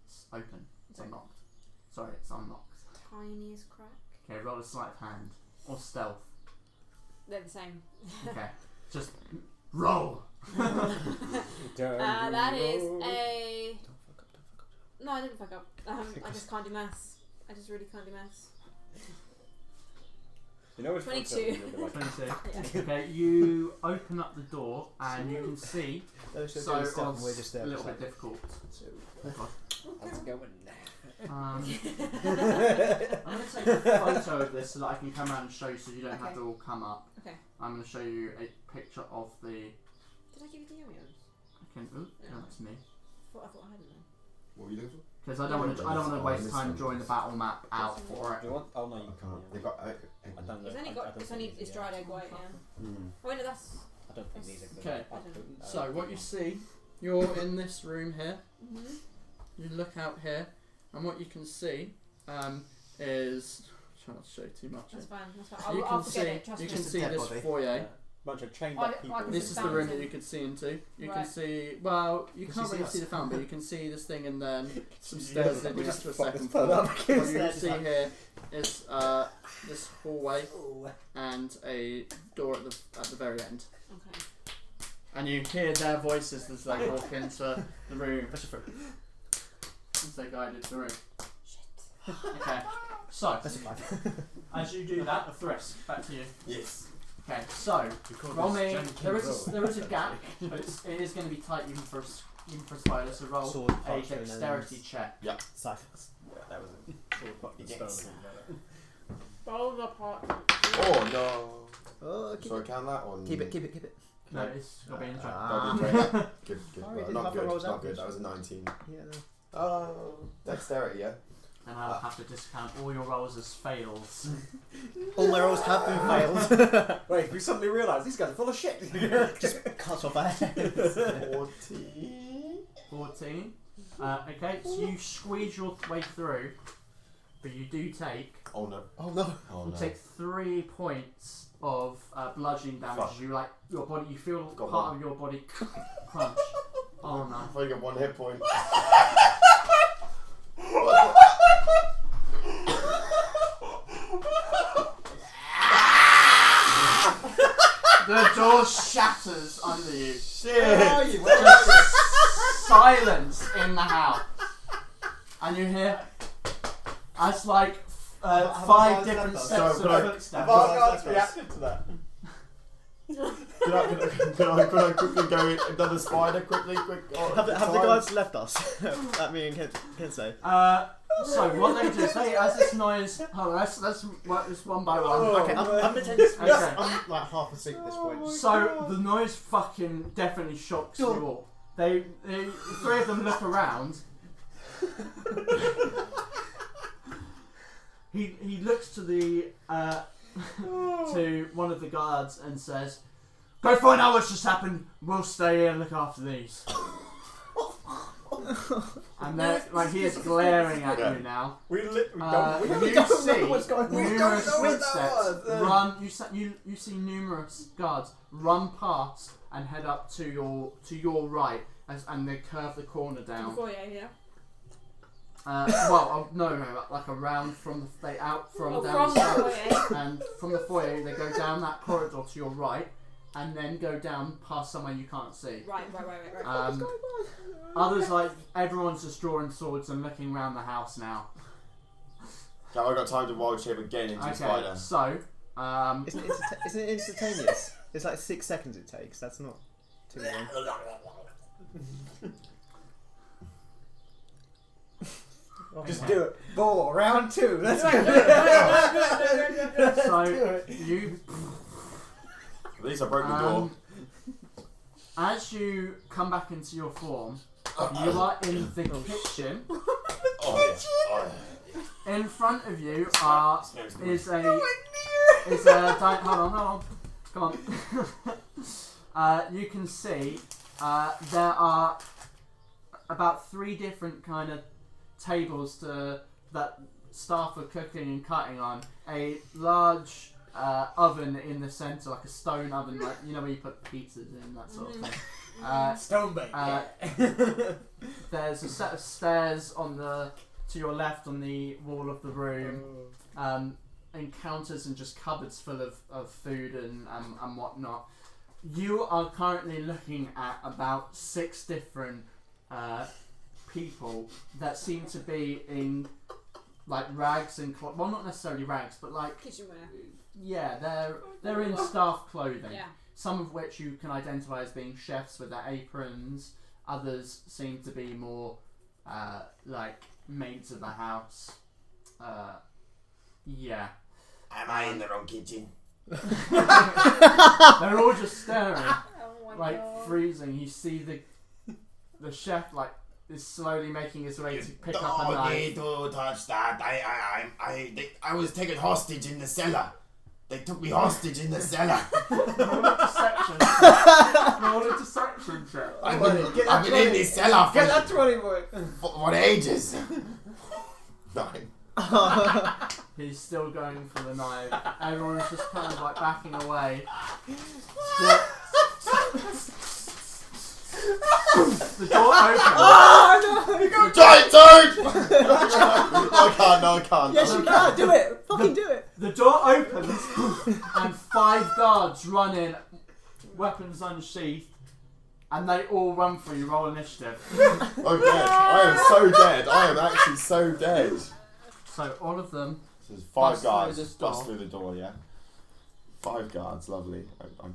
It's open. It's Okay. unlocked. Sorry, it's unlocked. Tiniest crack. Okay, roll a sleight of hand. Or stealth. They're the same. Okay. Just roll! That is a. Don't fuck up. No, I didn't fuck up. I just can't do maths. I just really can't do maths. You know, it's 22. 22. Yeah. Okay, you open up the door and you can see. Those who are So doing stuff, it's we're just there. a little beside bit difficult. So, How's it going? I'm going to take a photo of this so that I can come around and show you so you don't have Okay. to all come up. Okay. I'm going to show you a picture of the. Did I give you the yo-yos? I can. Ooh, Yeah. no, that's me. I thought I had them. What were you looking for? Because I don't want to waste time drawing the battle map out for Do it. you want? Oh no, you I can't. can't. They got. I don't know. It's only I got. don't It's think only. these It's are dried the egg white. actual- Yeah. Mm. Oh wait, no, that's. I don't think these are good. Okay. I So what you see, you're in this room here. Mhm. You look out here, and what you can see is. Try not to show too much. That's Here. fine. That's fine. You I'll can forget see. it. Trust You me. can Just a see dead this body. foyer. Bunch of chained I up people. can This see is the the room that fountain. you could see into. You can Right. see. Well, you Can can't she really see see us? the fountain, but you can see this thing, and then some Yeah, stairs we leading up just to a fuck second this floor. pun up What against you can that. see here is this hallway and a door at the very end. Okay. And you hear their voices as they walk into the room. As they guide into the room. Shit. Okay. So, that's a 5. as you do that, Thriss, back to you. Yes. Okay. So, roll me. There is a gap. But it is going to be tight even for a spider. So roll Sword, a parchment, and dexterity check. Scythe. Yeah, that was it. Yes. Roll the part. Oh no. Oh, keep So I it. count that on. Keep it. No, it's got to be in the track. Ah. Good. Oh, Well, you didn't not have the good. rolls Not out. good. That was a 19. Yeah, no. Oh, dexterity, yeah. And I'll have to discount all your rolls as fails. All my rolls have been failed. Wait, we suddenly realised these guys are full of shit. Just cut off our heads. 14. 14. Okay, so you squeeze your way through, but you do take. Oh no. Oh no. Oh You no. take 3 points of bludgeoning damage. Fuck. You like your body. You feel Got part one. of your body crunch. Oh no. I've only got 1 hit point. The door shatters under you. Shit. Silence in the house, and you hear as like Have 5 guys different left us? sets Sorry, of can footsteps. Vargard's reacted to that. Can I quickly go another spider quickly? Have the guards left us? That me and Ken say. So what they do is they, as this noise, hold on, let's work this one by one. Okay, I'm pretending. Okay. I'm like half asleep at this point. So the noise fucking definitely shocks you all. They 3 of them look around. He looks to the to one of the guards and says, "Go find out what's just happened. We'll stay here and look after these." And then, like, he is glaring at you now. We literally You don't see know what's going on. numerous We don't know what that footsteps was. run. You see numerous guards run past and head up to your right, and they curve the corner down. Foyer, yeah. No, like around from out from Oh, down from the the steps, foyer. and from the foyer they go down that corridor to your right, and then go down past somewhere you can't see. Right. Others, like, everyone's just drawing swords and looking around the house now. Have I got time to wild shape again into a spider? So, Isn't it instantaneous? It's like 6 seconds it takes. That's not too long. Just do it. Ball, round 2. Let's go. so you, At least I broke the door. as you come back into your form, you are in the kitchen. Oh, yeah. In front of you Smells good. is a hold on, come on. You can see there are about 3 different kind of tables that staff for cooking and cutting on, a large oven in the centre, like a stone oven, like you know where you put pizzas in, that sort of thing. Stone bake. There's a set of stairs to your left on the wall of the room. And counters and just cupboards full of food and whatnot. You are currently looking at about 6 different people that seem to be in like rags and well, not necessarily rags, but like kitchenware. Yeah, they're in staff clothing. Yeah. Some of which you can identify as being chefs with their aprons. Others seem to be more like maids of the house. Yeah. Am I in the wrong kitchen? They're all just staring, Oh my God. freezing. You see the chef is slowly making his way to pick up a Don't knife. need to touch that. I was taken hostage in the cellar. They took me hostage in the cellar. Roll a deception. Roll a deception check. I've been in this cellar Get that 20, boy. for ages. 9. He's still going for the knife. Everyone's just kind of like backing away. The door opens. Oh no! Giant toad! I can't. Yes, you can. Do it. Fucking do it. The door opens and 5 guards run in, weapons unsheathed, and they all run for you. Roll initiative. I'm dead. I am so dead. I am actually so dead. So all of them. So there's 5 Bust through guards. this Bust door. through the door, yeah. 5 guards, lovely. I'm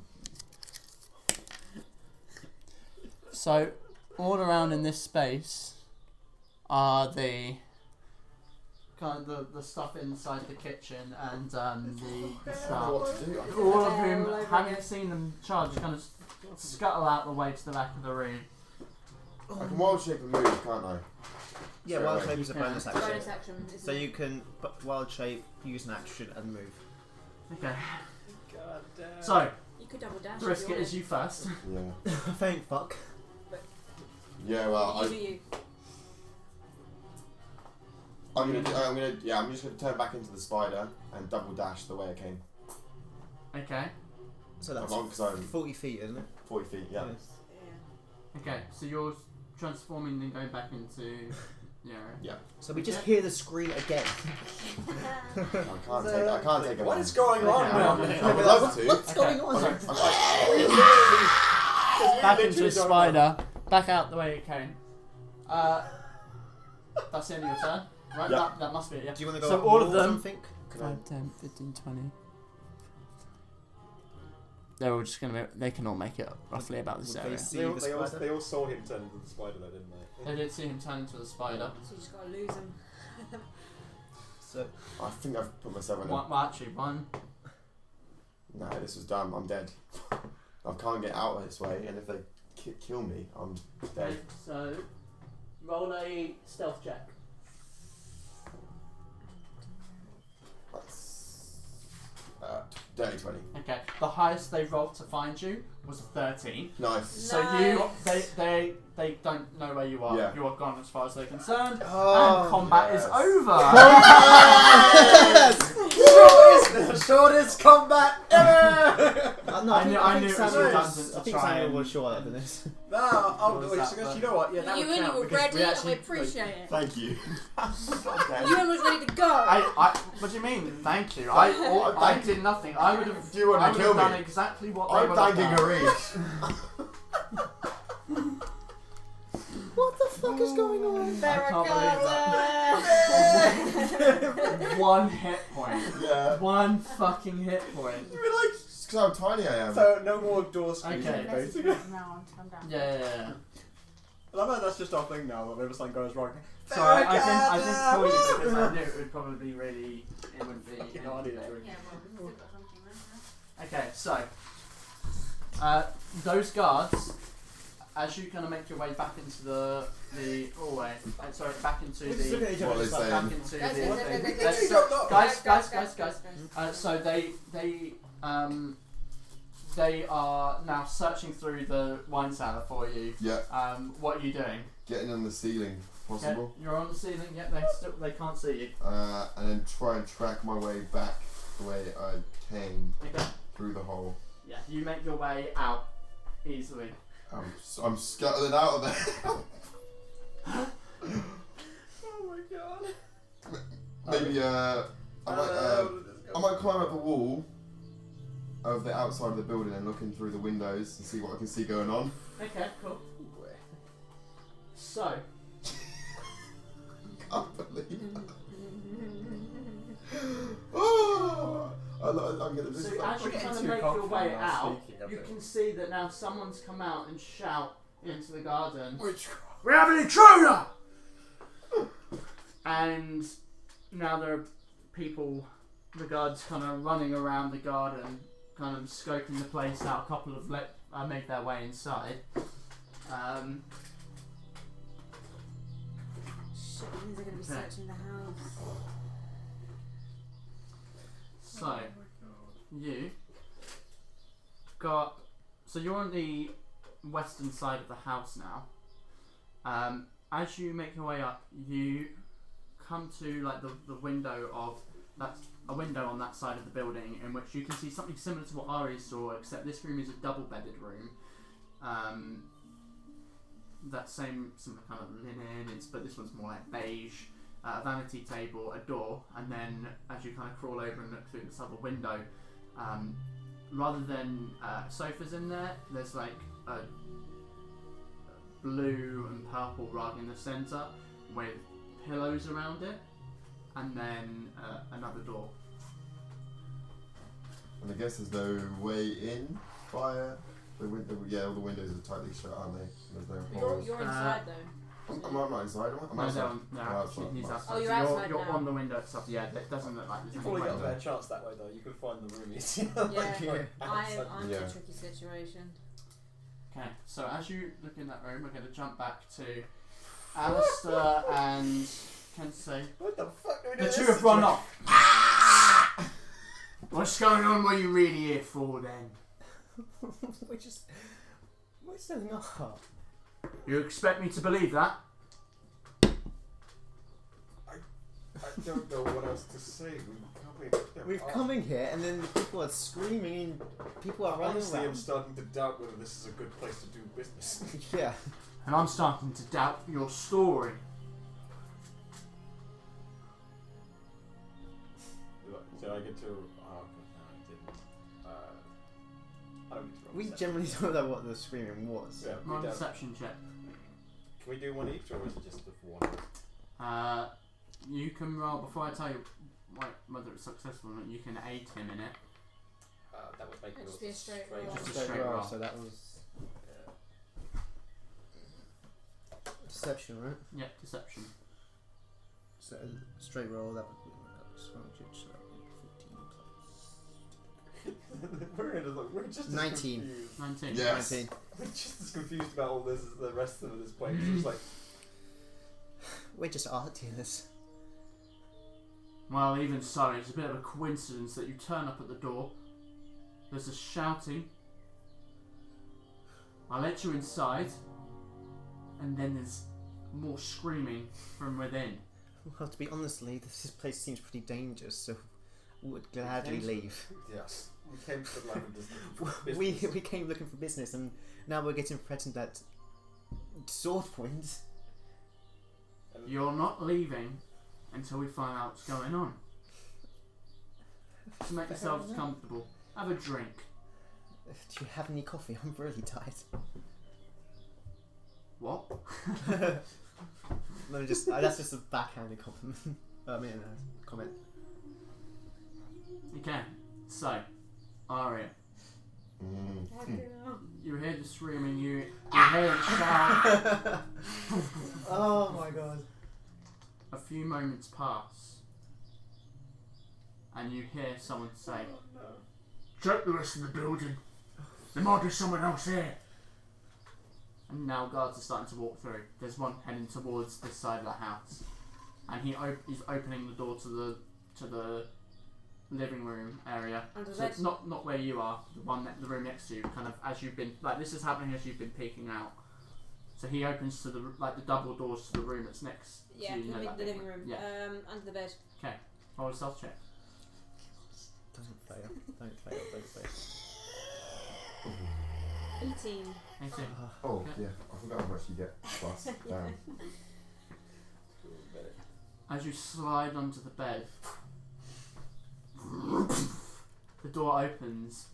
So all around in this space are the kind of the stuff inside the kitchen and the I don't know stuff. what to do. All of whom, having seen them charge, kind of scuttle out the way to the back of the room. I can wild shape and move, can't I? Yeah, Straight wild away. shape is a bonus Bonus action. action. Isn't So it? you can wild shape, use an action, and move. Okay. God damn. So You could double dash. risk it as you first. Yeah. Thank fuck. Yeah, well, You do you. I'm just gonna turn back into the spider and double dash the way I came. Okay. So that's Because I'm 40 feet, isn't it? 40 feet, yeah. Yeah. Okay. So you're transforming and going back into So we just hear the scream again. I can't take it. What is going on Okay. now? I would love to. What's Okay. going on? back into the spider. Back out the way it came. That's the end of your turn, right? Yeah. That must be it. Yeah. Do you want to go So up all of walls them- and think? 5, 10, 15, 20. They're all just gonna. They can all make it roughly about this Would they area. see They all, the they, all, spider? they all saw him turn into the spider, though, didn't they? They did see him turn into the spider. So you just gotta lose him. So I think I've put myself in a... Well, actually, one. No, this was dumb. I'm dead. I can't get out of this way, and if they kill me, I'm dead. Okay, so roll a stealth check. That's... dirty 20. Okay. The highest they rolled to find you was a 13. Nice. So they don't know where you are. Yeah. You are gone as far as they're concerned. Oh, and combat yes. is over. Shortest combat ever! no, I knew it was Samuel redundant to I think try Samuel and- was shorter than this. No, Was wait, that so the- you know what? Yeah, that you would and you count were because ready. we actually I appreciate it. Thank you. You and was ready to go. What do you mean? Thank you. I did nothing. I would have. Do you want I to would kill have done me? exactly what they I'm would have thanking done. Arish. What the fuck is going on? Ferra can't Carta. 1 hit point. Yeah. 1 fucking hit point. You'd be like, just because how tiny I am. So no more door squeezing, Okay. basically. No, I'm down. Yeah. I love that that's just our thing now. Whenever something goes wrong. Sorry, I didn't call you because I knew it would probably be really. It wouldn't be. Fucking idea. Yeah, well, we've still got something there. Okay, so those guards, as you kind of make your way back into the hallway, back into We're just looking at each the other What just are they like, back into Guys, the guys, thing. guys, Guys, guys, guys. So they they are now searching through the wine cellar for you. Yeah. What are you doing? Getting on the ceiling, possible. Okay, you're on the ceiling. Yeah, they can't see you. And then try and track my way back the way I came through the hole. Yeah, you make your way out easily. I'm scuttling out of there. Oh my god. Maybe I might climb up the wall of the outside of the building and look in through the windows and see what I can see going on. Okay, cool. So. Can't believe that. Oh, I'm gonna So as you kind of make your way out, you can see that now someone's come out and shout into the garden. We have an intruder! And now there are people, the guards kind of running around the garden, kind of scoping the place out. A couple have made their way inside. Shit, means they're going to be searching the house. So, you got. So you're on the western side of the house now. As you make your way up, you come to like the window of that's a window on that side of the building in which you can see something similar to what Ari saw, except this room is a double-bedded room. That same some kind of linen, but this one's more like beige. A vanity table, a door, and then as you kind of crawl over and look through this other window, rather than sofas in there, there's like a blue and purple rug in the centre with pillows around it, and then another door. And I guess there's no way in via the window. Yeah, all the windows are tightly shut, aren't they? There's no holes. You're inside though. I'm not inside, am I? I'm outside. No, outside. he's outside. Oh, you're So outside you're now. on the window itself. Yeah, it doesn't look like You've there's probably any got a way. better chance that way though. You can find the room easier. I'm Yeah. in a tricky situation. Okay, so as you look in that room, we're going to jump back to Alistair and Kensei. What the fuck do we do? The in two this have run situation? off. What's going on? What are you really here for then? We're selling our heart. You expect me to believe that? I don't know what else to say. We've come in here and then the people are screaming and people are running Honestly, I'm around. starting to doubt whether this is a good place to do business. Yeah. And I'm starting to doubt your story. Did I get to? Oh, no, I didn't. I don't get to roll We deception. generally don't know what the screaming was. Yeah, we Roll a don't. deception check. Can we do one each, or is it just the one? You can roll, before I tell you whether it's successful or not, you can aid him in it. That would make It'd it just be a straight roll. Just a Straight straight roll. So that was deception, right? Yeah, deception. So straight roll, that would be 14 We're just 19. As confused. 19. Yes. 19. We're just as confused about all this as the rest of this place. It's like We're just art dealers. Well, even so, it's a bit of a coincidence that you turn up at the door. There's a shouting. I let you inside, and then there's more screaming from within. Well, to be honestly, this place seems pretty dangerous, so we would gladly leave. yes, we came to the Lavenders. We came looking for business, and now we're getting threatened at sword point. You're not leaving until we find out what's going on. So make yourselves comfortable. Have a drink. Do you have any coffee? I'm really tired. What? No, just that's just a backhanded compliment. Comment. Okay, so, Aria, Mm. you hear the screaming, you hear it shout. Oh my god. A few moments pass, and you hear someone say, "Check the rest of the building. There might be someone else here." And now guards are starting to walk through. There's one heading towards this side of the house, and he's opening the door to the living room area. Under So that? it's not where you are. The room next to you. Kind of as you've been like this is happening as you've been peeking out. So he opens to the double doors to the room that's next Yeah, to you know, that the big living room. Yeah. Under the bed. Okay. Roll a stealth check. Don't fail. Don't fail. Don't fail. 18. 18. Oh, Okay. yeah. I forgot how much you get. Plus. Damn. As you slide onto the bed, the door opens.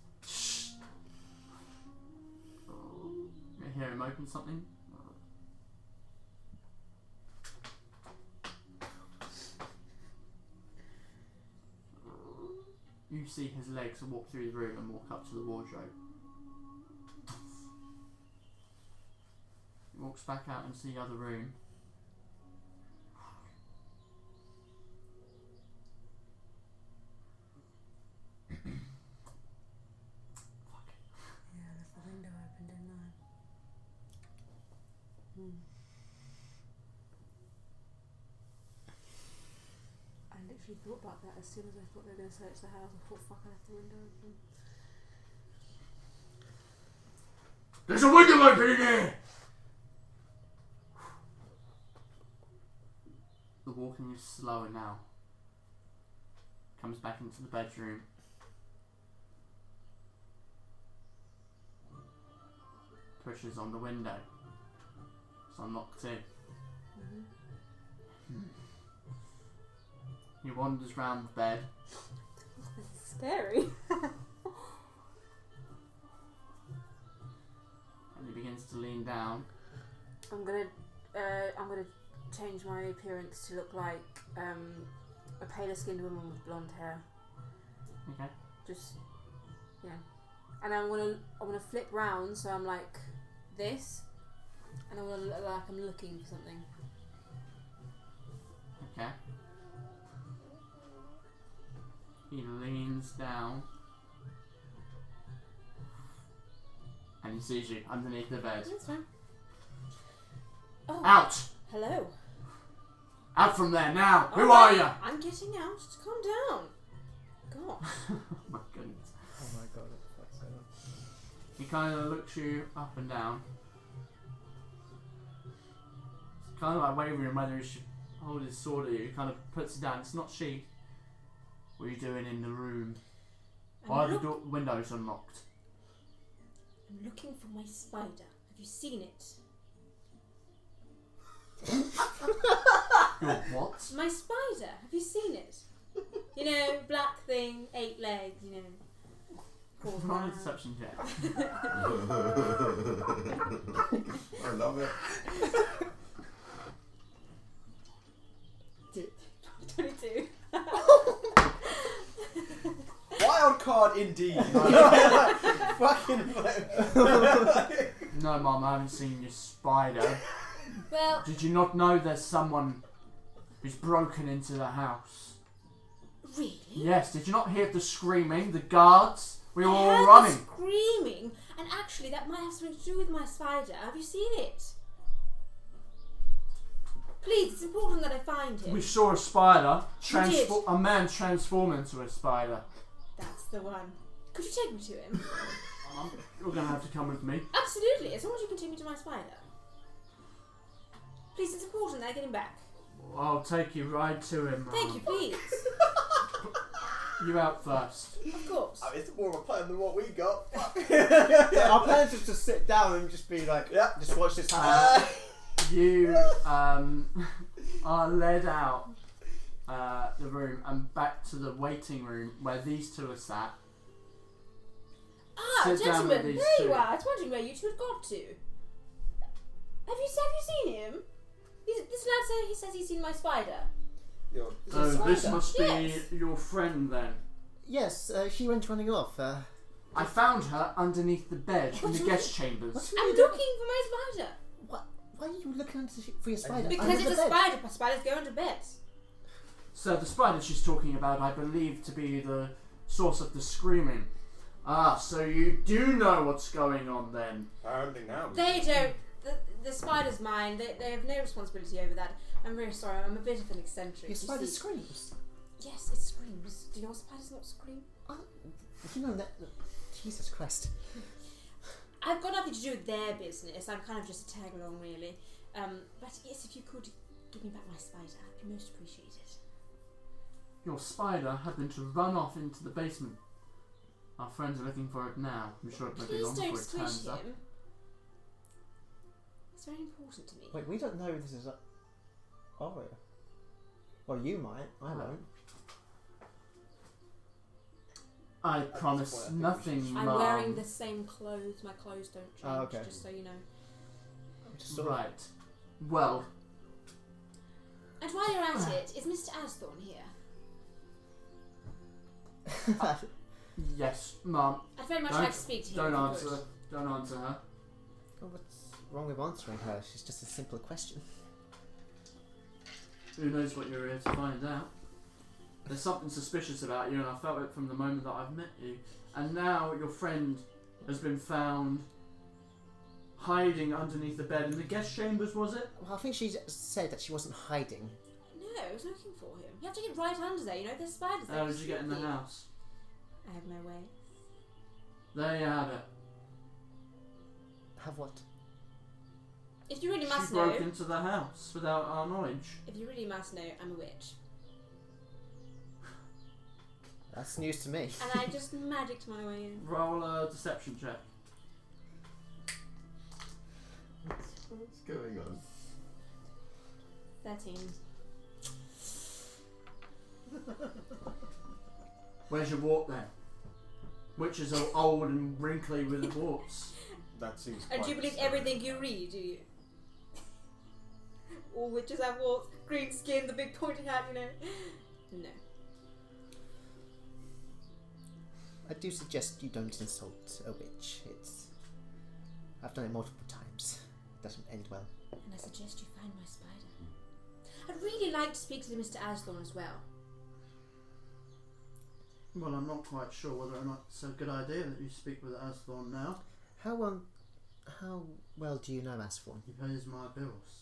You hear him open something. You see his legs walk through the room and walk up to the wardrobe. He walks back out into the other room. Yeah, I left the window open, didn't I? I literally thought about that as soon as I thought they were going to search the house. I thought, fuck, I left the window open. There's a window open in here! The walking is slower now. Comes back into the bedroom. Pushes on the window. It's unlocked in. He wanders round the bed. This is scary. And he begins to lean down. I'm gonna change my appearance to look like a paler skinned woman with blonde hair. Okay. Just yeah. And I'm gonna flip round so I'm like this, and I'm gonna look like I'm looking for something. Okay. He leans down. And he sees you underneath the bed. That's fine. Oh, Out! hello. Out from there now! Who Alright, are you? I'm getting out. Just calm down. God. Oh my goodness. Oh my god, that's so long. He kind of looks you up and down. It's kind of like wavering whether he should hold his sword at you. He kind of puts it down. It's not sheathed. What are you doing in the room? Why are the windows unlocked? I'm looking for my spider. Have you seen it? Your what? My spider. Have you seen it? You know, black thing, 8 legs. You know. Crawls Roll a around. deception check. I love it. 22. Wild card indeed. Fucking. No, Mum, I haven't seen your spider. Well, Did you not know there's someone who's broken into the house? really? Yes, did you not hear the screaming? The guards? We were I all heard running. the screaming, and actually that might have something to do with my spider. Have you seen it? Please, it's important that I find it. We saw a spider. You did? A man transform into a spider. That's the one. Could you take me to him? You're going to have to come with me. Absolutely, as long as you can take me to my spider. Please, it's important that I get him back. I'll take you right to him, Mum. Thank you, please. You out first. Of course. It's more of a plan than what we got. Our plan is just to sit down and just be like, Yeah. just watch this happen. You are led out the room and back to the waiting room where these two are sat. Ah, Sit down gentlemen, with these there you two. are. I was wondering where you two had got to. Have you seen him? This lad he says he's seen my spider. Oh, this spider? must Yes. be your friend then. Yes, she went running off. I found her underneath the bed in the guest chambers. What's I'm looking for my spider. Why are you looking for your spider? Because Under it's the a bed? spider. My spiders go under bed. So the spider she's talking about, I believe to be the source of the screaming. Ah, so you do know what's going on then. Apparently now. They don't. The spider's mine. They have no responsibility over that. I'm very sorry. I'm a bit of an eccentric. Your you spider see. screams. Yes, it screams. Do your spiders not scream? You know that. Jesus Christ. I've got nothing to do with their business. I'm kind of just a tag along, really. But yes, if you could give me back my spider, I'd be most appreciated. Your spider happened to run off into the basement. Our friends are looking for it now. I'm sure it won't be Please long don't before it squish turns him. up. It's very important to me. Wait, we don't know this is Aria. Well, you might. I won't. I promise why I think we nothing, should- I'm Mum. wearing the same clothes. My clothes don't change, Oh, okay. just so you know. Just sort of- Right. Well, And while you're at it, is Mr. Asthorn here? yes, Mum. I'd very much Don't- like to speak to him. Don't if you answer. could. Don't answer her. Oh, what's wrong with answering her? She's just a simple question. Who knows what you're here to find out? There's something suspicious about you, and I felt it from the moment that I've met you. And now your friend has been found hiding underneath the bed in the guest chambers, was it? Well, I think she said that she wasn't hiding. No, I was looking for him. You have to get right under there. You know, there's spiders there. How did you get in the house? I have no way. There you have it. Have what? If you really She must broke know, into the house without our knowledge. if you really must know, I'm a witch, That's news to me. and I just magicked my way in. Roll a deception check. What's going on? 13. Where's your wart then? Witches are old and wrinkly with warts. That seems. And quite do you believe disturbing. everything you read, do you? All witches have warts, green skin, the big pointy hat, you know? No. I do suggest you don't insult a witch. I've done it multiple times. It doesn't end well. And I suggest you find my spider. I'd really like to speak to Mr. Asthorn as well. Well, I'm not quite sure whether or not it's a good idea that you speak with Asthorn now. How well do you know Asthorn? He pays my bills.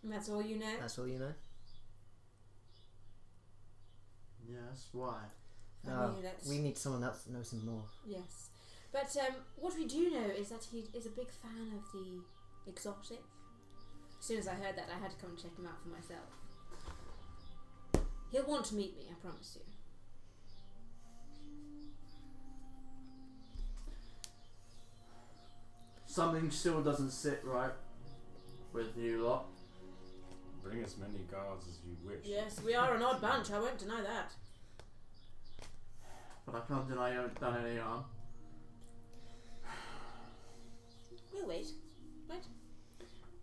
And that's all you know? That's all you know? Yes, why? I No, mean, that's- we need someone else that knows him more. Yes. But what we do know is that he is a big fan of the exotic. As soon as I heard that, I had to come and check him out for myself. He'll want to meet me, I promise you. Something still doesn't sit right with you lot. Bring as many guards as you wish. Yes, we are an odd bunch, I won't deny that. But I can't deny you haven't done any harm. We'll wait. Right?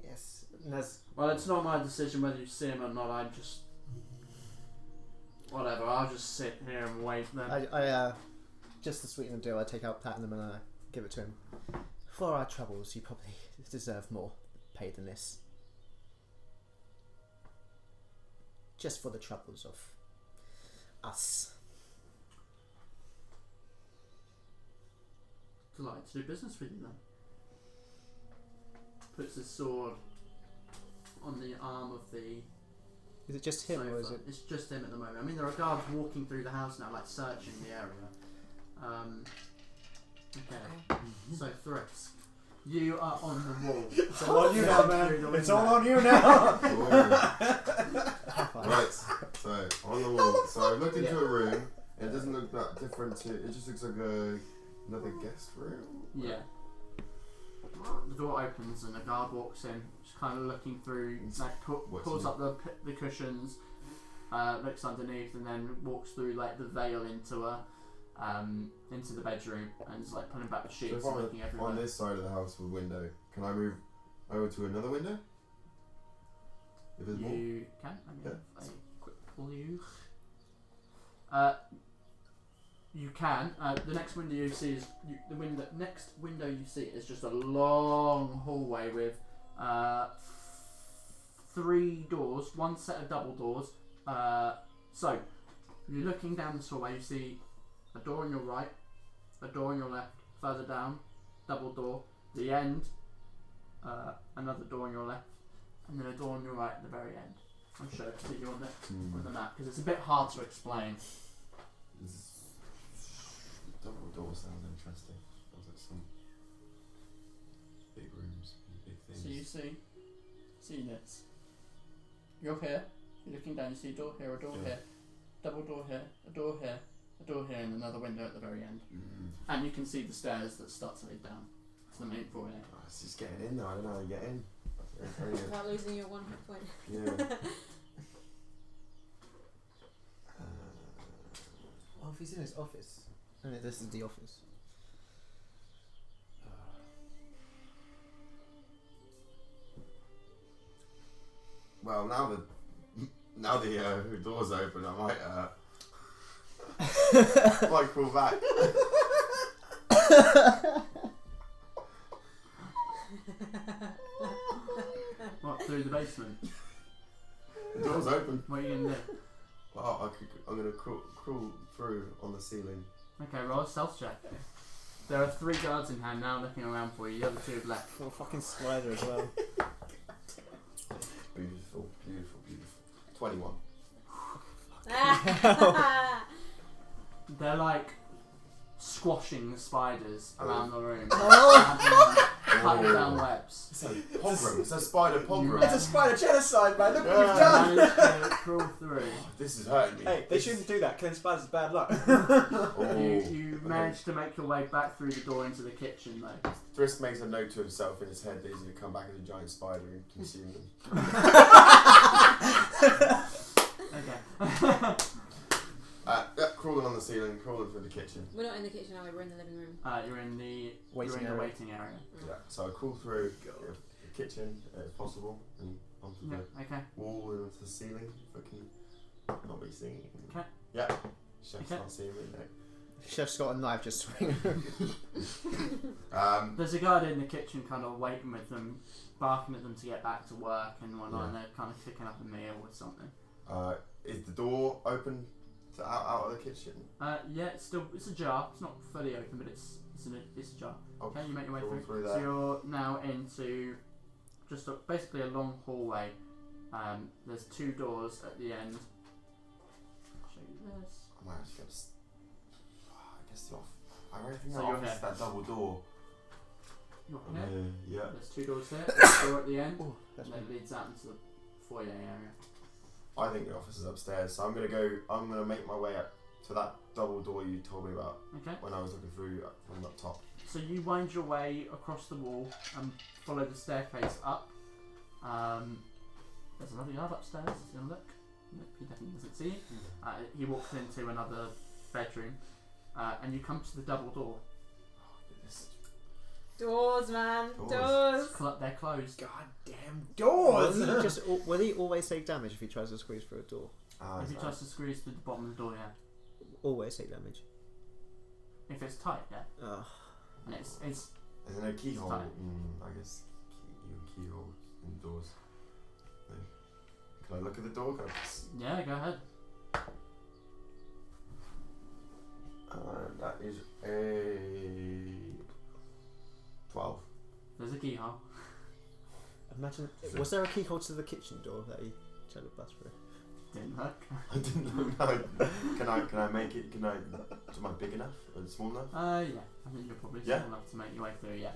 Yes. And there's Well, it's not my decision whether you see him or not. I'm just... Whatever, I'll just sit here and wait then. I just to sweeten the deal, I take out platinum and I give it to him. For our troubles, you probably deserve more pay than this. Just for the troubles of us. Delighted to do business with you then. Puts his sword on the arm of the Is it just him sofa. or is it? It's just him at the moment. I mean, there are guards walking through the house now, like searching the area. Okay. So Thrisk, you are on the wall. It's all on you now, Through the man. It's window. all on you now. Right, so on the wall. So I've looked into a room. It doesn't look that different to. It just looks like another guest room. Yeah. The door opens and a guard walks in, just kind of looking through, like What's pulls in up the cushions, looks underneath, and then walks through like the veil into the bedroom, and is like pulling back the So sheets if and I'm looking everywhere. on this side of the house with a window, can I move over to another window? If there's more. You can. Let me Yeah. have a quick pull you. You can. The next window you see is next window you see is just a long hallway with 3 doors, one set of double doors. So you're looking down this hallway. You see a door on your right, a door on your left. Further down, double door. The end, another door on your left, and then a door on your right at the very end. I'll show it to you on the map because it's a bit hard to explain. Double door sounds interesting. Sounds like some big rooms, big things. So you see this. You're here. You're looking down. You see a door here, a door here, double door here, a door here, a door here, and another window at the very end. And you can see the stairs that start to lead down to the main foyer. Oh, it's just getting in though. I don't know how to get in. Without losing your 1 hit point. Yeah. Oh, if he's in his office. Oh, no, this is the office. Well, now the door's open, I might crawl back. What, through the basement? The door's open. What are you gonna do? Well, I'm gonna crawl through on the ceiling. Okay, roll a stealth check. There are 3 guards in hand now looking around for you. The other 2 have left. Full fucking slider as well. Beautiful, beautiful, beautiful. 21. They're like squashing the spiders around the room. Cutting down webs. It's a pogrom. It's a spider pogrom. It's a spider genocide, man. Look what you've You done. managed to crawl through. This is hurting me. Hey, they shouldn't do that. Killing spiders is bad luck. You managed to make your way back through the door into the kitchen though. Thrisk makes a note to himself in his head that he's going to come back as a giant spider and consume them. Okay. Crawling on the ceiling, crawling through the kitchen. We're not in the kitchen, are we? We're in the living room. You're in the Waiting area. waiting area. Yeah, so I crawl through the kitchen if possible and onto Yeah, the okay. wall and onto the ceiling if I can not be seen. Okay. Yeah. Chef's Okay. not seeing me, no. Chef's got a knife just swinging. There's a guard in the kitchen kind of waiting with them, barking at them to get back to work and whatnot, and they're kind of cooking up a meal or something. Is the door open to out of the kitchen? Yeah, it's ajar. It's not fully open, but it's ajar. Okay, you make your way Crawl through. through So that. you're now into just basically a long hallway. There's 2 doors at the end. I'll show you this. I might actually get I guess the off. I really think So the you're office here. is that double door. You're here. Yeah. There's 2 doors here. There's a door at the end, Oh, that's and then it leads out into the foyer area. I think the office is upstairs, so I'm gonna make my way up to that double door you told me about Okay. when I was looking through from up top. So you wind your way across the wall and follow the staircase up. There's another guard upstairs. He's gonna look. Nope, he definitely doesn't see you. He walks into another bedroom, and you come to the double door. Doors, man. Doors. Doors. They're closed. Goddamn doors. Will he always take damage if he tries to squeeze through a door? If he tries to squeeze through the bottom of the door, yeah. Always take damage. If it's tight, yeah. Oh. And it's Isn't there a keyhole? Sorry. I guess keyhole in the doors. No. Can I look at the door? Can I yeah. Go ahead. that is a 12. There's a keyhole. Imagine. Was there a keyhole to the kitchen door that he tried to bust through? Didn't look. I didn't know. Can I make it? Am I big enough? Or small enough? Yeah. I think you're probably small enough to make your way through. Yeah.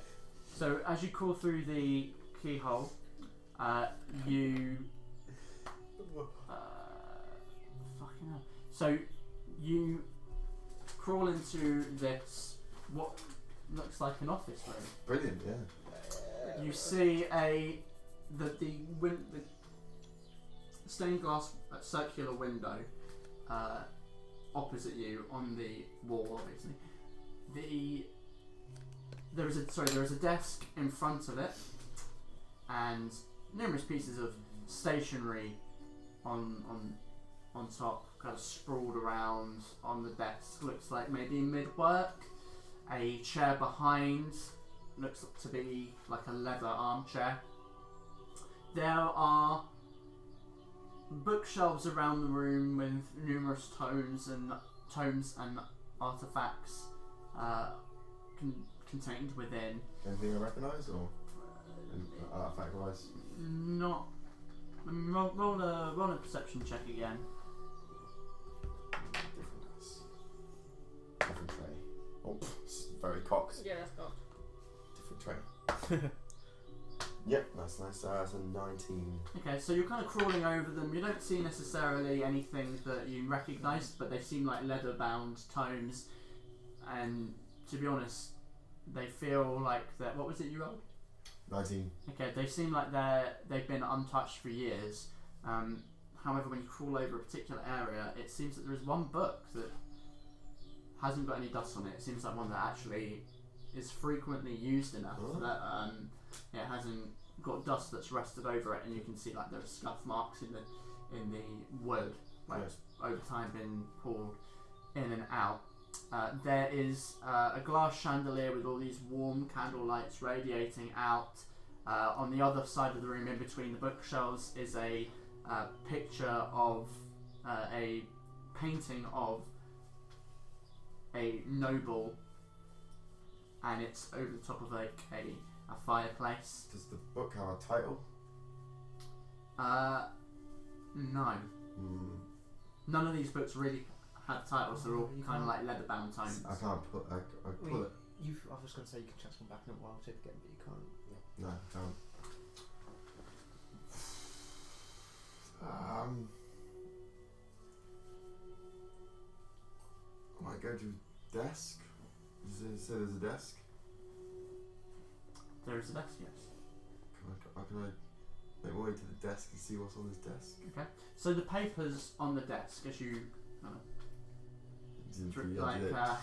So as you crawl through the keyhole, you. Fucking hell. So you crawl into this what looks like an office room. Brilliant, yeah. You see the stained glass circular window opposite you on the wall, obviously. There is a desk in front of it, and numerous pieces of stationery on top, kind of sprawled around on the desk. Looks like maybe mid-work. A chair behind looks to be like a leather armchair. There are bookshelves around the room with numerous tomes and artifacts contained within. Anything I recognise or artifact wise? Not Roll a perception check again. Different dice. Different tray. Oh, it's very cocked. Yeah, that's got. Different tray. Yep, that's nice. That's a 19. Okay, so you're kind of crawling over them. You don't see necessarily anything that you recognise, but they seem like leather-bound tomes. And to be honest, they feel like that. What was it you rolled? 19. Okay, they seem like they've been untouched for years. However, when you crawl over a particular area, it seems that there is one book that hasn't got any dust on it. It seems like one that actually is frequently used enough that it hasn't got dust that's rested over it, and you can see like there are scuff marks in the wood, like it's over time been pulled in and out. There is a glass chandelier with all these warm candle lights radiating out. On the other side of the room, in between the bookshelves, is a picture of a painting of a noble, and it's over the top of like a fireplace. Does the book have a title? No. None of these books really have titles. They're all kind of like leather-bound tomes. I can't put. I pull it. I was going to say you can transform back in a wild shape again, but you can't. No, I can't. I might go to desk. Does it say there's a desk? There is a desk, yes. Can I make my way to the desk and see what's on this desk? Okay. So the papers on the desk, as you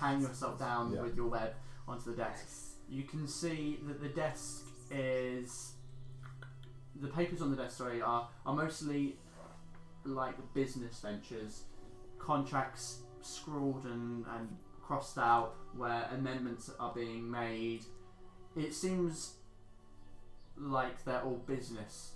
hang yourself down with your web onto the desk, you can see that the desk is. The papers on the desk, are mostly like business ventures, contracts scrawled and crossed out where amendments are being made. It seems like they're all business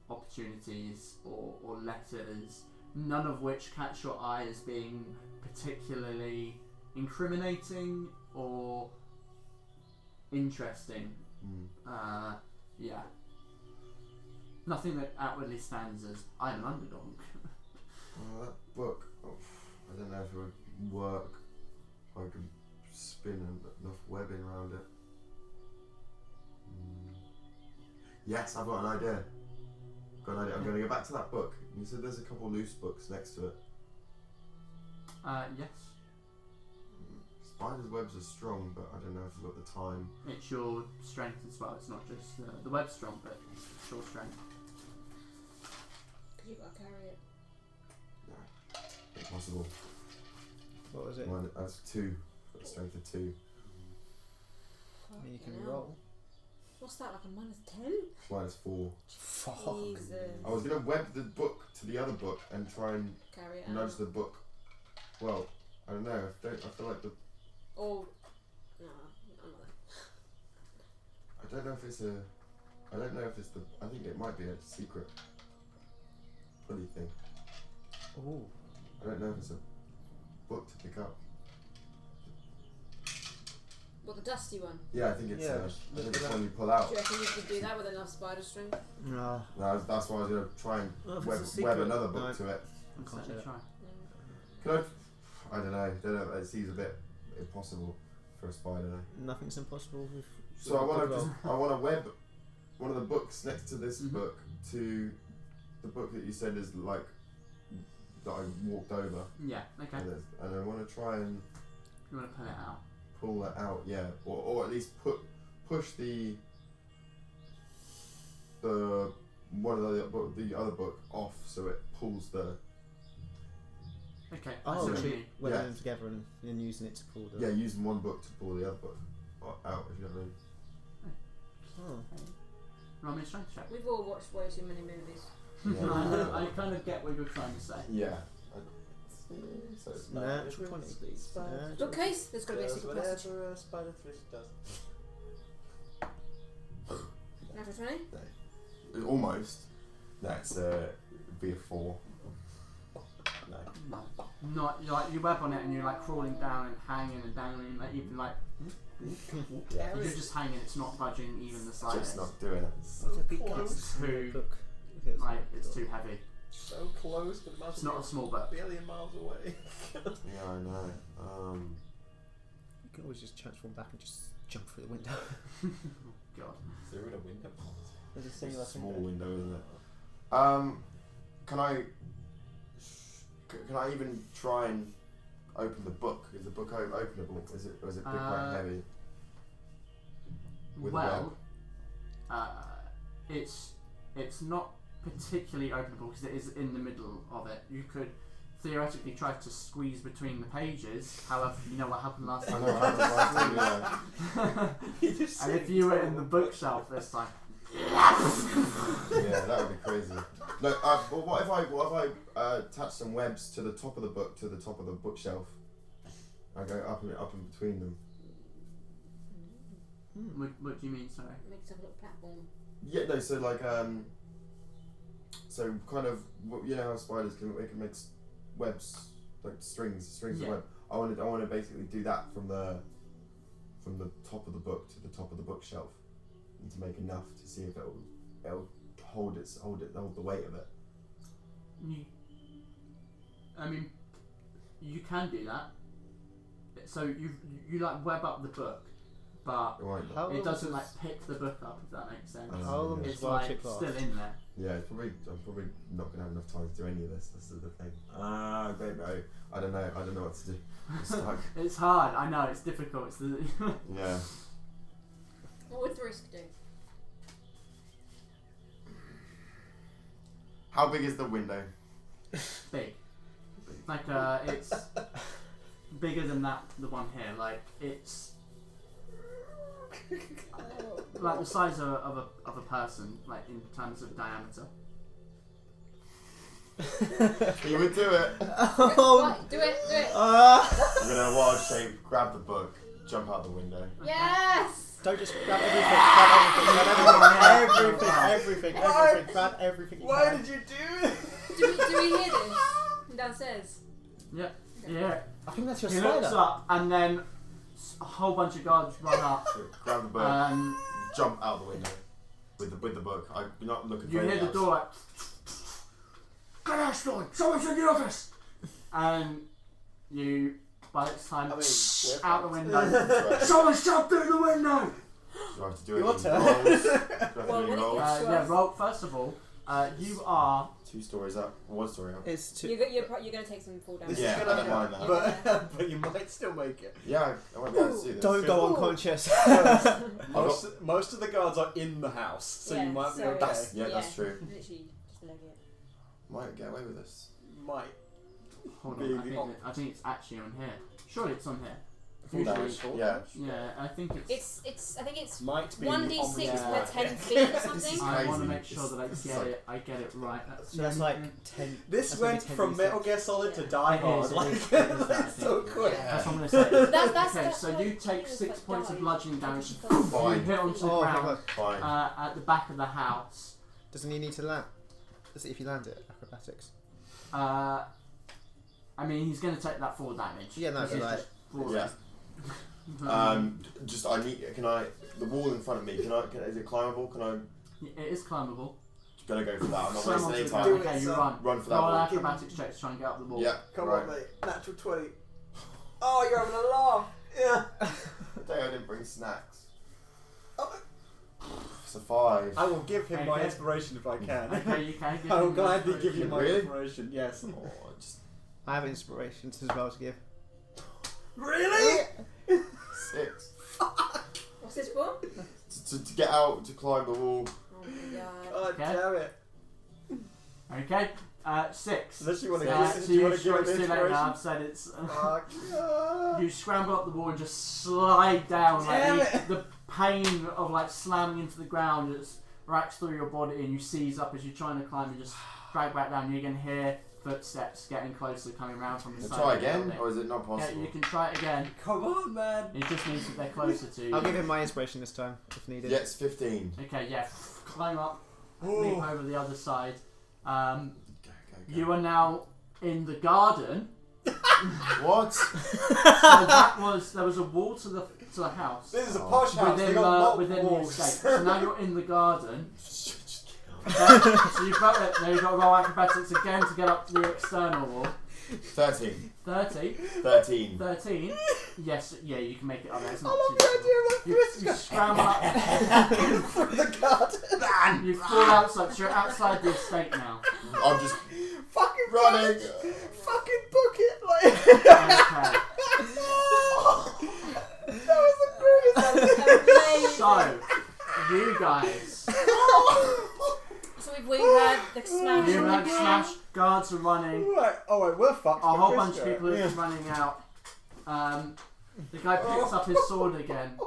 opportunities or letters, none of which catch your eye as being particularly incriminating or interesting. Yeah. Nothing that outwardly stands as, I'm an underdog. That book, I don't know if it would work. If I could spin enough webbing around it. Yes, I've got an idea. I'm going to go back to that book. You said there's a couple loose books next to it. Yes. Spider's webs are strong, but I don't know if I've got the time. It's your strength as well. It's not just the web's strong, but it's your strength. Because you've got to carry it. No, impossible. What was it? That's 2. Got a strength of 2. I mean, you can Fucking roll. hell. What's that, like a -10? Minus 4. Fuck. Jesus. I was going to web the book to the other book and try and Carry it nudge out. the book. Well, I don't know. I feel like the. Oh. No, I'm not there. I don't know if it's a. I don't know if it's the. I think it might be a secret pulley thing. Ooh. I don't know if it's a book to pick up. What, the dusty one? Yeah, I think it's. Yeah, I think it's one you pull out. Do you reckon you could do that with enough spider string? No. No, that's why I was going to try and Well, if web, it's a web secret, another book no. to it. I can't do Certainly that. try. No. Can I don't know. It seems a bit impossible for a spider. Nothing's impossible with. So I want to web one of the books next to this book to the book that you said is like that I walked over. Yeah, okay. And I want to try and You want to pull it out? pull that out, yeah, or at least push the one of the other book off so it pulls the. Okay. I see Oh, what so you you mean. webbing Yeah. them together and then using it to pull the. Yeah, using one book to pull the other book out, if you know what I mean. Oh. Roll me a strength check. We've all watched way too many movies. Yeah. I kind of get what you're trying to say. Yeah. So it's Natural 20. Natural. Bookcase? There's got to be a secret passage. Whatever a spider thrift does. Natural 20? almost. That's be a 4. No. No. Not like you web on it and you're like crawling down and hanging and dangling, like even like Yeah. you're just hanging. It's not budging even the Just slightest. not doing it. What's a big Close. book? Okay, Like, it's too heavy. So close, but it It's not a small boat. a billion miles away. Yeah, I know. You can always just transform back and just jump through the window. God. Is there in a window? There's a It's singular a small window. window, isn't it? Can I even try and open the book? Is the book openable? Is it quite heavy? With Well, it's not particularly openable because it is in the middle of it. You could theoretically try to squeeze between the pages. However, you know what happened last I time. know, yeah. And if you were in the bookshelf this time, Yeah, that would be crazy. Look, well, what if I attach some webs to the top of the book, to the top of the bookshelf? I go up and between them. what do you mean? Sorry. Make yourself a little platform. Yeah, no. So like, so kind of, you know how spiders can make webs, like strings Yeah. of web. I want to basically do that from the top of the book to the top of the bookshelf, and to make enough to see if it'll hold the weight of it. I mean, you can do that. So you like web up the book, but It won't. How it long doesn't does- like pick the book up, if that makes sense. How long Yeah. does It's like Logic last? still in there. Yeah, I'm probably not gonna have enough time to do any of this. This is the thing. Maybe I don't know what to do. I'm stuck. It's hard. I know it's difficult. It's the Yeah. What would Thrisk do? How big is the window? big. Like it's bigger than the one here. Like it's like the size of a person, like in terms of diameter. You would do it. What? Do it! I'm gonna wild shape, grab the book, jump out the window. Yes! Don't just grab everything. Grab everything. you Why can. did you do it? Do we hear this downstairs? Yeah. Okay. Yeah. I think that's your He spider. looks up and then a whole bunch of guards run up. Grab the book, jump out the window with the book. I'm not looking for You hear anything the else. door like, "Get out, Asthorn! Someone's in the office!" And you, by this time, I mean, we're out the fucked. window. "Someone's jumped through the window!" Do I have to do Your any turn. rolls? Do I have to Well, do any when it rolls? gets- Yeah, roll. First of all, you are. 2 stories up. 1 story up. It's too. You're going to take some fall damage. Yeah, I don't mind that. But you might still make it. Yeah, I won't be able to do this. Don't go unconscious. Most of the guards are in the house, so Yeah, you might be so- okay. That's true. Literally, just leg it. Might get away with this. Might. Hold on. I think it's actually on here. Surely it's on here. Full Usually- damage. Yeah. Yeah, I think it's. I think it's Might be 1d6 Yeah. per 10 feet or something. I want to crazy. make sure that This is I get it right. So that's like 10. This that's gonna went be 10 from d6. Metal Gear Solid to Yeah. Die It Hard. is, it Like, is, it is that, I that's so think. quick. That's what I'm going to say. That's Okay, so you take 6 points of bludgeoning damage. You Fine. hit onto the Oh, ground okay, Fine. at the back of the house. Doesn't he need to land? Does it if you land it? Acrobatics. I mean, he's going to take that 4 damage. Yeah, no, Because but it's like. just falling. Yeah. The wall in front of me, is it climbable? It is climbable. Gonna go for that. I'm not Climb wasting onto any the time. ground. Do it, Okay, you son. run. Run for that Roll an wall. acrobatics check to try and get up the wall. Yeah. Come right. on, mate. Natural 20. Oh, you're having a laugh. Yeah. Today I didn't bring snacks. It's a 5. I will give him my Okay. inspiration if I can. Okay, you can give I will him gladly inspiration. give you my Really? inspiration. Yes. Oh, just I have inspirations as well to give. Really? 6. What's this for? To get out, to climb the wall. Oh my god. Oh, Okay. damn it. Okay, 6. Unless you want to So give, do you want to give him it's too late now. inspiration? I've said it's. Fuck. Yeah. You scramble up the wall and just slide down. Damn Like it. the pain of like slamming into the ground just racks through your body, and you seize up as you're trying to climb and just drag back down. You can hear footsteps getting closer, coming around from the Can side. I try of the again, building. or is it not Yeah, possible? you can try it again. Come on, man. It just means that they're closer to you. I'll give him my inspiration this time if needed. Yeah, it's 15. Okay, yeah. Climb up, Ooh. leap over the other side. Go. You are now in the garden. What? So there was a wall to the house This is a posh house. They within got within the walls. estate. So now you're in the garden. So you've got it. Now you've got to roll acrobatics again to get up to the external wall. 13. 30. 13. 13. Yes, yeah, you can make it up there. It's I not love too the idea of you scramble up. through the garden. You fall outside. So you're outside the estate now. I'm just Fucking running. Fucking book it. Like. Okay. That was the greatest. Amazing. So you guys, So we've had the smash. you had smash. Guards are running. Right. Oh wait, we're fucked. A whole bunch of people are running out. The guy picks up his sword again.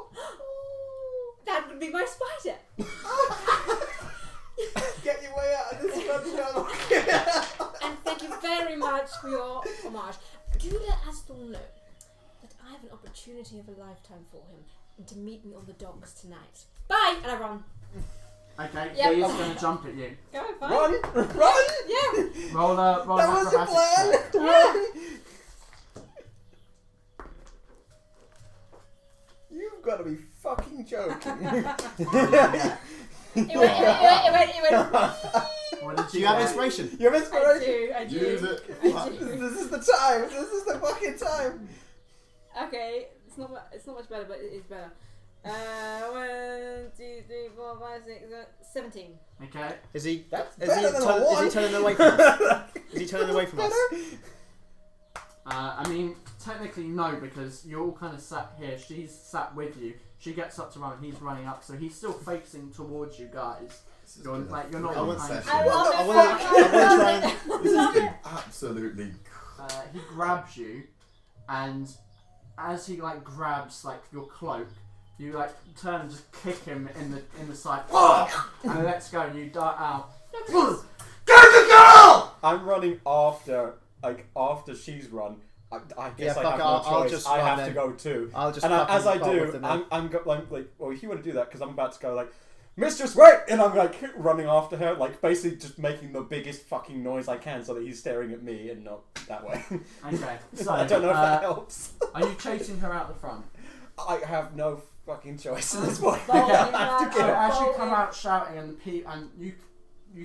That would be my spider. Get your way out of this one. And thank you very much for your homage. Do let Asthorn know that I have an opportunity of a lifetime for him and to meet me on the docks tonight. Bye! And I run. Okay, Yep. he is going to jump at you. Go, fine. Run! Yeah. Roll That an was the acrobatics plan. check. Run! You've got to be fucking joking. It went. What did Do you have inspiration? You have inspiration. I do. Use it. I do. This is the time. This is the fucking time. Okay, it's not much better, but it is better. 1, 2, 3, 4, 5, 6, 17. Okay. Is he? That's Is better he, than a is he one. turning away from us? Is he turning away from us? I mean, technically no, because you're all kind of sat here. She's sat with you. She gets up to run, and he's running up, so he's still facing towards you guys. You're not I want behind session. him. I love I it. wanna try and. This has been absolutely. He grabs you, and as he grabs your cloak, you turn and just kick him in the side, and lets go, and you dart out. Get the girl! I'm running after she's run. I guess Yeah, I fuck have it, no I'll choice. just I run have then. to go too. I'll just. And as I fucking bolt with do, them then. I'm well, if you want to do that, because I'm about to go Mistress, wait! And I'm running after her, basically just making the biggest fucking noise I can so that he's staring at me and not that way. Okay, so I don't know if that helps. are you chasing her out the front? I have no fucking choice at this point. Bolting I have to back. So go. as you bolting. come out shouting and you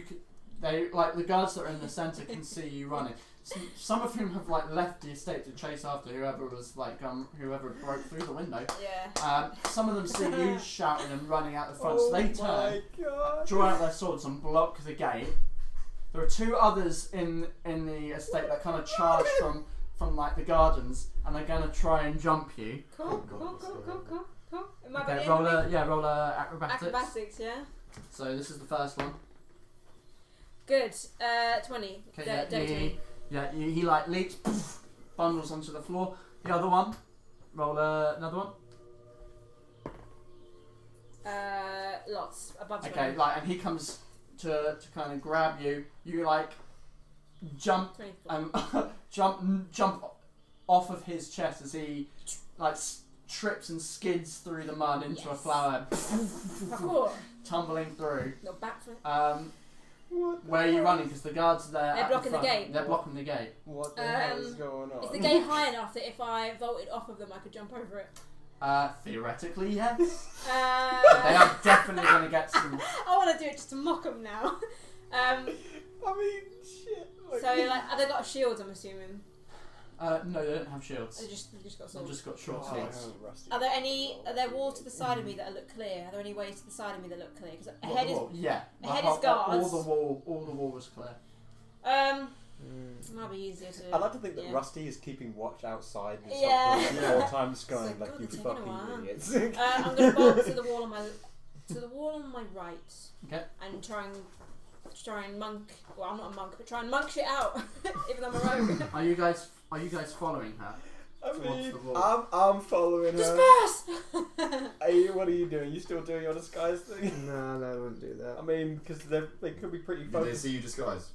could, they the guards that are in the centre can see you running. Some of whom have left the estate to chase after whoever was whoever broke through the window. Yeah. Some of them see you shouting and running out the front, so they turn, my god. draw out their swords and block the gate. There are two others in the estate that kind of charge from the gardens, and they're gonna try and jump you. Cool. Am I Okay, being roll a acrobatics. acrobatics, yeah. So this is the first one. Good. 20. Okay, Dirty. he leaps, poof, bundles onto the floor. The other one, roll another one. Lots above. Okay, and he comes to kind of grab you. You jump 24. jump off of his chest as he trips and skids through the mud into a Yes. flower, Parkour. tumbling through. No backflip. Where are you running? Because the guards are there. They're at blocking the front. gate. They're blocking the gate. What the hell is going on? Is the gate high enough that if I vaulted off of them, I could jump over it? Theoretically, yes. They I are definitely going to get some. want to do it just to mock them now. I mean, shit. So have they got shields? I'm assuming. No, they don't have shields. They just got They've swords. just got short Oh, swords. Are there walls to the side of me that look clear? Are there any ways to the side of me that look clear? Because ahead is Yeah. ahead all is guards. all the wall was clear. it might be easier to. I like to think that yeah. Rusty is keeping watch outside and Yeah. stuff the whole time, just going It's like, God, you it's taking a fucking while. idiots. I'm gonna bolt to the wall on my right. Okay. And try and monk. Well, I'm not a monk, but try and monk shit out, even though I'm a rogue. Are you guys following her? I Towards mean, the wall. I'm following her. Disperse. What are you doing? You still doing your disguise thing? No, I wouldn't do that. I mean, because they could be pretty Did they focused. see you disguise?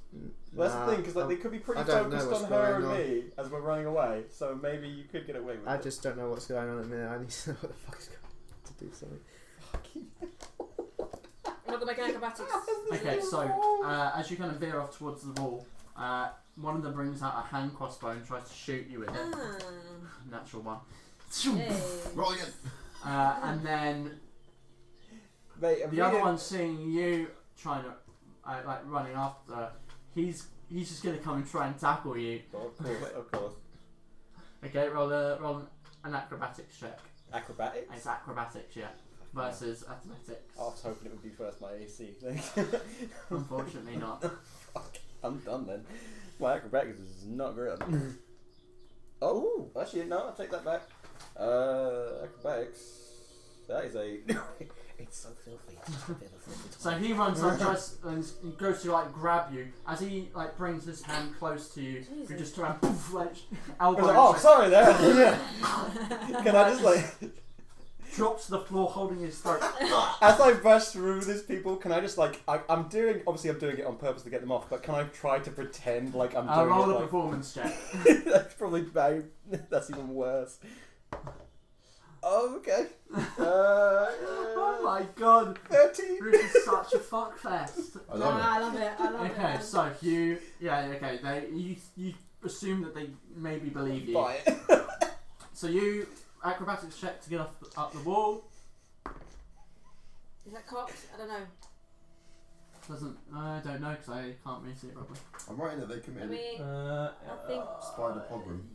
That's the thing, because they could be pretty I don't know focused what's on her going and on. me as we're running away. So maybe you could get away with I it. just don't know what's going on at the minute. I need to know what the fuck is going on to do something. I'm not gonna make an acrobatics. Okay, so as you kind of veer off towards the wall, one of them brings out a hand crossbow and tries to shoot you with it. Natural one. Yay. Roll again. And then Mate, the other one, seeing you trying to like running after her, he's just gonna come and try and tackle you. Of course. Okay, roll an acrobatics check. Acrobatics? It's acrobatics, yeah, versus athletics. I was hoping it would be first my AC. Unfortunately not. Fuck, I'm done then. My acrobatics is not good. Oh, actually, no, I'll take that back. Acrobatics. That is a. It's so filthy. So he runs up, tries and he goes to like grab you. As he like brings his hand close to you, you just try and poof, like elbow. Like, oh, sorry there. Can I just like drops to the floor, holding his throat. as I rush through these people? Can I just like I'm doing it on purpose to get them off, but can I try to pretend like I'm doing roll it? a Like, performance check. that's probably bad. That's even worse. Oh, okay. Oh my god. 13. Bruce is such a fuckfest. I love it. I love it. I love it. Okay, so you assume that they maybe believe you. Buy it. So you acrobatics check to get up the wall. Is that cocked? I don't know. I don't know because I can't really see it properly. I'm writing that they I committed mean, I I think spider pogrom.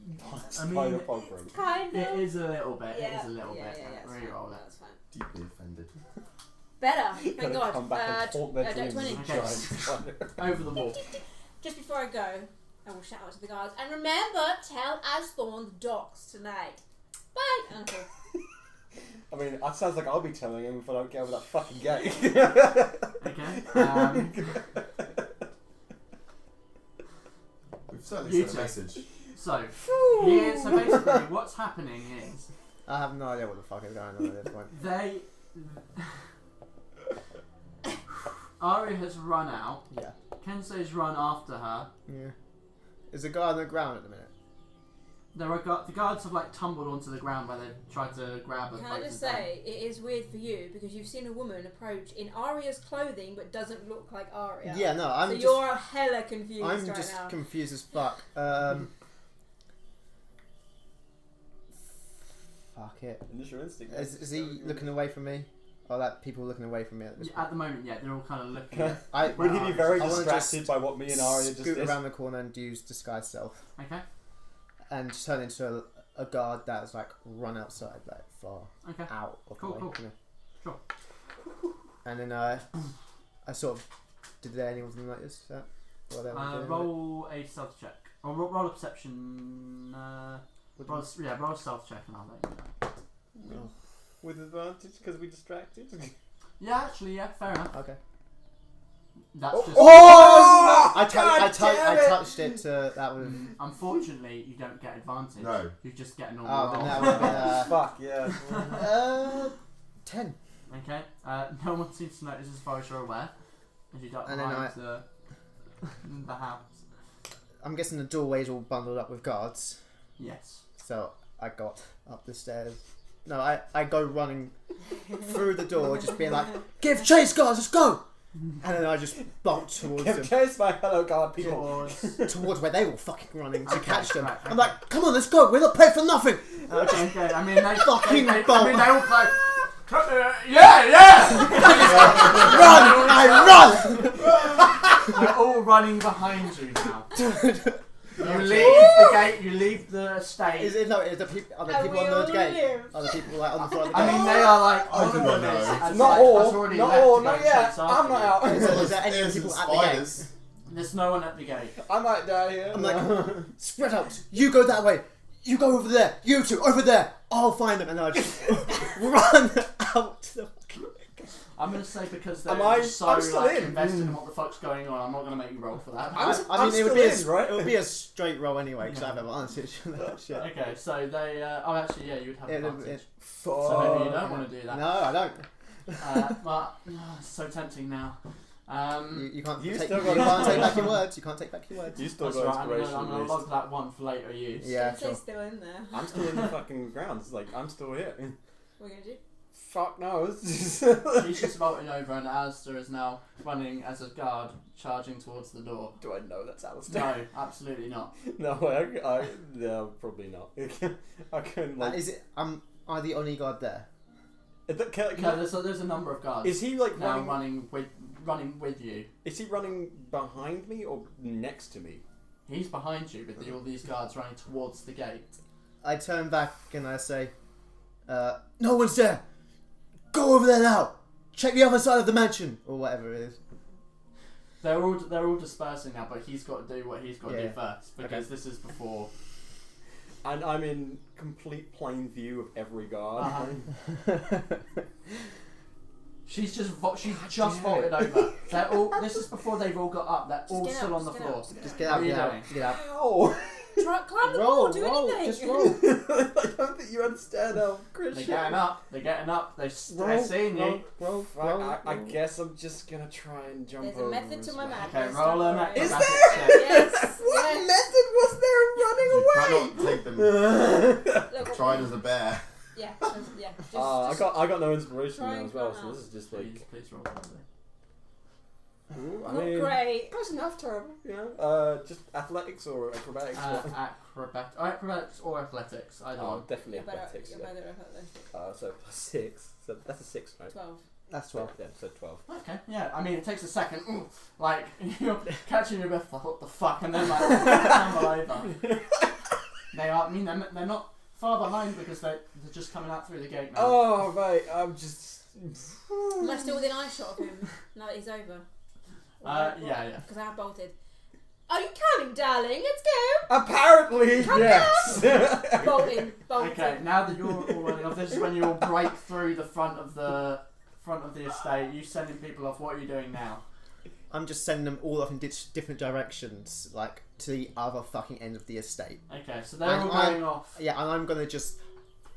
Spider pogrom. it's kind of. It is a little bit. Yeah. It is a little bit. It's Reroll fine. it. That's fine. Deeply offended. Better. Thank Gotta God. come back and talk their dreams 20. and try and find it. Over the wall. Just before I go, I will shout out to the guards. And remember, tell Asthorn the docks tonight. Bye! Uncle. I mean, that sounds like I'll be telling him if I don't get over that fucking gate. Okay. We've certainly You sent a two. message. So basically, what's happening is I have no idea what the fuck is going on at this point. Aria has run out. Yeah. Kensei's run after her. Yeah. Is the guy on the ground at the minute? The guards have like tumbled onto the ground where they've tried to grab her. Can I just say, it is weird for you because you've seen a woman approach in Aria's clothing but doesn't look like Aria. Yeah, no, So you're hella confused I'm right just now. confused as fuck. Fuck it. Initial instinct. Is he looking away from me? Or that people looking away from me at this point? At the moment, yeah, they're all kind of looking. Would he be very I wanna distracted just by what me and Aria just scoot did? around the corner and use disguise self. Okay. And turn into a guard that's like run outside, like far Okay. out of Cool, the way. cool. You know? Sure. And then I sort of did there anyone notice that? What they were doing with Roll a stealth check. Or roll a perception. Roll a stealth check and I'll let you know. it? Oh, With advantage because we distracted. Yeah, actually, yeah, fair enough. okay. That's just. Oh! I touched it to that would have. Unfortunately, you don't get advantage. No. You just get a normal Oh, roll. then that would have Fuck yeah. been 10. Okay. No one seems to notice as far as you're aware. As you duck And then behind the house. I'm guessing the doorway's all bundled up with guards. Yes. So I got up the stairs. No, I go running through the door, just being like, "Give chase, guards, let's go!" And then I just bolt towards them, Give chase my fellow guard people. towards where they were fucking running to catch them. right, I'm like, "Come on, let's go! We're not paid for nothing." And I just Okay, I mean, they Fucking they bolt. all play. Yeah! run! I run! They're all running behind you now. You leave the gate, you leave the estate. Is it no? Are the people on the gate? Are the people like on the front of the I gate? mean, they are like. I do not know. Has, Not like, all. has already Not left all. to go Not yet. chase I'm after not you. out. Is there any There's people some at the gate? spiders. There's no one at the gate. I might die here. I'm like, spread out. You go that way. You go over there. You two over there. I'll find them, and I just run out to the fucking. I'm gonna say because they're I'm so still like in. invested in what the fuck's going on. I'm not gonna make you roll for that. I mean, it would still be in, right? it would be a straight roll anyway because Yeah. I have advantage on that shit. Okay, so they. Oh, actually, yeah, you would have advantage. Fuck. So maybe you don't want to do that. No, I don't. But it's so tempting now. You can't. You take, still you got can't take advantage. back your words. You can't take back your words. You still That's got right. I'm inspiration gonna at least. log that one for later use. Yeah, Kensei's sure. still in there. I'm still in the fucking grounds. Like, I'm still here. What are we gonna do? Fuck knows. She's just vaulting over, and Alistair is now running as a guard, charging towards the door. Do I know that's Alistair? No, absolutely not. No, no, probably not. I couldn't like. Is it? Am I the only guard there? There's a number of guards. Is he like now running running with you? Is he running behind me or next to me? He's behind you with all these guards running towards the gate. I turn back and I say, no one's there. Go over there now. Check the other side of the mansion or whatever it is. They're all dispersing now, but he's got to do what he's got to do first because Okay. this is before. And I'm in complete plain view of every guard. She's just vaulted over. They're all. This is before they've all got up. They're all get still up, on the just get floor. up, just Just get get out, What are you get out, doing? get out. Ow! Climb the Roll, wall, do roll, anything. just roll. I don't think you understand how Christian. They're getting up. They're seeing you. Roll, I guess I'm just gonna try and jump There's over. a method to as my well. madness. Okay, roll an don't worry. Is acrobatics there? check. Yes. What yes. method was there in running You away? cannot take them. Look, Tried as a bear. Yeah, yeah. Just, I got no inspiration try now and as well, come so out. this is just Please, like. please roll something. Ooh, I not mean, great. close enough, terrible. You know, just athletics or acrobatics. Acrobatics or athletics. Either Oh, one. definitely You're better, athletics. you're better at that. So plus 6. So that's a 6, right? 12. That's 12. Yeah, so 12. Okay, yeah. I mean, it takes a second. Ooh, like you're catching your breath. Like, what the fuck? And then like stumble over. They are. I mean, they're not far behind because they're just coming out through the gate now. Oh right, I'm just. Am I still within eyeshot of him now that he's over? Yeah. Because I have bolted. Are you coming, darling? Let's go. Apparently, yes. Bolting. Okay, now that you're all running off, this is when you all break through the front of the estate. You sending people off. What are you doing now? I'm just sending them all off in different directions, like to the other fucking end of the estate. Okay, so they're all going off. Yeah, and I'm gonna just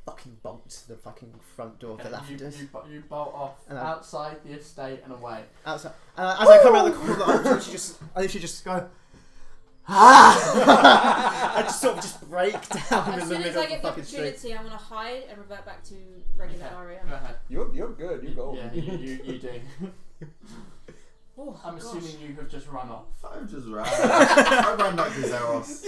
fucking bolt to the fucking front door of the Okay, Lavenders. you bolt off And outside the estate and away. Outside. And as I come around the corner, I literally just go. I just sort of just break down in As the soon as middle I of the get the fucking street. opportunity, I want to hide and revert back to regular Okay, area. go ahead. You're good. You go. Yeah, you do. Oh, I'm gosh. assuming you have just run off. I just ran. I ran back to Zeros.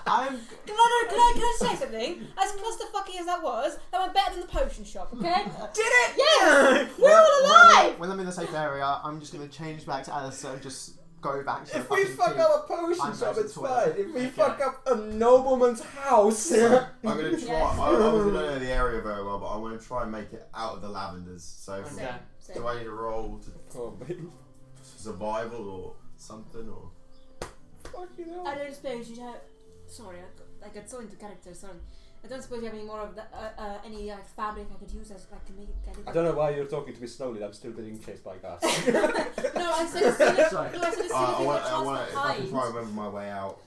Can I say something? As clusterfucky as that went better than the potion shop, okay? Did it? Yes! We're all alive! When I'm in the safe area, I'm just going to change back to Alistair and just go back to If the we fucking fuck team. up a potion I'm shop, going it's to the toilet. fine. If we Okay. fuck up a nobleman's house, I'm gonna try. Yes. I don't know the area very well, but I want to try and make it out of the Lavenders. So, Okay. Same. do I need to roll to probably. survival or something or? Fucking hell. I don't suppose you have. Sorry, I got so into character. Sorry, I don't suppose you have any more of the, any like fabric I could use as like to make it. I don't know why you're talking to me slowly. I'm still being chased by guards. No, I said as soon as Sorry. no, I said as soon I as you want. got a chance to If I can try hide. and remember my way out.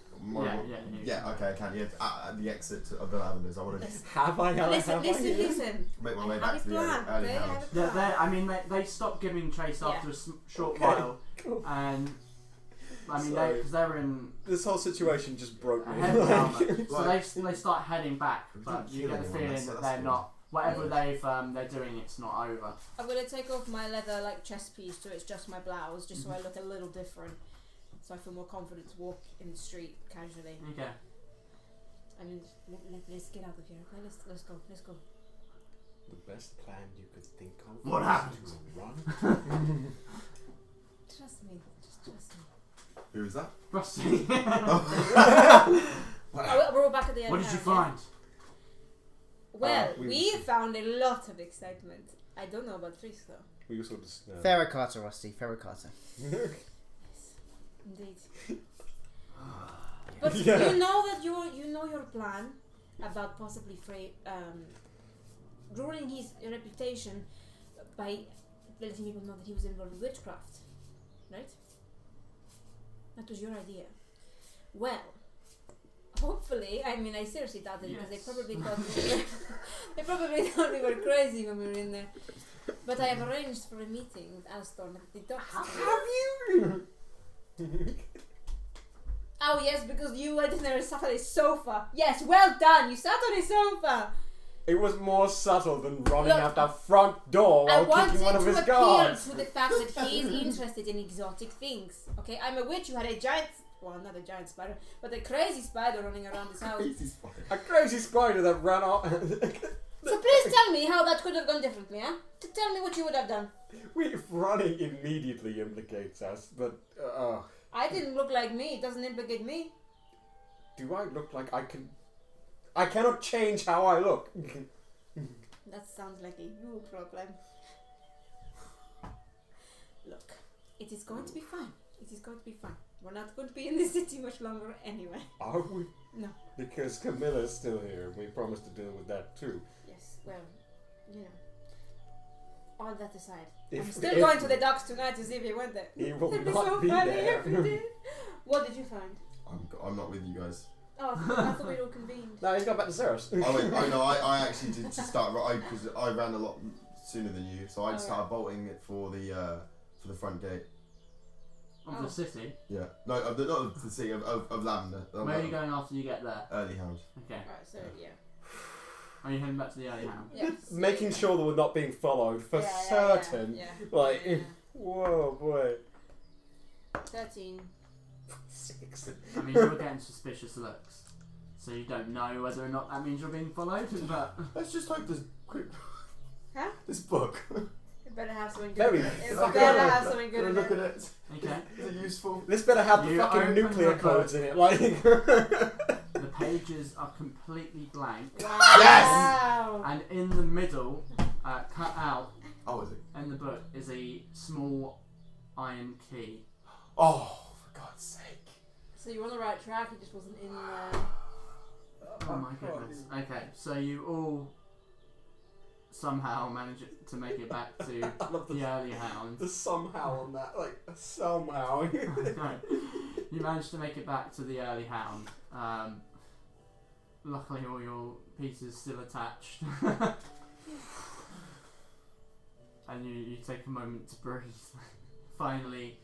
Yeah. Okay, I can. Yeah, at the exit of the Lavenders, I want to Have I? Listen. make my way I back have to a the plan. early Okay, I house. have a plan. They stopped giving chase after a short Okay. while, Cool. and I mean Sorry. because they're in This whole situation just broke me. ahead of armor, so Like- they start heading back, but you get the feeling that they're not. Whatever they're doing, it's not over. I'm gonna take off my leather like chest piece so it's just my blouse, just so I look a little different, so I feel more confident to walk in the street casually. Okay. I mean, let's get out of here. Okay, let's go. The best plan you could think of. What was happened? to run. Trust me. Just trust me. Who is that? Rusty. We're all back at the end. What did you house, yeah? find? Well, we we will see. found a lot of excitement. I don't know about Tris though. We also just. Ferra Carta, Rusty. Ferra Carta. Indeed. But Yeah. you know that you know your plan about possibly ruining his reputation by letting people know that he was involved with witchcraft, right? That was your idea. Well, hopefully, I mean, I seriously doubt it because they probably thought we were crazy when we were in there. But I have arranged for a meeting with Asthorn at the docks. Have you? Oh yes, because you went in there and sat on his sofa. Yes, well done. You sat on his sofa. It was more subtle than running Look, out the front door I while wanted kicking one of to his appeal guards. to the fact that he is interested in exotic things. Okay, I'm a witch who had a giant well, not a giant spider, but a crazy spider running around this house. Crazy spider. A crazy spider that ran off. So please tell me how that could have gone differently, huh? Tell me what you would have done. Running immediately implicates us, but I didn't look like me. It doesn't implicate me. do I look like I can? I cannot change how I look. That sounds like a you problem. Look, it is going to be fine. It is going to be fine. We're not going to be in this city much longer anyway. Are we? No. Because Camilla's still here, and we promised to deal with that too. Yes, well, you know. All that aside, If- I'm still if- going to the docks tonight to see if he went there. He will That'd be not so be funny there. if he did. What did you find? I'm not with you guys. Oh, I thought we'd all convened. No, he's got back to Zeros. I actually did just start because I ran a lot sooner than you, so I Oh, started bolting it for the front gate. Of Oh. the city. Yeah, no, not of the city of Lavender. Where are you going after you get there? Early Hound. Okay. Right, so yeah. Are you heading back to the early hound? Yes. Making sure that we're not being followed for certain. Yeah. Like, Yeah. whoa, boy. 13. 6. I mean, you're getting suspicious looks. So you don't know whether or not that means you're being followed, but... Let's just hope this quick. Huh? This book. It better have something good Very in it. It fucking better good. have something good in Look it. at it. Okay. Is it useful? This better have the You fucking open nuclear the codes book. in it, like. The pages are completely blank. Wow. And in the middle, cut out Oh, is it? in the book, is a small iron key. Oh, for God's sake. So you were on the right track, it just wasn't in Oh my goodness. Okay, so you all somehow manage to make it back to I love the early hound. the somehow on that, like, somehow. No, you managed to make it back to the early hound. Luckily, all your pieces still attached. And you take a moment to breathe. Finally,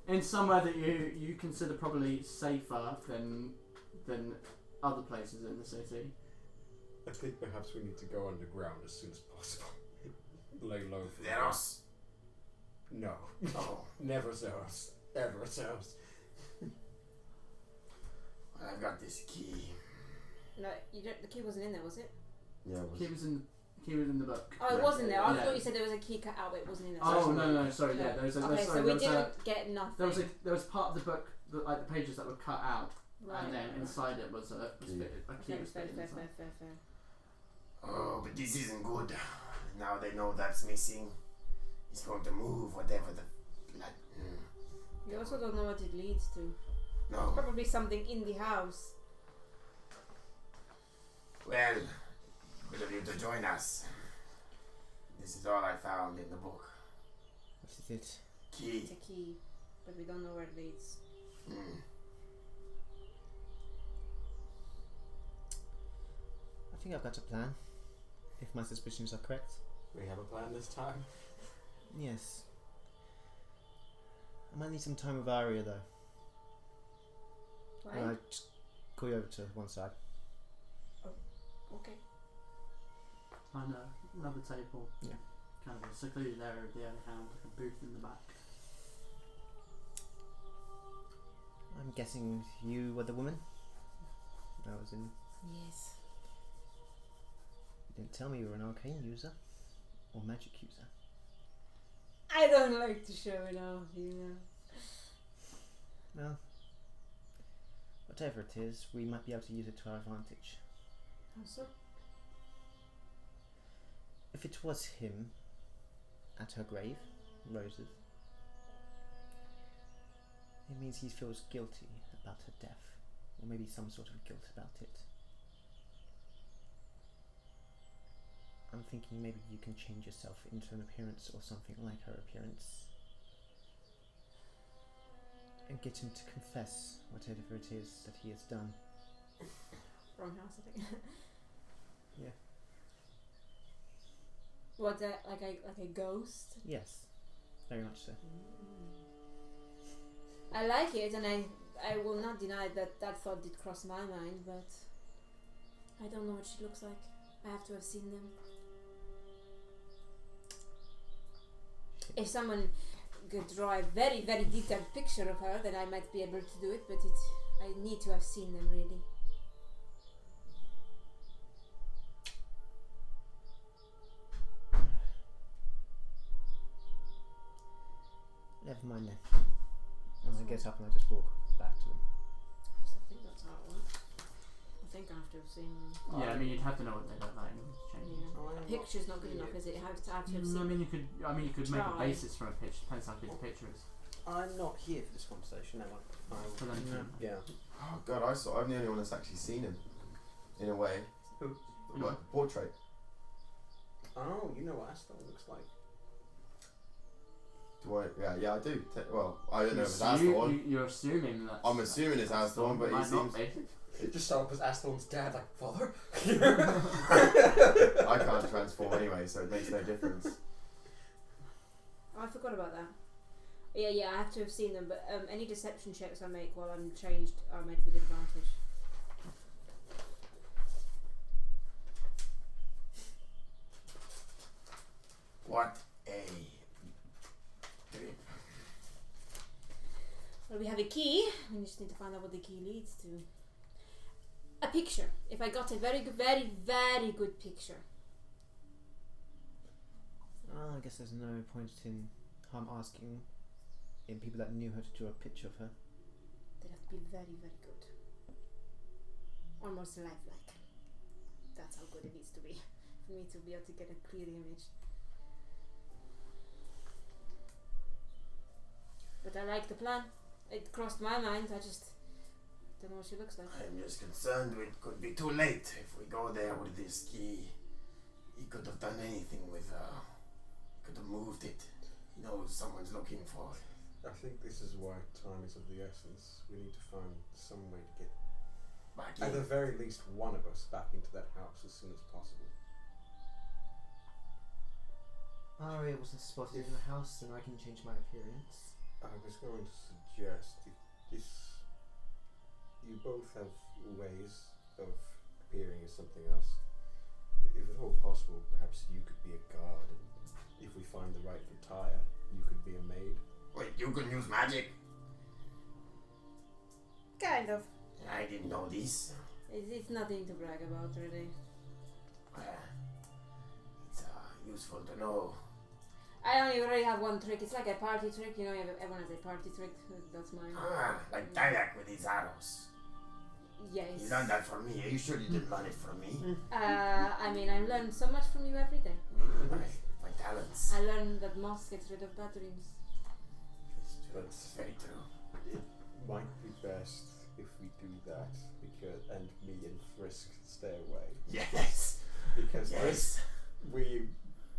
in somewhere that you consider probably safer than other places in the city. I think perhaps we need to go underground as soon as possible. Lay low for Zeros. No. Oh, Never Zeros. Ever Zeros. well, I've got this key. No, the key wasn't in there, was it? Yeah, it was. Key was in the book. Oh, it was in there. I Yeah. thought you said there was a key cut out, but it wasn't in there. Oh no, sorry. Yeah, there was a. Okay, sorry, so we there was a, didn't get nothing. there was part of the book, like the pages that were cut out, Right. and then inside it was a key. Okay, Was fair, fitted fair, inside. fair. Oh, but this isn't good. Now they know that's missing. It's going to move whatever the blood. You also don't know what it leads to. No. Probably something in the house. Well, good of you to join us. This is all I found in the book. What is it? Key. It's a key, but we don't know where it leads. I think I've got a plan. If my suspicions are correct. We have a plan this time. Yes. I might need some time with Val-Aeria though. Why? And I just call you over to one side. Okay. And another table. Yeah. Kind of a secluded area of the early hound, like a booth in the back. I'm guessing you were the woman? I was in. Yes. You didn't tell me you were an arcane user or magic user. I don't like to show it off, you know. Well, whatever it is, we might be able to use it to our advantage. How so? If it was him at her grave, Rose's, it means he feels guilty about her death, or maybe some sort of guilt about it. I'm thinking maybe you can change yourself into an appearance or something like her appearance and get him to confess whatever it is that he has done. Wrong house, I think. Yeah. What, like a ghost? Yes, very much so. I like it, and I will not deny that thought did cross my mind, but I don't know what she looks like. I have to have seen them. If someone could draw a very, very detailed picture of her, then I might be able to do it, but I need to have seen them, really. Never mind then. I get up and I just walk back to them. I think that's how it works. I think I have to have seen them. Yeah, I mean, you'd have to know what they look like in order to change it. Yeah. A picture's not good enough, is it? I have to have seen I mean, you could make a Try. basis from a picture. Depends how good the picture is. I'm not here for this conversation, am I? For them to- Yeah. Oh god, I'm the only one that's actually seen him. In a way. Who? Like a portrait. Oh, you know what Asthorn looks like. Do I? Yeah, I do. Well, I don't know if it's You- Asthorn. You're assuming that. I'm assuming it's Asthorn, but he might not seems. be. Just so up as Asthorn's dad, like, father? I can't transform anyway, so it makes no difference. Oh, I forgot about that. Yeah, I have to have seen them, but any deception checks I make while I'm changed are made with advantage. What a trip. Well, we have a key. We just need to find out what the key leads to. A picture. If I got a very good, very, very good picture. I guess there's no point in harm asking in people that knew how to draw a picture of her. They'd have to be very, very good. Almost lifelike. That's how good it needs to be for me to be able to get a clear image. But I like the plan. It crossed my mind. I just don't know what she looks like. I'm just concerned it could be too late if we go there with this key. He could have done anything with her. He could have moved it. He knows someone's looking for it. I think this is why time is of the essence. We need to find some way to get, Back at in. the very least, one of us back into that house as soon as possible. Area wasn't spotted in the house, then I can change my appearance. I was going to suggest if this... You both have ways of appearing as something else. If at all possible, perhaps you could be a guard, and if we find the right attire, you could be a maid. Wait, you can use magic? Kind of. I didn't know this. It's nothing to brag about, really. It's useful to know. I only really have one trick. It's like a party trick, you know. Everyone has a party trick. That's mine. Like Didac with his arrows. Yes. You learned that from me. Are you sure you didn't learn it from me? I mean, I learn so much from you every day. Maybe my talents. I learned that moss gets rid of bad dreams. It's very true. It might be best if we do that, and me and Frisk stay away. Yes. Because Yes. we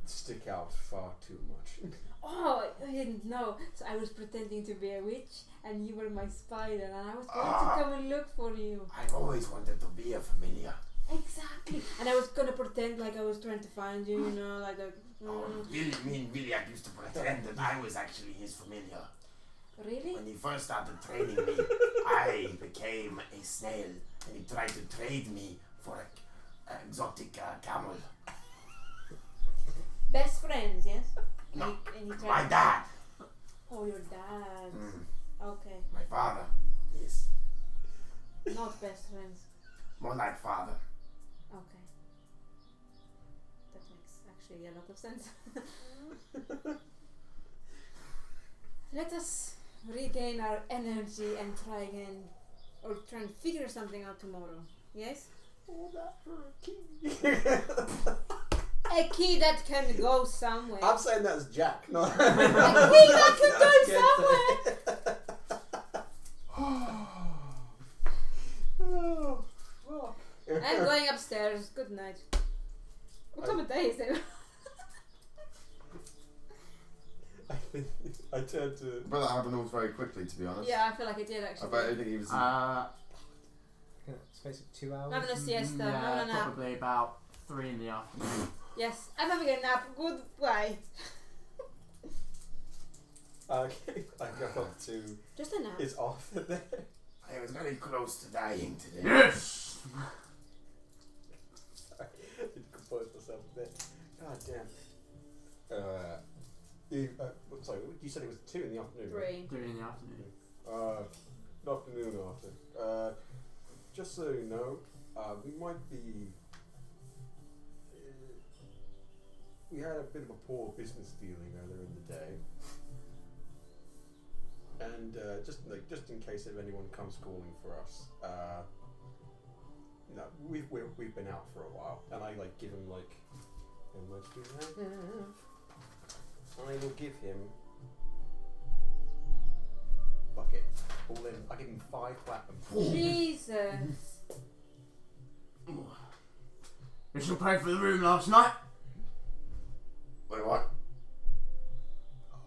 stick out far too much. Oh, I didn't know. So I was pretending to be a witch, and you were my spider, and I was going to come and look for you. I've always wanted to be a familiar. Exactly. And I was gonna pretend like I was trying to find you, you know, like a. Me and Williak used to pretend that I was actually his familiar. Really? When he first started training me, I became a snail, and he tried to trade me for an exotic camel. Best friends, yes. No, And he my dad. Oh, your dad. Mm, Okay. my father. Yes, Not best friends. more like father. Okay. That makes actually a lot of sense. Let us regain our energy and try again, or try and figure something out tomorrow. Yes? All that for a key. A key that can go somewhere. I'm saying that's Jack, not. A key that can go somewhere. Oh, fuck. I'm going upstairs. Good night. What time of day is it? I turned to. But that happened all very quickly, to be honest. Yeah, I feel like it did I actually. bet I think he was. Space of 2 hours. Having a siesta, Yeah, having a nap. probably about 3 in the afternoon. Yes, I'm having a nap. Goodbye. Okay, I got up to. Just a nap. Is Arthur there? I was very close to dying today. Yes! Sorry, I didn't compose myself a bit. God damn. sorry, you said it was 2 in the afternoon, 3. right? 3 in the afternoon. Afternoon after. Just so you know, we might be. We had a bit of a poor business dealing earlier in the day, and just in case if anyone comes calling for us, no, we've been out for a while, and I give him how much do I have? I will give him bucket all in. I give him 5 platinum. Jesus. You should pay for the room last night. Wait, what?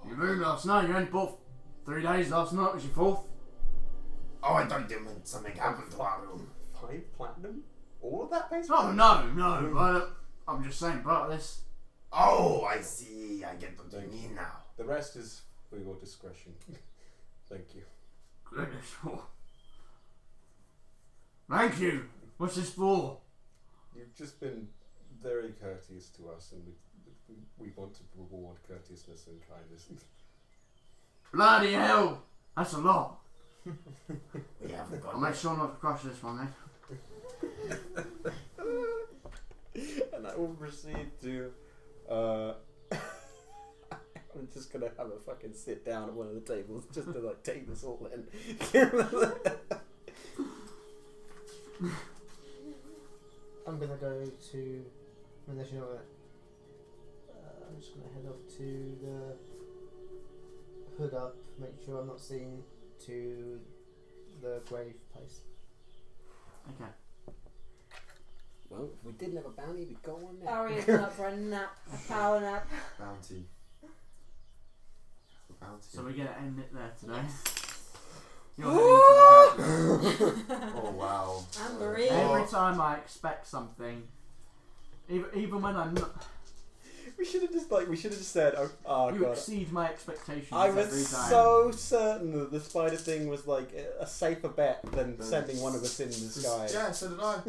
Your room last night. You only bought 3 days last night. Was your 4th? Oh, I thought you meant something happened to our room. 5 platinum? All of that pays? Oh no. But I'm just saying part of this. Oh, I see. I get what you mean now. The rest is for your discretion. Thank you. Goodness. Thank you. What's this for? You've just been very courteous to us, and we want to reward courteousness and kindness. Bloody hell. That's a lot. We haven't got I'll make sure not to crush this one then. And I will proceed to. I'm just gonna have a fucking sit down at one of the tables just to take this all in. I'm gonna go to. Unless you know what. I'm just gonna head off to the hood up, make sure I'm not seen, to the grave place. Okay. Well, if we didn't have a bounty, we'd go on now. Aria's up for a nap, a power nap. Bounty. Bounty. So we're going to end it there today. Yes. You're heading to the Oh wow. Ambery. Every time I expect something, even when I'm not, We should have just said, oh you god. exceed my expectations I every was time. so certain that the spider thing was a safer bet than sending one of us in the sky. Yeah, so did I.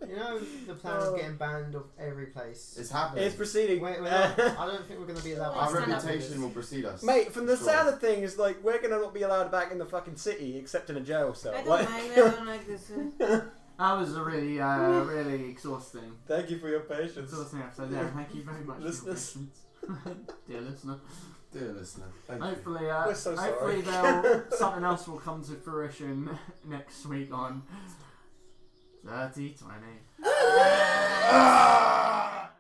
You know the plan of getting banned of every place. It's happening. It's proceeding. We're not, I don't think we're going to be allowed. Our Stand up. reputation will precede us. Mate, from the Sure. sound of things, we're gonna not be allowed back in the fucking city except in a jail cell. I don't mind, I don't like this. That was a really, really exhausting Thank you for your patience. episode. Yeah, thank you very much for your Listeners. patience. Dear listener. Dear listener, thank you. Hopefully, We're so hopefully sorry. something else will come to fruition next week on 3020.